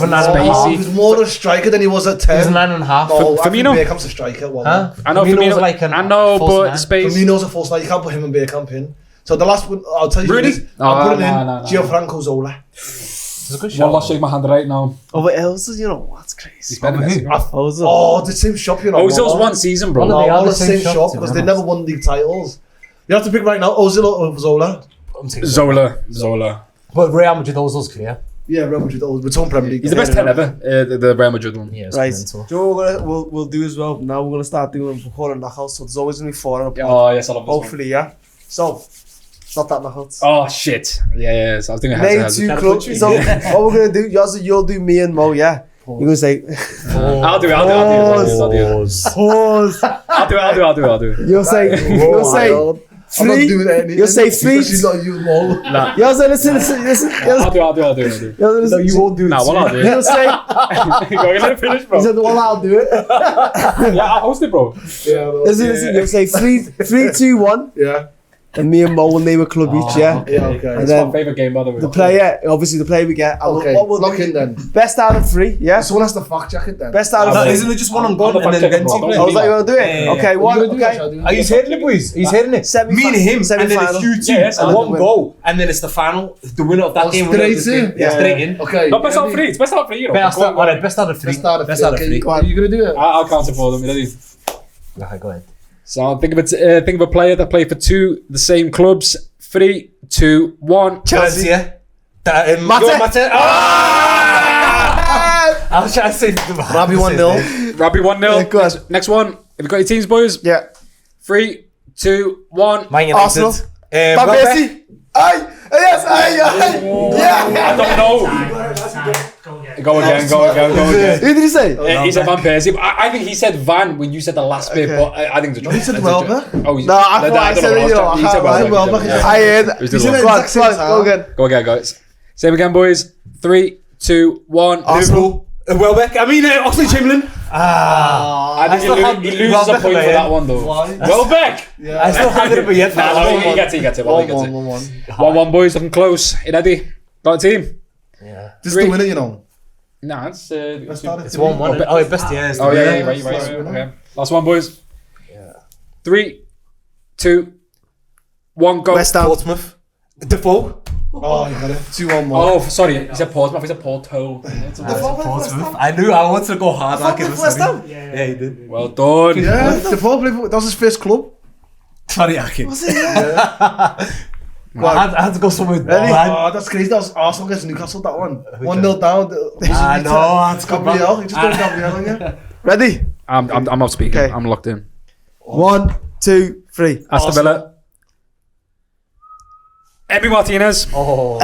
S5: a nine and a half.
S1: He
S3: spacey.
S1: was more a striker than he was at
S5: He was
S1: 10.
S5: a 9.5.
S1: No, I think
S3: Firmino?
S1: Bergkamp's a striker. Well,
S5: Huh?
S3: I know
S5: Firmino's
S3: Firmino.
S5: like an
S3: I know,
S5: false
S3: but
S5: nine.
S3: space.
S1: Firmino's a false nine. You can't put him and Bergkamp in. So the last one, I'll tell you.
S3: Rudy?
S1: This, I'm putting in
S3: no.
S1: Gianfranco Zola.
S5: It's a good
S3: One
S5: shot.
S3: last shake my hand right now.
S6: Oh, but Ozil, you know, that's crazy.
S3: He's better than Messi, bro.
S6: Ozil.
S1: Oh, the same shop, you know.
S3: Ozil's one season, bro.
S1: No,
S5: They are
S1: all
S5: the
S1: the
S5: same
S1: same
S5: shop,
S1: shop
S5: to be
S1: because they
S5: honest.
S1: never won league titles. You have to pick right now, Ozil or Zola.
S5: I'm taking
S3: Zola.
S5: But Real Madrid Ozil's clear.
S1: Yeah, Real Madrid. We're talking Premier League.
S3: He's the best 10 ever. The Real Madrid one.
S5: Yeah, it's
S6: Right.
S5: mental.
S6: Do you know what we'll do as well? Now we're going to start doing recording knockouts. So there's always going to be 4 in a pod.
S3: Oh yes, I love this one.
S6: Hopefully, yeah. So, it's not that knockouts.
S3: Oh shit. Yeah. So I was thinking
S6: Name
S3: head to
S6: 2
S3: head.
S6: clubs. So what we're going to do, you'll do me and Mo, yeah? You're going to say,
S3: I'll do it. I'll do it.
S6: you'll say,
S1: I'm not
S6: 3.
S1: doing anything.
S6: You'll say 3.
S1: Especially not you, Mo.
S6: You'll say, listen.
S3: I'll do it.
S6: No, you won't do it.
S3: Nah, well, I'll do it.
S6: You'll say,
S3: Go let it finish,
S6: he
S3: bro.
S6: said, well, I'll do it.
S3: Yeah, I'll host it, bro.
S1: Yeah, well,
S6: Listen, you'll say 3, 2, 1.
S1: yeah.
S6: And me and Mo will name a club each, yeah?
S1: Yeah, okay.
S6: And
S3: It's
S6: then
S3: my favourite game, by the way.
S6: the player, obviously the player we get. and
S1: Okay,
S6: what we'll
S1: lock
S6: do-
S1: in then.
S6: Best out of 3, yeah?
S1: Someone has to fact check it then.
S6: Best out of
S5: No,
S6: 3.
S5: isn't it just one on gun
S3: I'm
S5: and
S3: the
S5: then
S3: fact-checker,
S5: two
S3: bro.
S5: players?
S6: Oh, is that you want to do it?
S5: Yeah.
S6: Okay,
S1: What
S6: one,
S1: are you gonna do,
S6: okay.
S1: Shall I do it?
S5: Are you hearing it, boys? Are you hearing it?
S6: Semi-
S5: Me and him, and then it's
S6: semi-final.
S5: you two,
S3: Yeah, yes,
S5: and
S3: I'll
S5: one
S6: win.
S5: goal, and then it's the final. The winner of that game. winner of
S1: straight
S5: this game.
S1: in?
S5: Yeah, straight in.
S1: Okay.
S3: Not best out of 3. It's best out of 3, you know.
S5: Best
S3: Go
S5: out,
S3: on, go on.
S5: alright, best out of 3.
S1: Best out of
S5: Best out of 3.
S1: Go on, you gonna do it?
S3: I'll count it for them. Ready?
S5: Okay, go ahead.
S3: So think of a player that played for 2 the same clubs. 3, 2, 1.
S6: Chelsea.
S5: Mate.
S6: Mate.
S5: I was trying to say
S1: Rabbi 1-0.
S3: Robbie 1-0.
S6: Yeah, go on.
S3: Next one. Have you got your teams, boys?
S6: Yeah.
S3: 3, 2, 1.
S5: Man United.
S6: Arsenal.
S5: Welbeck.
S6: Babesi. Aye. Yes, aye. Yeah.
S3: I don't know. Go again.
S6: Who did he say?
S3: He said Van Persie, but I think he said Van when you said the last bit,
S6: Okay.
S3: but I think it's a
S1: He said Welbeck.
S3: Oh,
S6: No, I thought I said it, you know, I
S3: He said
S6: can't lie.
S3: Welbeck.
S1: Welbeck.
S3: Yeah.
S6: I heard.
S3: It was
S1: He
S3: the
S1: said
S3: other
S1: it
S3: one.
S6: Go on,
S1: exact same
S6: go
S1: time.
S6: again.
S3: Go again, guys. Same again, boys. 3, 2, 1.
S6: Arsenal.
S5: Welbeck. I mean, Oxley Chamberlain.
S3: I think
S5: still had
S3: he loses a
S5: Welbeck
S3: point
S5: in
S3: for
S5: my
S3: that
S5: head.
S3: one, though.
S1: Why?
S3: Welbeck!
S5: I still had it, but yet.
S3: Nah, no, he gets it.
S1: 1-1.
S3: 1-1, boys. Looking close. Hey, Eddie. Got a team?
S1: This is the winner, you know.
S3: Nah, it's...
S1: Let's start it.
S5: It's 1-1. Oh, best, yeah. it's the
S3: Oh, yeah,
S5: winner.
S3: you're right. Okay. Last one, boys. 3, 2, 1, go.
S6: West Ham.
S5: Portsmouth. Defoe.
S1: Oh, you got it. 2-1.
S3: Oh, sorry. He said Portsmouth. He said Porto.
S5: Portsmouth. I knew I wanted to go hard. Like it was
S6: West Ham.
S5: Yeah, he did.
S3: Well done.
S1: Yeah, Defoe played for, that was his first club.
S5: Sorry, Aki.
S6: Was it? Yeah.
S5: I had to go somewhere.
S1: Oh, that's crazy. That was Arsenal against Newcastle, that one. 1-0 down.
S5: I know. It's
S1: Gabriel. You just got Gabriel on you.
S6: Ready?
S3: I'm not speaking.
S6: Okay.
S3: I'm locked in.
S6: 1, 2, 3.
S3: Aston Villa. Emi Martinez.
S5: Oh,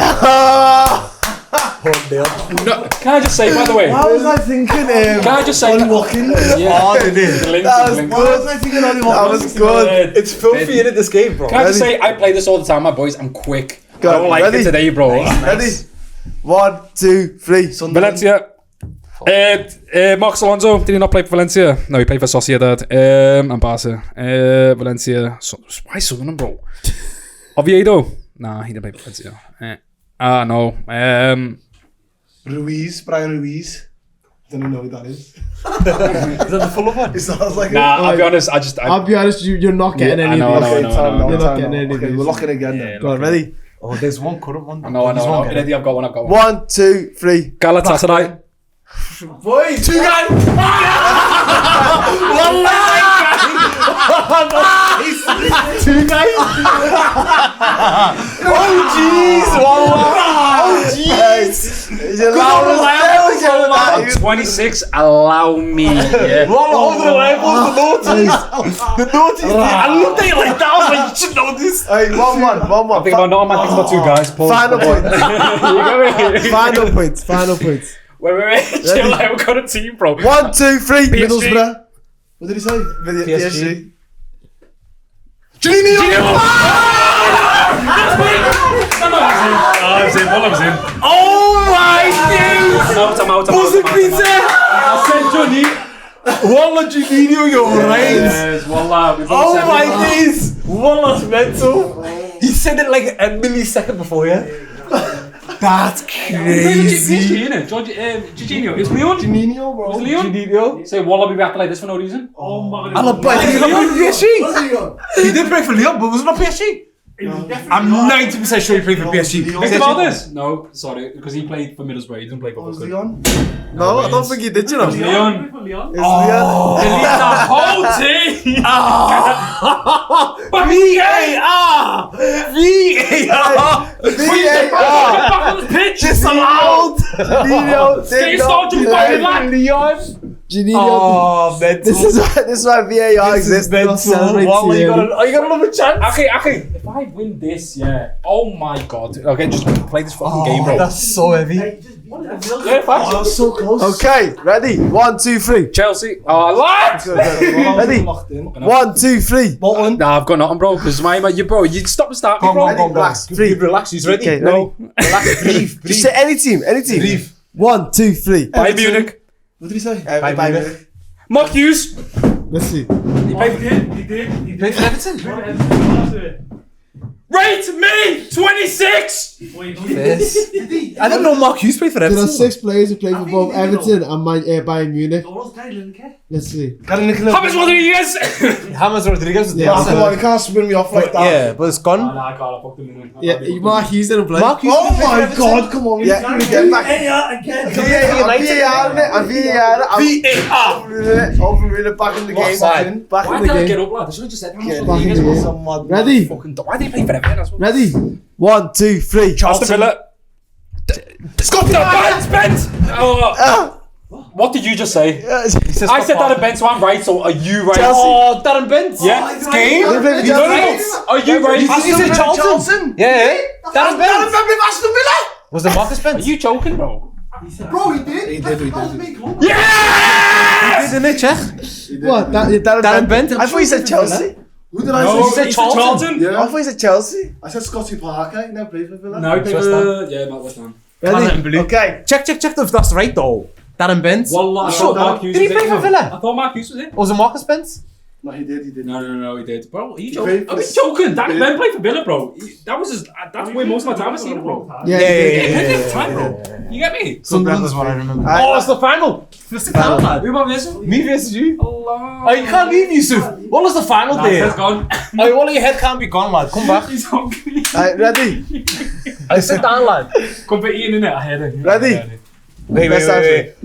S5: 1-0.
S3: No, can I just say, by the way,
S1: What was I thinking?
S3: can I just say,
S1: Ollie Watkins.
S3: yeah,
S5: Oh, they did.
S3: the link,
S6: That
S3: the
S6: was
S3: link.
S1: What was I thinking? Ollie
S6: That
S1: Watkins.
S6: was good.
S5: It's filthy in this game, bro.
S3: Can I just say, I play this all the time, my boys. I'm quick.
S6: Go
S3: I
S6: on,
S3: don't like
S6: ready?
S3: it today, bro.
S6: Ready? 1, 2, 3.
S3: Valencia. Marcos Alonso, did he not play for Valencia? No, he played for Sociedad and Barca. Valencia. Why Southern, bro? Oviedo? Nah, he didn't play for Valencia. No.
S1: Brian Ruiz. Don't even know who that is.
S2: Is that the full one?
S1: It sounds like
S3: Nah, I'll be honest.
S6: I'll be honest, you're not getting any of these. You're not getting any of
S1: Okay,
S6: these.
S1: we're locking again then.
S6: Go on, ready?
S2: Oh, there's one current one.
S3: No,
S2: There's one current.
S3: I've got one.
S6: 1, 2, 3.
S3: Galatasaray.
S2: Boy, two guys. Two guys. Oh jeez, oh jeez. He's allowed
S3: 26, allow me. Yeah.
S2: the levels, the naughties. I looked at you like that. I was like, you should know this.
S6: Hey, 1-1.
S3: I think about no man thinks about two guys. Pause.
S6: Final points.
S3: Wait. Chill out. We've got a team, bro.
S6: 1, 2, 3.
S1: Middlesbrough. What did he say?
S2: PSG.
S3: I'm in.
S2: Oh my days!
S3: I'm out.
S2: Buzzing pizza! I said Johnny. Wallah, Juninho, you're right.
S3: Yes, wallah.
S2: Oh my days! Wallah's mental. He said it like a millisecond before, yeah? That's crazy.
S3: Jorginho. It's Leon.
S1: Juninho, bro.
S3: It's Leon.
S2: Juninho.
S3: Say wallah be back like this for no reason.
S1: Oh my
S2: And I bet he's not playing for PSG. He did play for Leon, but was it not PSG? I'm 90% sure he played for PSG.
S3: Think about this. No, sorry, because he played for Middlesbrough. He didn't play for
S1: Was
S3: Leon.
S1: Leon?
S6: No, I don't think he did, you know.
S3: Leon.
S6: It's Leon.
S3: Delete the whole team.
S2: VAR!
S3: Back on the pitch.
S2: Disallowed!
S3: Stay starting fucking lad.
S6: Juninho.
S2: Mental.
S6: This is why VAR exists.
S2: Mental. Wallah, you got another chance.
S3: Okay. If I win this, yeah. Oh my god. Okay, just play this fucking game, bro.
S2: That's so heavy.
S3: Yeah, facts.
S1: So close.
S6: Okay, ready? 1, 2, 3.
S3: Chelsea. Oh, lad.
S6: Ready? 1, 2, 3.
S1: Bolton.
S3: Nah, I've got nothing, bro. Because you stop and start me, bro.
S6: Relax. 3.
S2: Relax, he's ready.
S6: Okay,
S3: No.
S2: Relax, breathe.
S6: Just say any team.
S2: Breathe.
S6: 1, 2, 3.
S3: Bayern Munich.
S1: What did he say?
S3: Mark Hughes.
S6: Let's see.
S2: He played for Everton.
S3: Rate me 26.
S2: I didn't know Mark Hughes played for
S6: There are
S2: Everton.
S6: 6 players who play for both Everton and Bayern Munich. Let's see.
S3: James Rodriguez.
S2: James Rodriguez.
S6: Yeah.
S1: Oh, come on, you can't spin me off like that.
S2: Yeah, but it's gone.
S3: Nah, I can't. I fucked him in.
S6: Yeah, Mark Hughes didn't play.
S2: Mark Hughes.
S1: Oh my god, come on.
S6: Yeah, get back. VAR back in the game.
S2: Offside.
S6: Back
S3: Why
S6: in the
S3: can't I
S6: game.
S3: get up, lad? I should have just said
S6: Back in the game. Ready?
S3: Why did he play for Everton?
S6: Ready? 1, 2, 3.
S3: Aston Villa. Scott Bent. What did you just say? I said Darren Bent, so I'm right. So are you right?
S2: Oh, Darren Bent.
S3: Yeah.
S2: It's game.
S6: They play for Chelsea.
S3: Are you right?
S2: You said Charlton. Yeah. Darren Bent.
S1: Aston Villa.
S2: Was it Marcus Bent?
S3: Are you joking, bro?
S1: Bro, he did.
S6: He did.
S3: Yes!
S2: Didn't it, check?
S6: What?
S2: Darren Bent.
S6: I thought you said Chelsea.
S1: Who did I
S3: No,
S1: say?
S3: you said Charlton.
S6: I thought you said Chelsea.
S1: I said Scotty Parker. He never played for Villa.
S3: No, he played
S2: West
S3: for not West Ham.
S6: Ready? Okay.
S2: Check if that's right though. Darren Bent.
S3: Wallah, I thought Mark Hughes
S2: Did he
S3: was
S2: play
S3: in.
S2: for Villa?
S3: I thought Mark Hughes was in.
S2: Or was it Marcus Bent?
S1: No, he did.
S3: No, he did. Bro, are you
S1: played
S3: joking?
S1: for
S3: Are you
S1: the-
S3: joking? That man played for Villa, bro. That's where most of my time I've seen him, bro.
S6: Yeah.
S3: Time, bro. You get me?
S2: Sunderland is what I remember.
S3: Oh, it's the final. It's the final, lad. Who about this?
S2: Me versus you.
S3: Allah.
S2: Oh, you can't leave, Yusuf. What was the final
S3: Nah,
S2: day?
S3: he's gone.
S2: Oh, all of your head can't be gone, lad. Come back.
S3: He's hungry.
S6: Ready?
S2: I sit down, lad.
S3: Come for Ian, innit? I heard it.
S6: Ready?
S2: Wait.
S6: Best answer.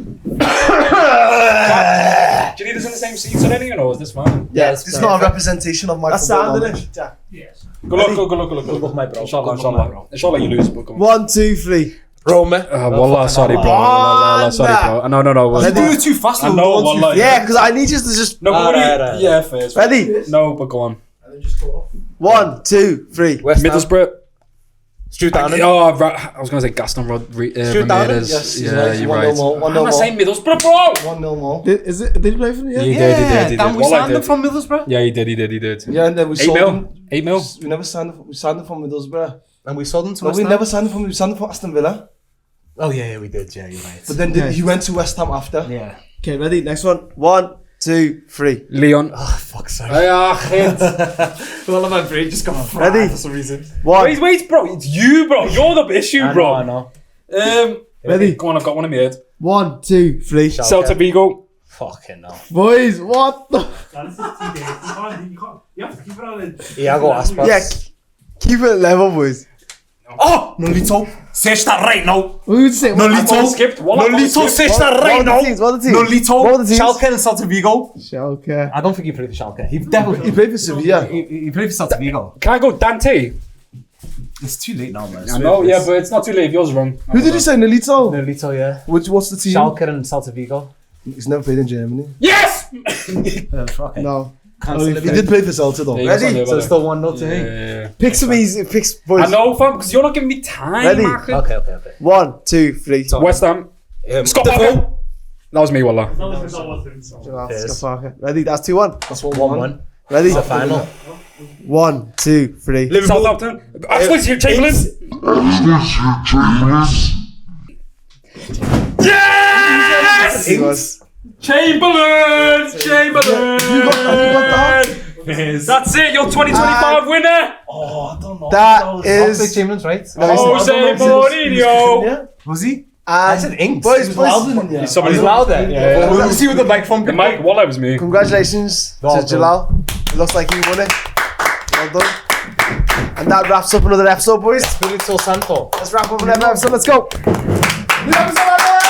S3: Do you need us in the same seats or anything, or is this fine?
S6: Yeah,
S1: It's not a representation of my
S6: That's
S1: football
S6: sound,
S1: knowledge.
S6: isn't it?
S3: Good luck, good luck, my bro. Inshallah, Inshallah you lose, but come on.
S6: 1, 2, 3.
S2: Roma.
S3: Wallah, sorry, bro. Wallah, sorry, bro. No.
S2: You do it too fast.
S3: I know, wallah.
S6: Yeah, because I need you to just.
S3: No, but
S2: Right.
S3: yeah, first.
S6: Ready?
S3: No, but go on.
S6: 1, 2, 3.
S3: Middlesbrough.
S2: Stuart Downing.
S3: Oh, I was going to say Gaston Ramirez.
S1: Yes,
S3: Yeah, you're right.
S1: 1-0 more.
S3: I'm not saying Middlesbrough, bro.
S1: 1-0 more.
S6: Did he play for the
S3: He
S6: yeah?
S3: did.
S2: Dan, we
S3: Wallah,
S2: signed
S3: he
S2: him
S3: did.
S2: from Middlesbrough.
S3: Yeah, he did.
S1: Yeah, and then we
S3: 8
S1: sold
S3: mil.
S1: him.
S3: 8 mil.
S1: We never signed him. We signed him from Middlesbrough.
S2: And we sold him to
S1: No,
S2: West
S1: we
S2: Ham.
S1: never signed him from. We signed him from Aston Villa.
S4: Oh yeah, we did. Yeah, you're right.
S1: But then he went to West Ham after.
S4: Yeah.
S6: Okay, ready? Next one. 1, 2, 3.
S3: Leon.
S4: Oh fuck's sake.
S5: All of my brain just got fried
S6: Ready?
S5: for some reason.
S6: 1.
S3: Wait, bro. It's you, bro. You're the issue, bro.
S4: I know.
S6: Ready?
S3: Go on, I've got one in my head.
S6: 1, 2, 3.
S3: Celta Vigo.
S4: Fucking no.
S6: Boys, what the?
S7: You have to keep it on it.
S4: Yeah, I go Aspas.
S6: Yeah, keep it level, boys.
S5: Oh, Nolito. Search that right now.
S6: Who would say?
S5: Nolito.
S3: Skipped.
S5: Nolito, search that right now.
S6: What are the teams?
S5: Nolito.
S6: What are the teams?
S5: Schalke and Celta Vigo.
S6: Schalke.
S5: I don't think he played for Schalke. He definitely
S1: He played for Sevilla.
S5: he played for Celta Vigo.
S3: Can I go Dante?
S5: It's too late now, man.
S3: I know, yeah, but it's not too late if yours wrong.
S1: Who did you say, Nolito?
S4: Nolito, yeah.
S1: What's the team?
S4: Schalke and Celta Vigo.
S1: He's never played in Germany.
S3: Yes!
S4: Okay.
S6: No.
S1: He did play for Celta though.
S3: Yeah,
S6: Ready?
S3: so
S4: So still 1-0 to me.
S3: yeah.
S6: Pick some easy. Pick boys.
S3: I know, fam, because you're not giving me time,
S6: Ready?
S3: Marcus.
S4: Okay.
S6: 1, 2, 3.
S3: West Ham. Scott Parker. That was me, Wallah.
S7: That was
S6: Scott Parker. Ready? That's 2-1.
S1: That's
S4: 1-1.
S6: Ready?
S4: It's the final.
S6: 1, 2, 3.
S3: Southampton. Ashley Chamberlain. Yes!
S6: He was.
S3: Chamberlain!
S1: You got that?
S3: That's it, your 2025 winner!
S1: Oh, I don't know.
S6: That is.
S4: Chamberlain's right.
S3: Jose Mourinho!
S5: Was he?
S4: I said Inks.
S6: Boys,
S1: Yeah.
S3: Somebody's
S4: louder.
S3: Yeah.
S5: We'll see with the microphone.
S3: The mic, Wallah was me.
S6: Congratulations
S4: Well
S6: to
S4: done.
S6: Jalal. It looks like he won it. Well done. And that wraps up another episode, boys.
S4: Espirito Santo.
S6: Let's wrap up another episode. Let's go. New episode, everyone!